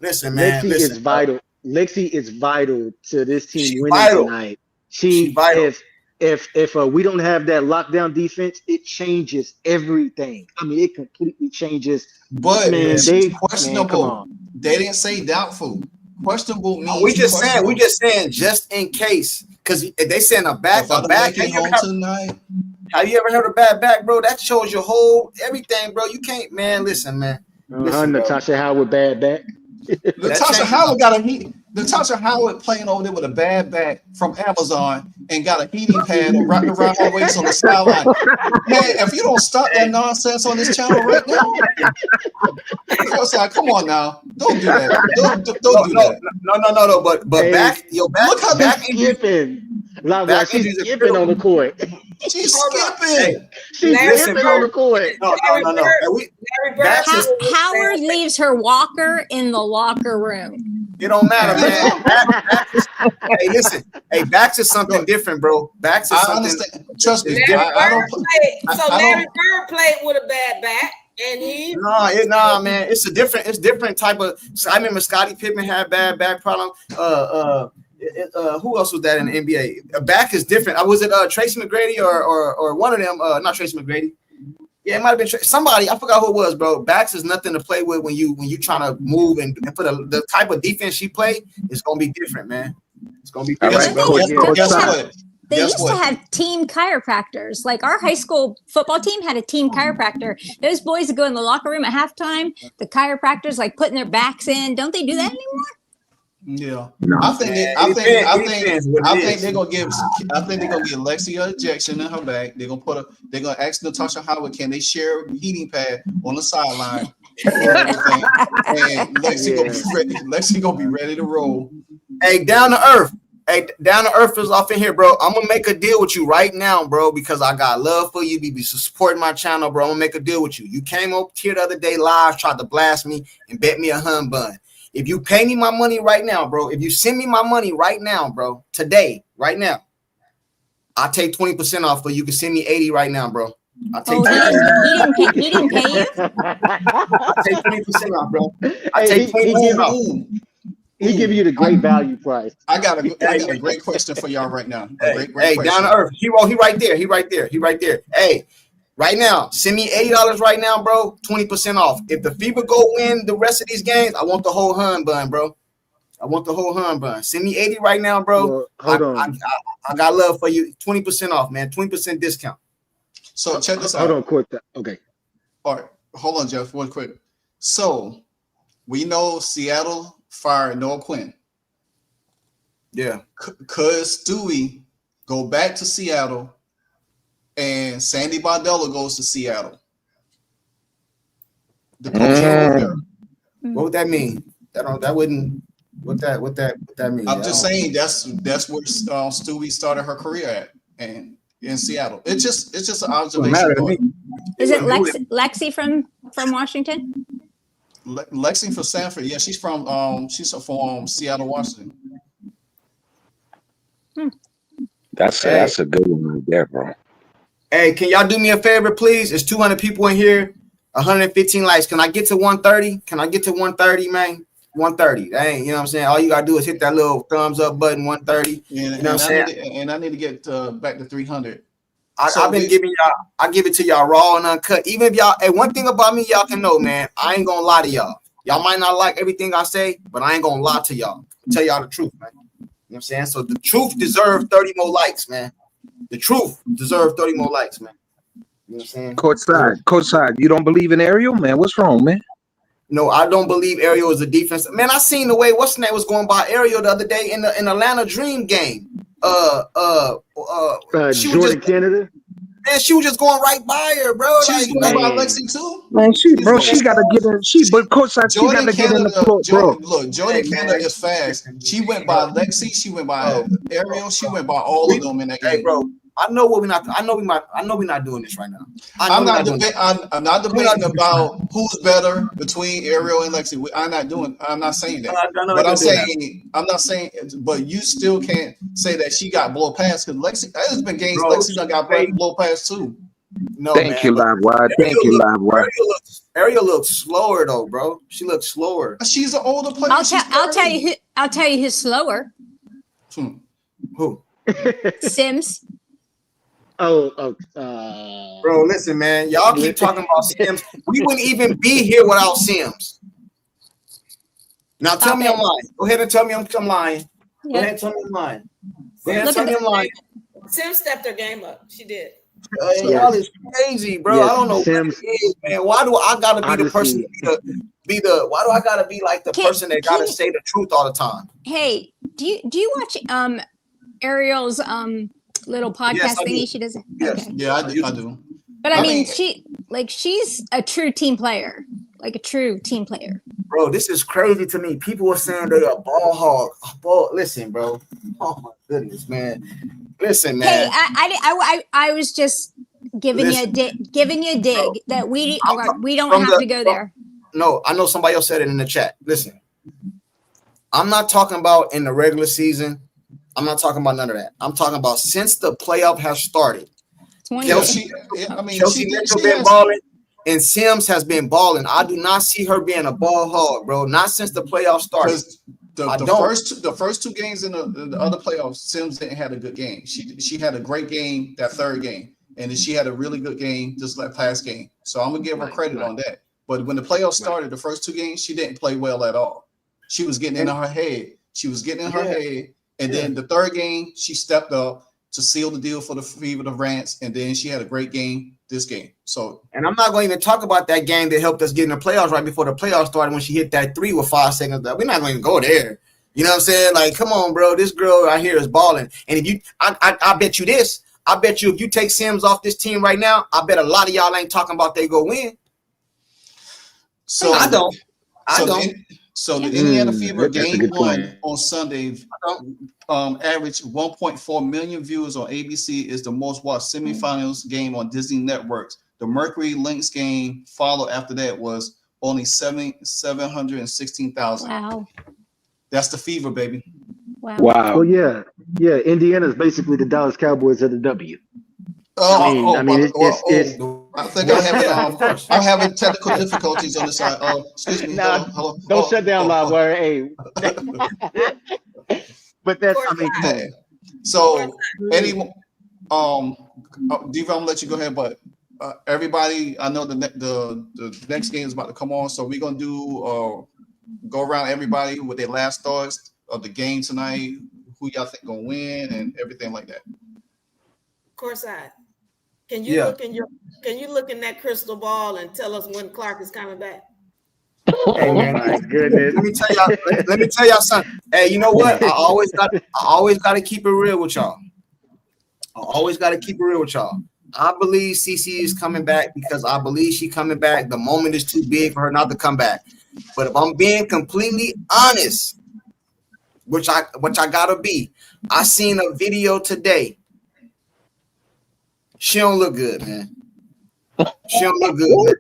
Listen, man. Lexi is vital. Lexi is vital to this team winning tonight. She vital. If we don't have that lockdown defense, it changes everything. I mean, it completely changes. But man, questionable. They didn't say doubtful. Questionable means we just saying just in case, because they saying a back. Have you ever heard of bad back, bro? That shows your whole everything, bro. You can't, man. Listen, man. Natasha Howard bad back. Natasha Howard got a heat. Natasha Howard playing over there with a bad back from Amazon and got a heating pad wrapped around her waist on the sideline. Man, if you don't stop that nonsense on this channel right now, come on now, don't do that. Don't do that. No. But hey, back, your back. Look how they're skipping. She's skipping on the court. She's skipping. She's skipping on the court. No. Howard leaves her walker in the locker room. It don't matter, man. Hey, listen. Hey, backs is something different, bro. Backs is something. Understand. Trust me. Larry Bird played with a bad back, and he. Nah, man. It's different type of. I remember Scottie Pippen had bad back problem. Who else was that in the NBA? A back is different. Was it Tracy McGrady or one of them? Not Tracy McGrady. Yeah, it might have been somebody. I forgot who it was, bro. Backs is nothing to play with when you trying to move and for the type of defense she play, it's gonna be different, man. It's gonna be different. They used to have team chiropractors. Like our high school football team had a team chiropractor. Those boys would go in the locker room at halftime. The chiropractors like putting their backs in. Don't they do that anymore? Yeah, I think they're gonna give Lexi an injection in her back. They're gonna ask Natasha Howard, can they share a heating pad on the sideline and Lexi gonna be ready to roll. Hey, down to earth is off in here, bro. I'm gonna make a deal with you right now, bro, because I got love for you. Be supporting my channel, bro. I'm gonna make a deal with you. You came up here the other day live, tried to blast me and bet me a hun bun. If you pay me my money right now, bro, if you send me my money right now, bro, today, right now, I'll take 20% off, but you can send me 80 right now, bro. I'll take 20%. He didn't pay you? I'll take 20% off, bro. I'll take 20% off. He give you the great value price. I got a great question for y'all right now. Great question. Down to earth. He right there. Hey, right now, send me $80 right now, bro. 20% off. If the Fever go win the rest of these games, I want the whole hun bun, bro. Send me 80 right now, bro. Well, hold on. I got love for you. 20% off, man. 20% discount. So check this out. Hold on, quick. Okay. All right. Hold on, Jeff. One quick. So we know Seattle fired Noah Quinn. Yeah. Could Stewie go back to Seattle and Sandy Bardella goes to Seattle? The coach what would that mean? That wouldn't. What that mean? I'm just saying that's where Stewie started her career at, and in Seattle. It's just an observation. Is it Lexi from Washington? Lexi from Sanford. Yeah, she's from Seattle, Washington. That's a good one right there, bro. Hey, can y'all do me a favor, please? It's 200 people in here, 115 likes. Can I get to 130? Can I get to 130, man? 130. That ain't, you know what I'm saying? All you gotta do is hit that little thumbs up button, 130. You know what I'm saying? I need to get back to 300. I've been giving y'all, I give it to y'all raw and uncut. Even if y'all, hey, one thing about me, y'all can know, man, I ain't gonna lie to y'all. Y'all might not like everything I say, but I ain't gonna lie to y'all. I'll tell y'all the truth, man. You know what I'm saying? So the truth deserves 30 more likes, man. The truth deserves 30 more likes, man. You know what I'm saying? Courtside, you don't believe in Ariel, man? What's wrong, man? No, I don't believe Ariel is a defense. Man, I seen the way what's the name was going by Ariel the other day in the Atlanta Dream game. Jordan Canada. Man, she was just going right by her, bro. She's going by Lexi too. Man, she gotta get in. But Courtside, she gotta get in the court, bro. Look, Jordan Canada is fast. She went by Lexi. She went by Ariel. She went by all of them in that game, bro. I know what we're not. I know we're not doing this right now. I'm not debating about who's better between Ariel and Lexi. I'm not saying that. But I'm not saying. But you still can't say that she got blow past because Lexi. There's been games Lexi done got blow past too. No, Thank you, Livewire. Thank you, Livewire. Ariel looks slower though, bro. She looks slower. She's an older player. I'll tell you who's slower. Who? Sims. Bro, listen, man. Y'all keep talking about Sims. We wouldn't even be here without Sims. Now tell me I'm lying. Go ahead and tell me I'm lying. Yep. Go ahead and tell me I'm lying. Go ahead and tell me I'm lying. Sims stepped her game up. She did. Y'all is crazy, bro. I don't know Sims, what it is, man. Why do I gotta be the person why do I gotta be like the person that gotta say the truth all the time? Hey, do you watch Ariel's little podcast thingy she does? Yes. Okay. Yeah, I do. But I mean she's a true team player. Like a true team player. Bro, this is crazy to me. People are saying they're a ball hog. Listen, bro. Oh my goodness, man. Listen, man. Hey, I was just giving you a dig that we don't have to go there. No, I know somebody else said it in the chat. Listen, I'm not talking about in the regular season. I'm not talking about none of that. I'm talking about since the playoff has started. Chelsea Mitchell been balling, and Sims has been balling. I do not see her being a ball hog, bro. Not since the playoff started. The first two games in the other playoffs, Sims didn't have a good game. She had a great game that third game, and then she had a really good game this last game. So I'm gonna give her credit on that. But when the playoffs started, the first two games, she didn't play well at all. She was getting in her head. And then the third game, she stepped up to seal the deal for the Fever of Rants, and then she had a great game this game. So, and I'm not going to even talk about that game that helped us get in the playoffs right before the playoffs started when she hit that 3 with 5 seconds left. We're not going to go there. You know what I'm saying? Like, come on, bro. This girl right here is balling. And if you, I bet you this. I bet you if you take Sims off this team right now, I bet a lot of y'all ain't talking about they go win. So I don't. So the Indiana Fever game 1 on Sunday averaged 1.4 million views on ABC. Is the most watched semifinals game on Disney networks. The Mercury Lynx game followed after that was only 716,000. Wow. That's the Fever, baby. Wow. Well, yeah. Indiana is basically the Dallas Cowboys of the W. I think I'm having technical difficulties on the side. Excuse me. Hello. Don't shut down Livewire. Hey. But that's So Diva, I'm gonna let you go ahead, but everybody, I know the next game is about to come on, so we're gonna do go around everybody with their last thoughts of the game tonight, who y'all think gonna win, and everything like that. Courtside. Can you look in that crystal ball and tell us when Clark is coming back? Hey man, my goodness. Let me tell y'all something. Hey, you know what? I always got to keep it real with y'all. I believe CC is coming back because I believe she's coming back. The moment is too big for her not to come back. But if I'm being completely honest, which I gotta be, I seen a video today. She don't look good, man. She don't look good,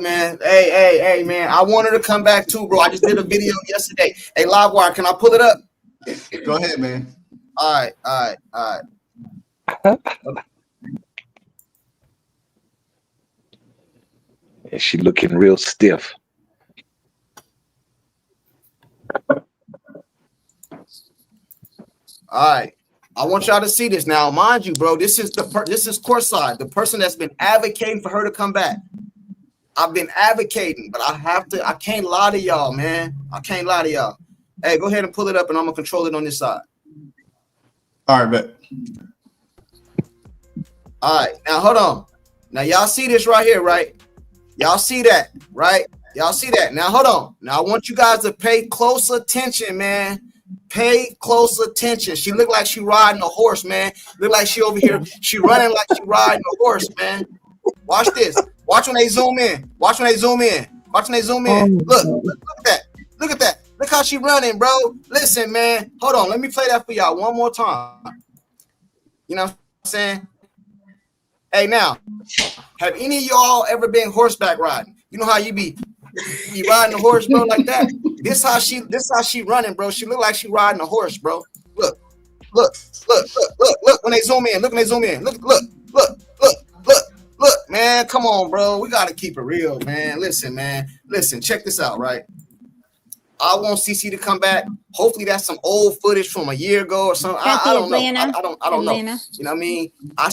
man. Hey, man. I want her to come back too, bro. I just did a video yesterday. Hey, Livewire, can I pull it up? Go ahead, man. All right. And she looking real stiff. All right. I want y'all to see this now. Mind you, bro, this is Courtside, the person that's been advocating for her to come back. I've been advocating, but I can't lie to y'all, man. I can't lie to y'all. Hey, go ahead and pull it up and I'm gonna control it on this side. All right, bet. All right, now hold on. Now y'all see this right here, right? Y'all see that, right? Y'all see that. Now hold on. Now I want you guys to pay close attention, man. Pay close attention. She look like she riding a horse, man. Look like she over here. She running like she riding a horse, man. Watch this. Watch when they zoom in. Watch when they zoom in. Look at that. Look at that. Look how she running, bro. Listen, man. Hold on. Let me play that for y'all one more time. You know what I'm saying? Hey, now, have any of y'all ever been horseback riding? You know how you be riding a horse, bro, like that? This how she running, bro. She look like she riding a horse, bro. Look. When they zoom in, look when they zoom in. Look, man. Come on, bro. We gotta keep it real, man. Listen, check this out, right? I want CC to come back. Hopefully that's some old footage from a year ago or something. I don't know. I don't know. You know what I mean? I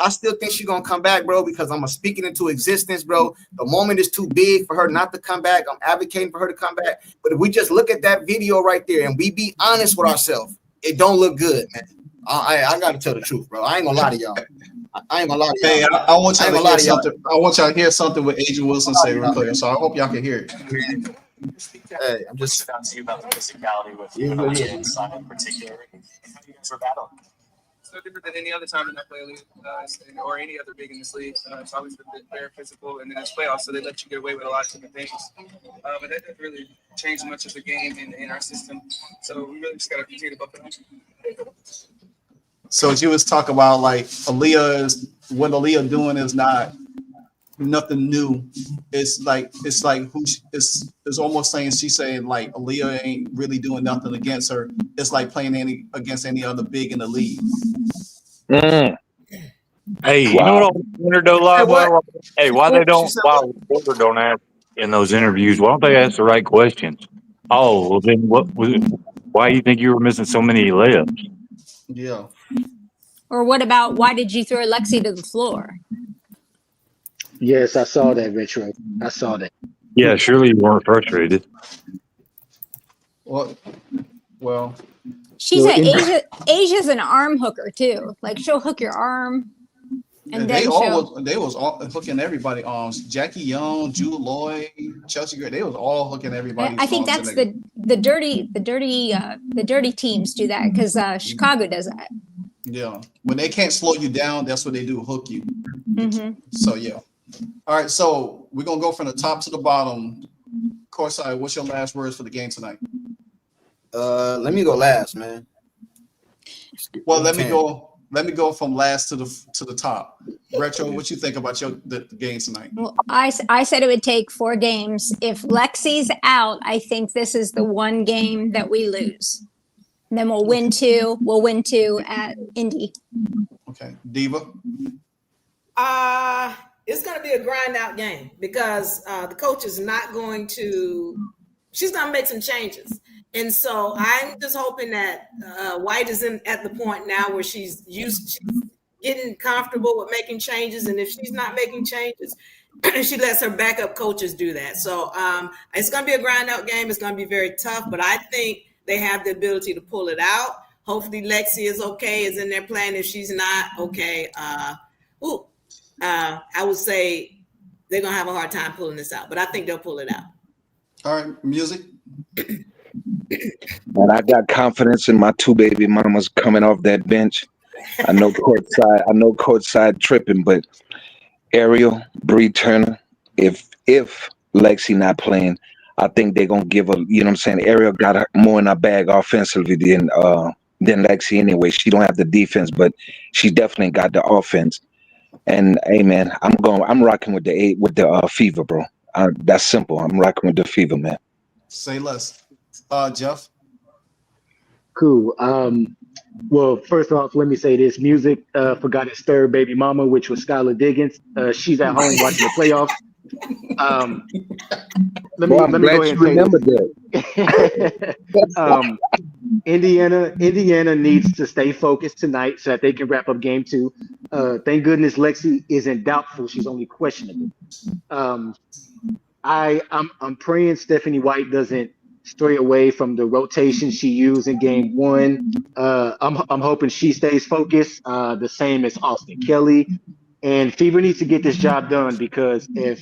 still think she's gonna come back, bro, because I'm speaking into existence, bro. The moment is too big for her not to come back. I'm advocating for her to come back. But if we just look at that video right there and we be honest with ourselves, it don't look good, man. I gotta tell the truth, bro. I ain't gonna lie to y'all. I ain't gonna lie to y'all. Hey, I want y'all to hear something. I want y'all to hear something with Agent Wilson say real quick. So I hope y'all can hear it. Hey, I'm just talking to you about the physicality with Latta and Son in particular, and how you guys were battling. It's no different than any other time in I play league or any other big in this league. It's always been very physical, and then it's playoffs, so they let you get away with a lot of different things. But that doesn't really change much of the game in our system. So we really just got to continue to buff it up. So you was talking about like what Aaliyah doing is not nothing new. It's almost saying she's saying like Aaliyah ain't really doing nothing against her. It's like playing against any other big in the league. Hey, you know what I wonder though, Livewire? Hey, why reporters don't ask in those interviews? Why don't they ask the right questions? Oh, well then why do you think you were missing so many layups? Yeah. Or what about why did you throw Lexi to the floor? Yes, I saw that, Retro. I saw that. Yeah, surely you weren't frustrated. Well. Asia's an arm hooker too. Like she'll hook your arm, and they was all hooking everybody arms. Jackie Young, Jewel Lloyd, Chelsea Gray. They was all hooking everybody. I think that's the dirty teams do that because Chicago does that. Yeah, when they can't slow you down, that's what they do, hook you. Mm-hmm. So yeah. All right, so we're gonna go from the top to the bottom. Courtside, what's your last words for the game tonight? Let me go last, man. Well, let me go from last to the top. Retro, what you think about the game tonight? Well, I said it would take 4 games. If Lexi's out, I think this is the one game that we lose. And then we'll win 2. We'll win 2 at Indy. Okay, Diva. It's going to be a grind out game because the coach is not going to. She's going to make some changes. And so I'm just hoping that White is at the point now where she's getting comfortable with making changes. And if she's not making changes, she lets her backup coaches do that. So it's going to be a grind out game. It's going to be very tough, but I think they have the ability to pull it out. Hopefully Lexi is okay, is in their plan. If she's not okay, I would say they're going to have a hard time pulling this out, but I think they'll pull it out. All right, music. And I got confidence in my 2 baby mamas coming off that bench. I know Courtside tripping, but Ariel, Bree Turner, if Lexi not playing, I think they're gonna give her, you know what I'm saying? Ariel got more in her bag offensively than Lexi anyway. She don't have the defense, but she definitely got the offense. And hey man, I'm rocking with the fever, bro. That's simple. I'm rocking with the fever, man. Say less. Jeff. Cool. Well, first off, let me say this. Music forgot his 3rd baby mama, which was Skylar Diggins. She's at home watching the playoffs. Let me go ahead and remember that. Indiana needs to stay focused tonight so that they can wrap up game 2. Thank goodness Lexi isn't doubtful; she's only questionable. I'm praying Stephanie White doesn't stray away from the rotation she used in game 1. I'm hoping she stays focused. The same as Austin Kelly. And Fever needs to get this job done because I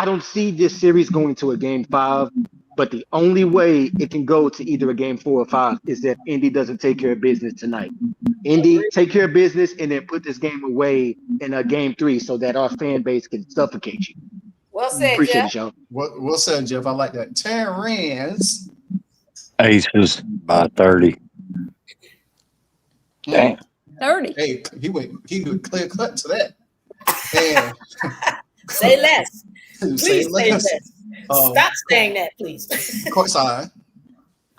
don't see this series going to a game 5, but the only way it can go to either a game 4 or 5 is if Indy doesn't take care of business tonight. Indy, take care of business and then put this game away in a game 3 so that our fan base can suffocate you. Well said, Appreciate Jeff. it, y'all. Well said, Jeff. I like that. Terrence. Aces by 30. Dang. 30. Hey, he would clear cut to that. And say less. Please say say less. less. Stop saying that, please. Courtside.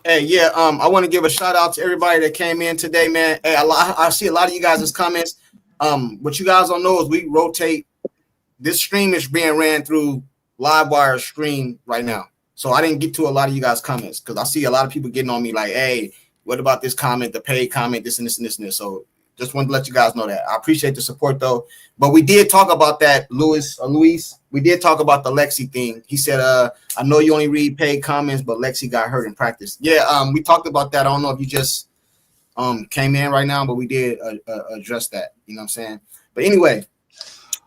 Hey, yeah, I want to give a shout out to everybody that came in today, man. Hey, I see a lot of you guys' comments. What you guys don't know is we rotate. This stream is being ran through Livewire stream right now. So I didn't get to a lot of you guys' comments because I see a lot of people getting on me like, hey, what about this comment, the paid comment, this and this and this and this. So just wanted to let you guys know that. I appreciate the support, though. But we did talk about that, Luis. We did talk about the Lexi thing. He said, I know you only read paid comments, but Lexi got hurt in practice. Yeah, we talked about that. I don't know if you just came in right now, but we did address that. You know what I'm saying? But anyway,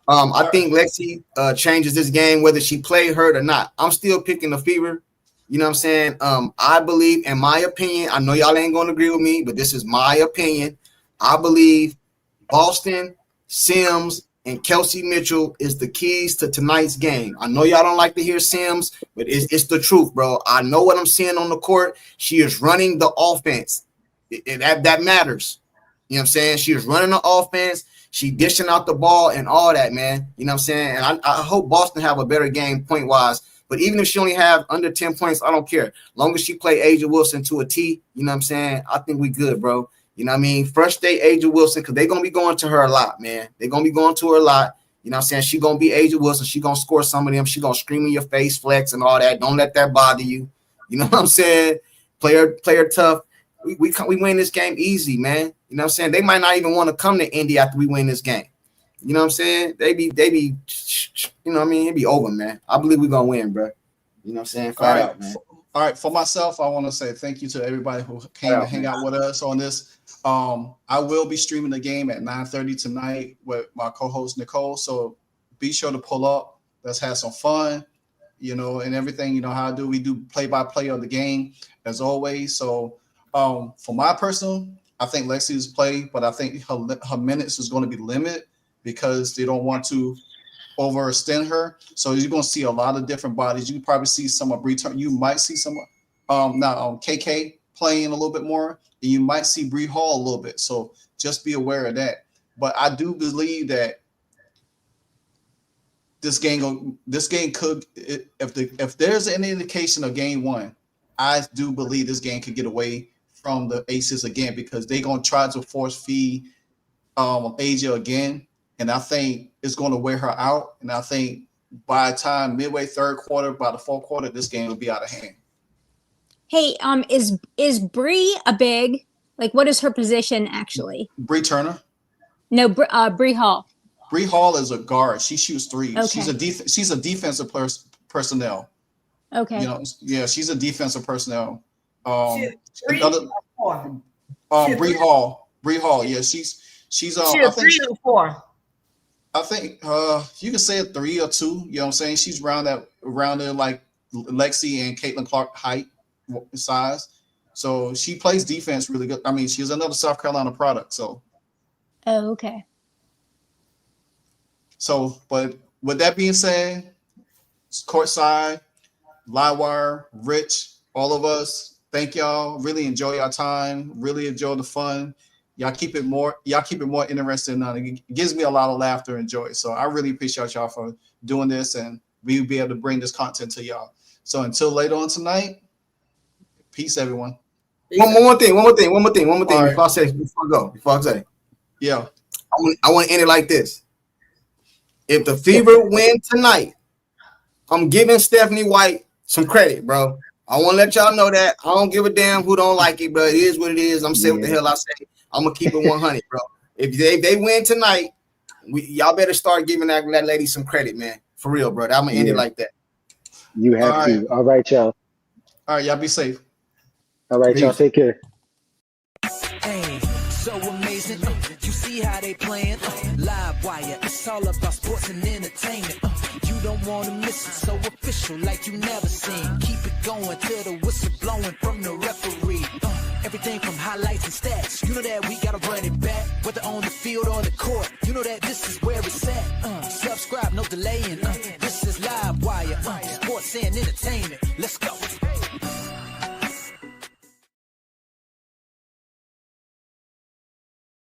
I think Lexi changes this game, whether she played hurt or not. I'm still picking the Fever. You know what I'm saying? I believe, in my opinion, I know y'all ain't going to agree with me, but this is my opinion. I believe Boston, Sims, and Kelsey Mitchell is the keys to tonight's game. I know y'all don't like to hear Sims, but it's the truth, bro. I know what I'm seeing on the court. She is running the offense. That matters. You know what I'm saying? She is running the offense. She dishing out the ball and all that, man. You know what I'm saying? And I hope Boston have a better game point-wise. But even if she only have under 10 points, I don't care. Long as she play Asia Wilson to a T, you know what I'm saying? I think we good, bro. You know what I mean? Frustrate Asia Wilson because they're going to be going to her a lot, man. They're going to be going to her a lot. You know what I'm saying? She going to be Asia Wilson. She going to score some of them. She going to scream in your face, flex, and all that. Don't let that bother you. You know what I'm saying? Play her tough. We win this game easy, man. You know what I'm saying? They might not even want to come to Indy after we win this game. You know what I'm saying? They be, you know what I mean? It be over, man. I believe we're going to win, bro. You know what I'm saying? Flat out, man. All right. For myself, I want to say thank you to everybody who came to hang out with us on this. I will be streaming the game at 9:30 tonight with my co-host Nicole. So be sure to pull up. Let's have some fun, you know, and everything. You know how I do. We do play-by-play of the game as always. So for my personal, I think Lexi's play, but I think her minutes is going to be limited because they don't want to overextend her. So you're going to see a lot of different bodies. You can probably see some of Bree. You might see some KK playing a little bit more, and you might see Bree Hall a little bit. So just be aware of that. But I do believe that this game could, if there's any indication of game one, I do believe this game could get away from the Aces again because they're going to try to force feed Asia again. And I think it's going to wear her out. And I think by the time midway third quarter, by the fourth quarter, this game will be out of hand. Hey, is Bree a big? Like, what is her position actually? Bree Turner? No, Bree Hall. Bree Hall is a guard. She shoots threes. Okay. She's a defensive personnel. Okay. You know, yeah, she's a defensive personnel. Bree Hall. Yeah, she's she's a 3 or 4. I think you can say a 3 or 2. You know what I'm saying? She's around there like Lexi and CAITLINCLARK height size. So she plays defense really good. I mean, she's another South Carolina product. So. Oh, okay. So, but with that being said, Courtside, Livewire, Rich, all of us, thank y'all. Really enjoy our time. Really enjoy the fun. Y'all keep it more interesting. It gives me a lot of laughter and joy. So I really appreciate y'all for doing this, and we'll be able to bring this content to y'all. So until later on tonight, peace, everyone. One more thing. Right. Before I say, yeah, I want to end it like this. If the Fever win tonight, I'm giving Stephanie White some credit, bro. I want to let y'all know that. I don't give a damn who don't like it, but it is what it is. I'm saying what the hell I say. I'm gonna keep it 100, bro. If they win tonight, y'all better start giving that lady some credit, man. For real, bro. I'm gonna end it like that. You have to. All right, y'all. All right, y'all be safe. All right, y'all. Take care. Hey, so amazing. You see how they playing? Livewire. It's all about sports and entertainment. You don't want to miss it. So official, like you never seen. Keep it going till the whistle blowing from the referee. Everything from highlights and stats. You know that we gotta run it back. Whether on the field or the court. You know that this is where it's at. Subscribe, no delaying. This is Livewire. Sports and entertainment. Let's go.